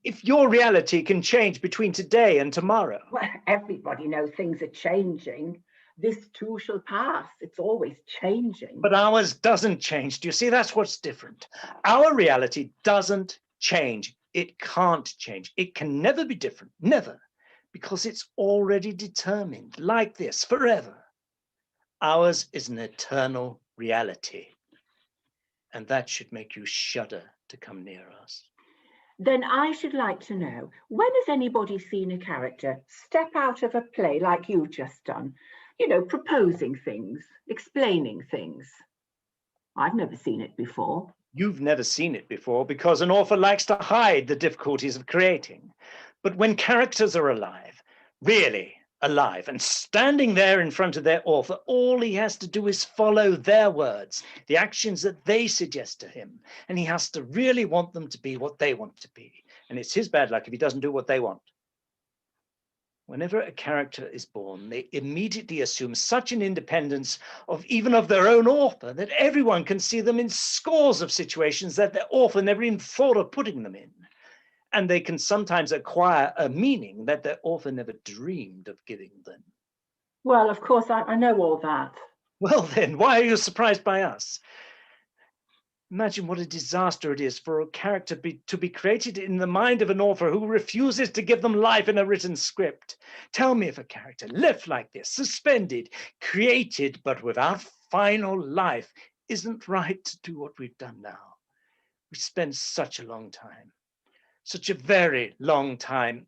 Speaker 16: If your reality can change between today and tomorrow.
Speaker 4: Well, everybody knows things are changing. This too shall pass. It's always changing.
Speaker 16: But ours doesn't change. Do you see? That's what's different. Our reality doesn't change. It can't change. It can never be different. Never. Because it's already determined, like this, forever. Ours is an eternal reality. And that should make you shudder to come near us.
Speaker 4: Then I should like to know, when has anybody seen a character step out of a play like you've just done? You know, proposing things, explaining things. I've never seen it before.
Speaker 16: You've never seen it before because an author likes to hide the difficulties of creating. But when characters are alive, really alive, and standing there in front of their author, all he has to do is follow their words, the actions that they suggest to him. And he has to really want them to be what they want to be. And it's his bad luck if he doesn't do what they want. Whenever a character is born, they immediately assume such an independence even of their own author that everyone can see them in scores of situations that their author never even thought of putting them in. And they can sometimes acquire a meaning that their author never dreamed of giving them.
Speaker 4: Well, of course, I know all that.
Speaker 16: Well, then, why are you surprised by us? Imagine what a disaster it is for a character to be created in the mind of an author who refuses to give them life in a written script. Tell me if a character left like this, suspended, created, but without final life, isn't right to do what we've done now. We spend such a long time, such a very long time,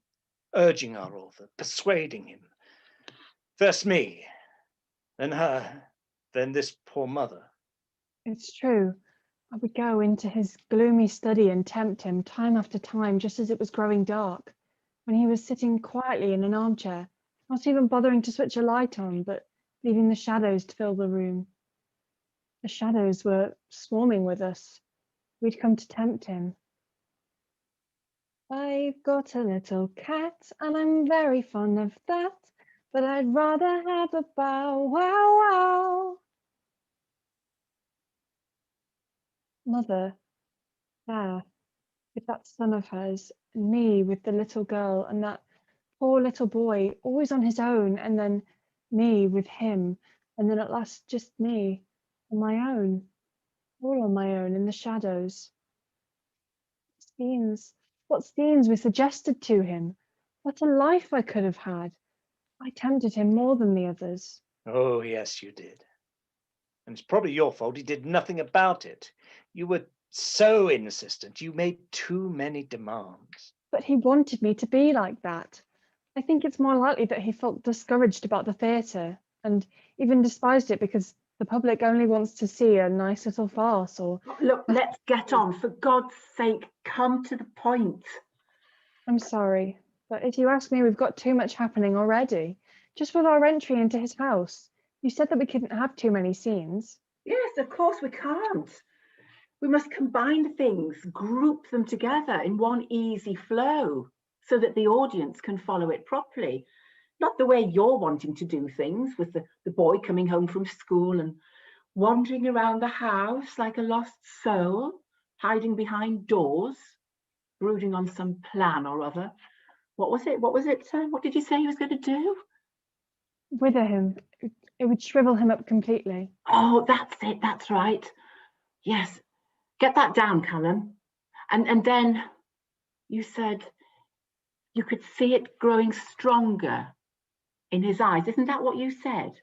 Speaker 16: urging our author, persuading him. First me, then her, then this poor mother.
Speaker 11: It's true. I would go into his gloomy study and tempt him time after time, just as it was growing dark, when he was sitting quietly in an armchair, not even bothering to switch a light on, but leaving the shadows to fill the room. The shadows were swarming with us. We'd come to tempt him. I've got a little cat, and I'm very fond of that, but I'd rather have a bow wow wow. Mother, there, with that son of hers, and me with the little girl, and that poor little boy, always on his own, and then me with him, and then at last just me, on my own, all on my own in the shadows. What scenes were suggested to him? What a life I could have had. I tempted him more than the others.
Speaker 16: Oh, yes, you did. And it's probably your fault he did nothing about it. You were so insistent. You made too many demands.
Speaker 11: But he wanted me to be like that. I think it's more likely that he felt discouraged about the theatre and even despised it because the public only wants to see a nice little farce or...
Speaker 4: Look, let's get on. For God's sake, come to the point.
Speaker 11: I'm sorry, but if you ask me, we've got too much happening already. Just with our entry into his house. You said that we couldn't have too many scenes.
Speaker 4: Yes, of course we can't. We must combine things, group them together in one easy flow so that the audience can follow it properly. Not the way you're wanting to do things, with the boy coming home from school and wandering around the house like a lost soul, hiding behind doors, brooding on some plan or other. What was it? What did you say he was going to do?
Speaker 11: Wither him. It would shrivel him up completely.
Speaker 4: Oh, that's it. That's right. Yes. Get that down, Callum. And then you said you could see it growing stronger in his eyes. Isn't that what you said?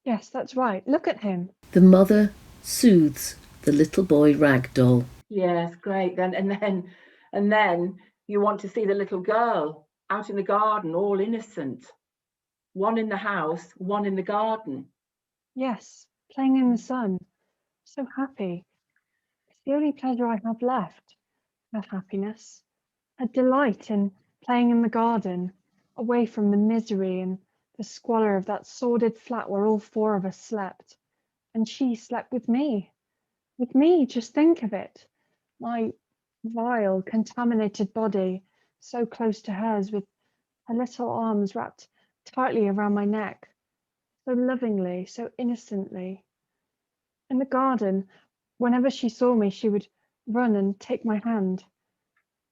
Speaker 11: Yes, that's right. Look at him.
Speaker 1: The mother soothes the little boy ragdoll.
Speaker 4: Yes, great. And then you want to see the little girl out in the garden, all innocent. One in the house, one in the garden.
Speaker 11: Yes, playing in the sun. So happy. It's the only pleasure I have left. A happiness. A delight in playing in the garden, away from the misery and the squalor of that sordid flat where all four of us slept. And she slept with me. With me, just think of it. My vile, contaminated body, so close to hers, with her little arms wrapped tightly around my neck, so lovingly, so innocently. In the garden, whenever she saw me, she would run and take my hand.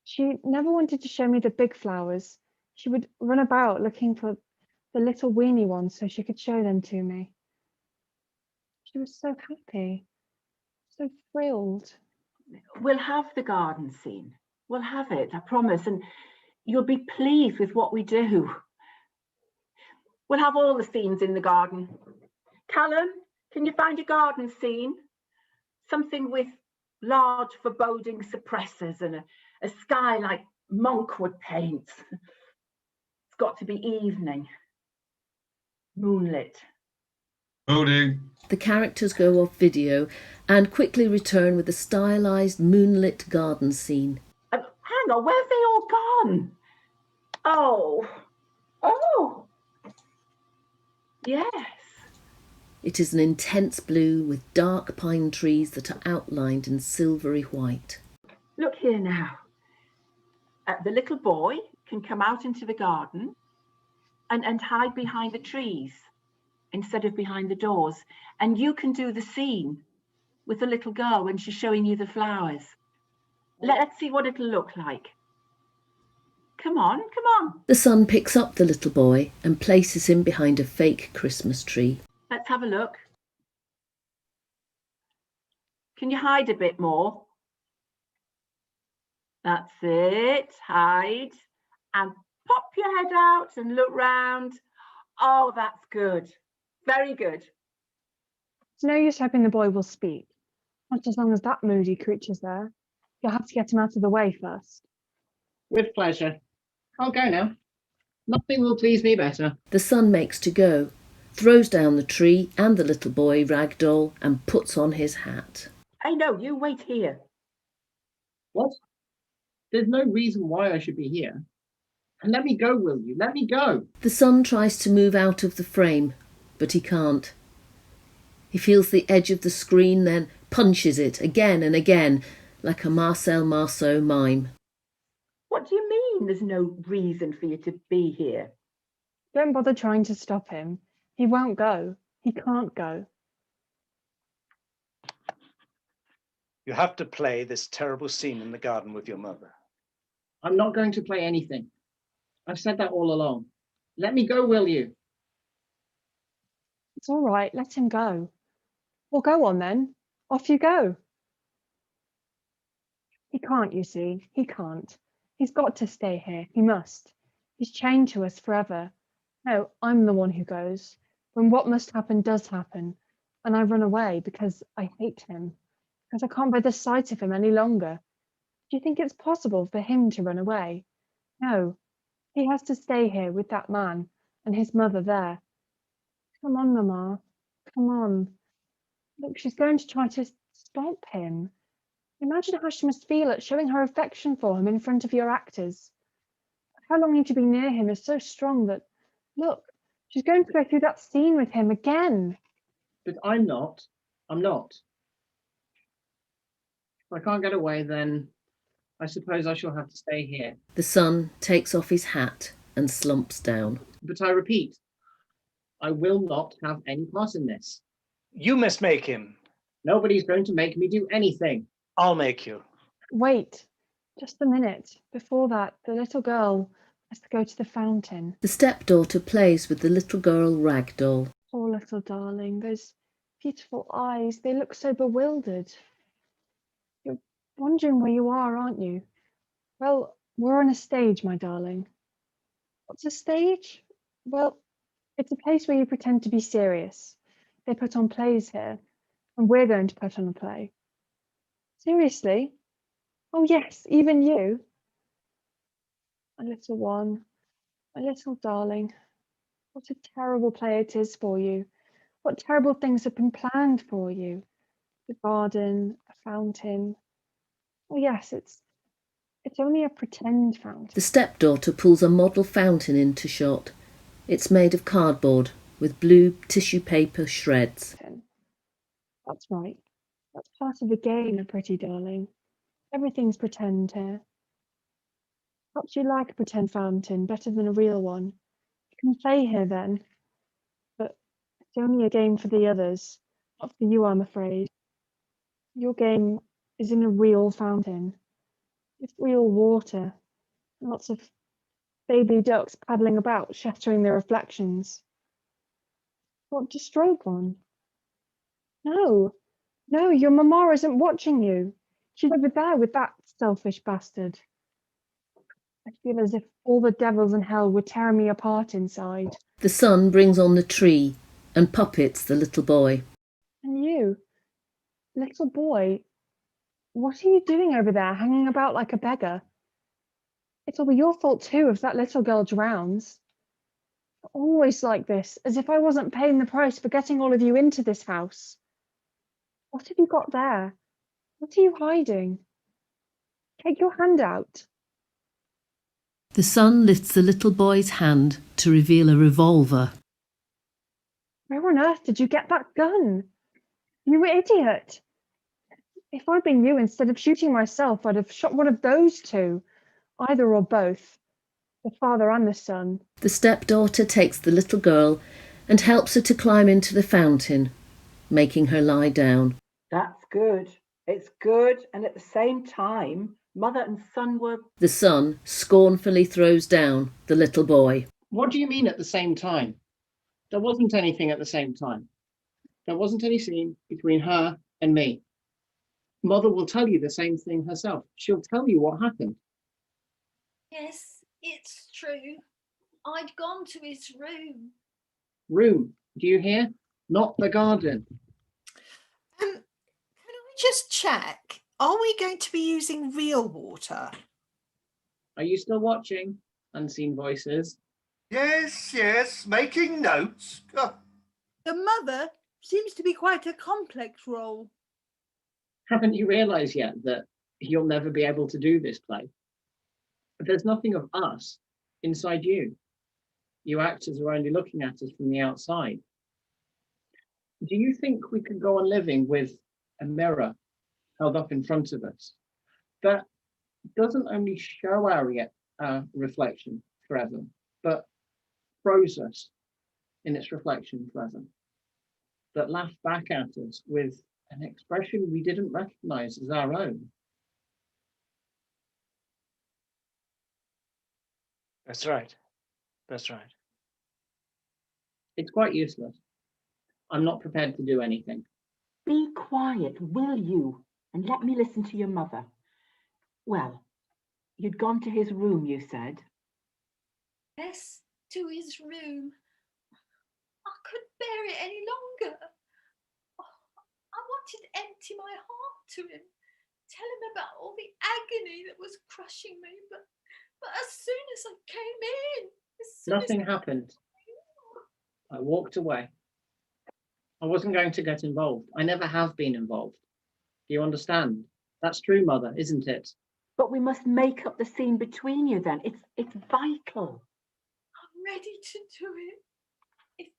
Speaker 11: She never wanted to show me the big flowers. She would run about looking for the little weeny ones so she could show them to me. She was so happy, so thrilled.
Speaker 4: We'll have the garden scene. We'll have it, I promise. And you'll be pleased with what we do. We'll have all the scenes in the garden. Callum, can you find a garden scene? Something with large foreboding suppressors and a sky like monk would paint. It's got to be evening, moonlit.
Speaker 2: Holding.
Speaker 1: The characters go off video and quickly return with a stylised moonlit garden scene.
Speaker 4: Hang on, where have they all gone? Oh, yes.
Speaker 1: It is an intense blue with dark pine trees that are outlined in silvery white.
Speaker 4: Look here now. The little boy can come out into the garden and hide behind the trees instead of behind the doors. And you can do the scene with the little girl when she's showing you the flowers. Let's see what it'll look like. Come on.
Speaker 1: The son picks up the little boy and places him behind a fake Christmas tree.
Speaker 4: Let's have a look. Can you hide a bit more? That's it. Hide. And pop your head out and look round. Oh, that's good. Very good.
Speaker 11: It's no use hoping the boy will speak. Not as long as that moody creature's there. You'll have to get him out of the way first.
Speaker 14: With pleasure. I'll go now. Nothing will please me better.
Speaker 1: The son makes to go, throws down the tree and the little boy ragdoll and puts on his hat.
Speaker 4: Hey, no, you wait here.
Speaker 14: What? There's no reason why I should be here. And let me go, will you? Let me go.
Speaker 1: The son tries to move out of the frame, but he can't. He feels the edge of the screen, then punches it again and again, like a Marcel Marceau mime.
Speaker 4: What do you mean there's no reason for you to be here?
Speaker 11: Don't bother trying to stop him. He won't go. He can't go.
Speaker 16: You have to play this terrible scene in the garden with your mother.
Speaker 14: I'm not going to play anything. I've said that all along. Let me go, will you?
Speaker 11: It's all right. Let him go. Well, go on then. Off you go. He can't, you see. He can't. He's got to stay here. He must. He's chained to us forever. No, I'm the one who goes. When what must happen does happen. And I run away because I hate him. Because I can't bear the sight of him any longer. Do you think it's possible for him to run away? No. He has to stay here with that man and his mother there. Come on, Mama. Come on. Look, she's going to try to stop him. Imagine how she must feel at showing her affection for him in front of your actors. Her longing to be near him is so strong that, look, she's going to go through that scene with him again.
Speaker 14: But I'm not. I'm not. If I can't get away, then I suppose I shall have to stay here.
Speaker 1: The son takes off his hat and slumps down.
Speaker 14: But I repeat, I will not have any part in this.
Speaker 16: You must make him.
Speaker 14: Nobody's going to make me do anything.
Speaker 16: I'll make you.
Speaker 11: Wait, just a minute. Before that, the little girl has to go to the fountain.
Speaker 1: The stepdaughter plays with the little girl ragdoll.
Speaker 11: Poor little darling, those beautiful eyes, they look so bewildered. You're wondering where you are, aren't you? Well, we're on a stage, my darling. What's a stage? Well, it's a place where you pretend to be serious. They put on plays here, and we're going to put on a play. Seriously? Oh yes, even you. My little one, my little darling. What a terrible play it is for you. What terrible things have been planned for you. The garden, a fountain. Oh yes, it's only a pretend fountain.
Speaker 1: The stepdaughter pulls a model fountain into shot. It's made of cardboard with blue tissue paper shreds.
Speaker 11: That's right. That's part of the game, a pretty darling. Everything's pretend here. Perhaps you like a pretend fountain better than a real one. You can play here then. But it's only a game for the others, not for you, I'm afraid. Your game is in a real fountain, with real water, and lots of baby ducks paddling about, shattering their reflections. Want to stroke one? No, your mama isn't watching you. She's over there with that selfish bastard. I feel as if all the devils in hell would tear me apart inside.
Speaker 1: The son brings on the tree and puppets the little boy.
Speaker 11: And you, little boy, what are you doing over there, hanging about like a beggar? It'll be your fault too if that little girl drowns. always like this, as if I wasn't paying the price for getting all of you into this house. What have you got there? What are you hiding? Take your hand out.
Speaker 1: The son lifts the little boy's hand to reveal a revolver.
Speaker 11: Where on earth did you get that gun? You idiot! If I'd been you, instead of shooting myself, I'd have shot one of those two. Either or both. The father and the son.
Speaker 1: The stepdaughter takes the little girl and helps her to climb into the fountain, making her lie down.
Speaker 4: That's good. It's good, and at the same time, mother and son were...
Speaker 1: The son scornfully throws down the little boy.
Speaker 14: What do you mean at the same time? There wasn't anything at the same time. There wasn't any scene between her and me. Mother will tell you the same thing herself. She'll tell you what happened.
Speaker 15: Yes, it's true. I'd gone to his room.
Speaker 14: Room, do you hear? Not the garden.
Speaker 9: Can I just check? Are we going to be using real water?
Speaker 14: Are you still watching? Unseen Voices.
Speaker 5: Yes, making notes. Oh.
Speaker 3: The mother seems to be quite a complex role.
Speaker 14: Haven't you realised yet that you'll never be able to do this play? But there's nothing of us inside you. You actors are only looking at us from the outside. Do you think we could go on living with a mirror held up in front of us that doesn't only show our reflection forever, but froze us in its reflection forever, that laughed back at us with an expression we didn't recognize as our own?
Speaker 16: That's right. That's right.
Speaker 14: It's quite useless. I'm not prepared to do anything.
Speaker 4: Be quiet, will you? And let me listen to your mother. Well, you'd gone to his room, you said.
Speaker 15: Yes, to his room. I couldn't bear it any longer. I wanted to empty my heart to him, tell him about all the agony that was crushing me, but as soon as I came in,
Speaker 14: Nothing happened. I walked away. I wasn't going to get involved. I never have been involved. Do you understand? That's true, Mother, isn't it?
Speaker 4: But we must make up the scene between you then. It's vital.
Speaker 15: I'm ready to do it. If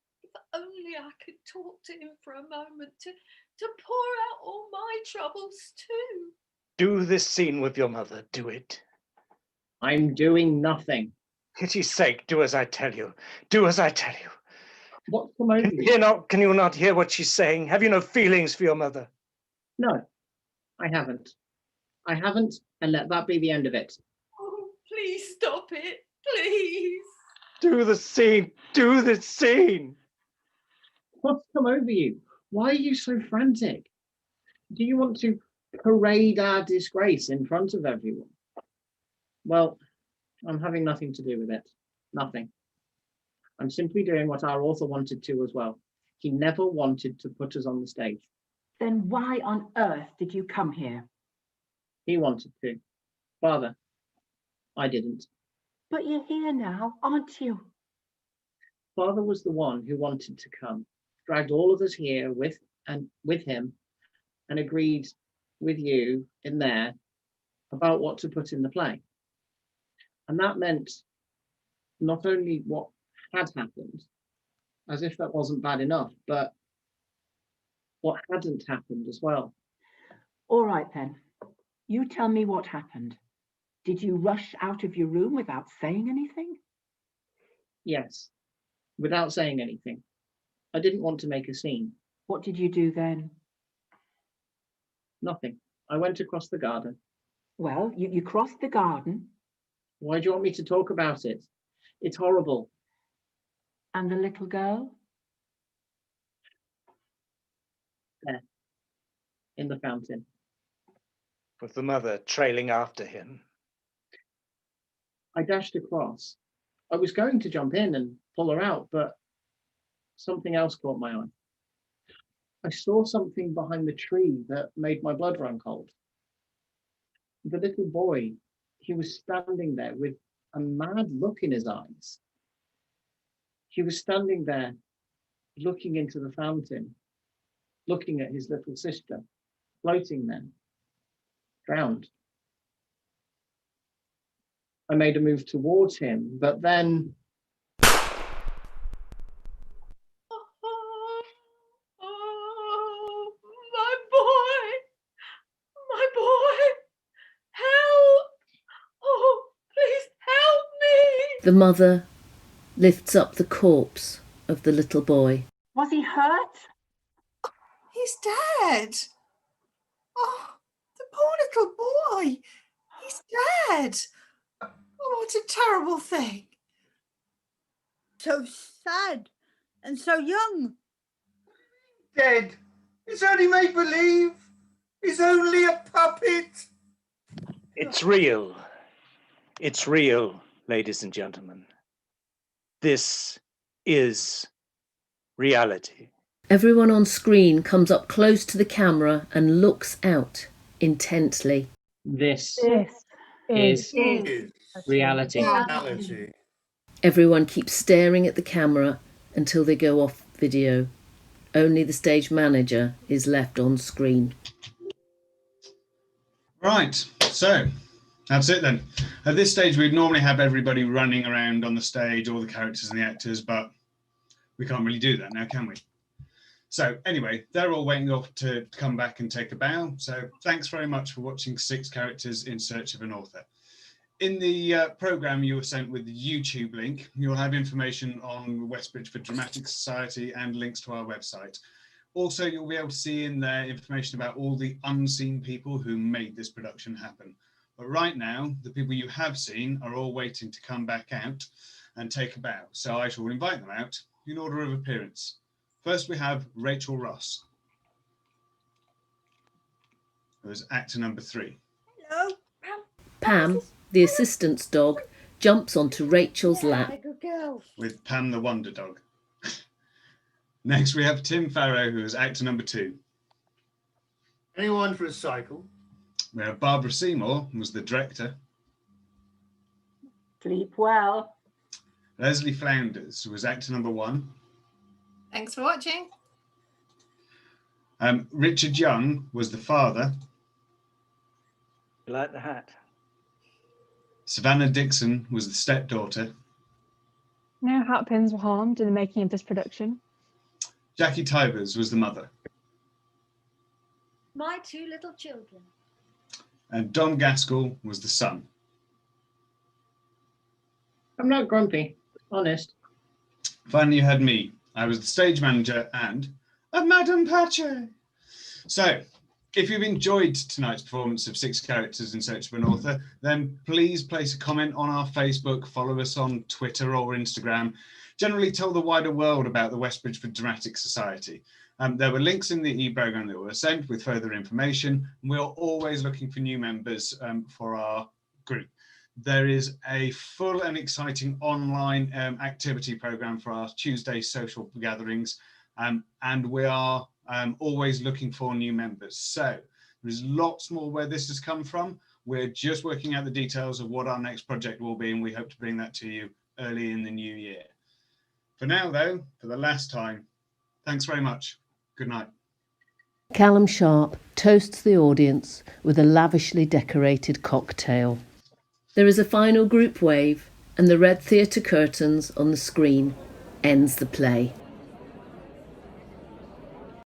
Speaker 15: only I could talk to him for a moment, to pour out all my troubles too.
Speaker 16: Do this scene with your mother. Do it.
Speaker 14: I'm doing nothing.
Speaker 16: Pity's sake, do as I tell you. Do as I tell you.
Speaker 14: What's come over you?
Speaker 16: Can you not hear what she's saying? Have you no feelings for your mother?
Speaker 14: No, I haven't. I haven't, and let that be the end of it.
Speaker 15: Oh, please stop it. Please.
Speaker 16: Do the scene. Do the scene.
Speaker 14: What's come over you? Why are you so frantic? Do you want to parade our disgrace in front of everyone? Well, I'm having nothing to do with it. Nothing. I'm simply doing what our author wanted to as well. He never wanted to put us on the stage.
Speaker 4: Then why on earth did you come here?
Speaker 14: He wanted to. Father, I didn't.
Speaker 4: But you're here now, aren't you?
Speaker 14: Father was the one who wanted to come, dragged all of us here with him, and agreed with you in there about what to put in the play. And that meant not only what had happened, as if that wasn't bad enough, but what hadn't happened as well.
Speaker 4: All right then, you tell me what happened. Did you rush out of your room without saying anything?
Speaker 14: Yes, without saying anything. I didn't want to make a scene.
Speaker 4: What did you do then?
Speaker 14: Nothing. I went across the garden.
Speaker 4: Well, you crossed the garden.
Speaker 14: Why do you want me to talk about it? It's horrible.
Speaker 4: And the little girl?
Speaker 14: There, in the fountain.
Speaker 16: With the mother trailing after him.
Speaker 14: I dashed across. I was going to jump in and pull her out, but something else caught my eye. I saw something behind the tree that made my blood run cold. The little boy, he was standing there with a mad look in his eyes. He was standing there, looking into the fountain, looking at his little sister, floating there, drowned. I made a move towards him, but then
Speaker 15: My boy! My boy! Help! Oh, please help me!
Speaker 1: The mother lifts up the corpse of the little boy.
Speaker 7: Was he hurt?
Speaker 9: He's dead. Oh, the poor little boy. He's dead. Oh, what a terrible thing.
Speaker 3: So sad and so young.
Speaker 5: Dead. It's only make-believe. He's only a puppet.
Speaker 16: It's real. It's real, ladies and gentlemen. This is reality.
Speaker 1: Everyone on screen comes up close to the camera and looks out intently.
Speaker 14: This
Speaker 7: is
Speaker 14: reality.
Speaker 1: Everyone keeps staring at the camera until they go off video. Only the stage manager is left on screen.
Speaker 2: Right, so that's it then. At this stage, we'd normally have everybody running around on the stage, all the characters and the actors, but we can't really do that now, can we? So anyway, they're all waiting off to come back and take a bow. So thanks very much for watching 6 Characters in Search of an Author. In the programme you were sent with the YouTube link, you'll have information on West Bridgford Dramatic Society and links to our website. Also, you'll be able to see in there information about all the unseen people who made this production happen. But right now, the people you have seen are all waiting to come back out and take a bow. So I shall invite them out in order of appearance. First, we have Rachel Ross, who is actor number 3.
Speaker 3: Hello.
Speaker 1: Pam, the assistant's dog, jumps onto Rachel's lap.
Speaker 3: Good girl.
Speaker 2: With Pam the Wonder Dog. Next, we have Tim Farrow, who is actor number 2.
Speaker 5: Anyone for a cycle?
Speaker 2: We have Barbara Seymour, who was the director.
Speaker 7: Sleep well.
Speaker 2: Leslie Flounders, who was actor number 1.
Speaker 9: Thanks for watching.
Speaker 2: Richard Young was the father.
Speaker 16: You like the hat?
Speaker 2: Savannah Dixon was the stepdaughter.
Speaker 11: No hatpins were harmed in the making of this production.
Speaker 2: Jackie Tybers was the mother.
Speaker 15: My 2 little children.
Speaker 2: And Don Gaskell was the son.
Speaker 14: I'm not grumpy, honest.
Speaker 2: Finally, you had me. I was the stage manager and a Madame Patche. So, if you've enjoyed tonight's performance of 6 Characters in Search of an Author, then please place a comment on our Facebook, follow us on Twitter or Instagram. Generally tell the wider world about the West Bridgford Dramatic Society. There were links in the e-programme that were sent with further information. We're always looking for new members for our group. There is a full and exciting online activity programme for our Tuesday social gatherings, and we are always looking for new members. So there's lots more where this has come from. We're just working out the details of what our next project will be, and we hope to bring that to you early in the new year. For now, though, for the last time, thanks very much. Good night.
Speaker 1: Callum Sharp toasts the audience with a lavishly decorated cocktail. There is a final group wave, and the red theatre curtains on the screen ends the play.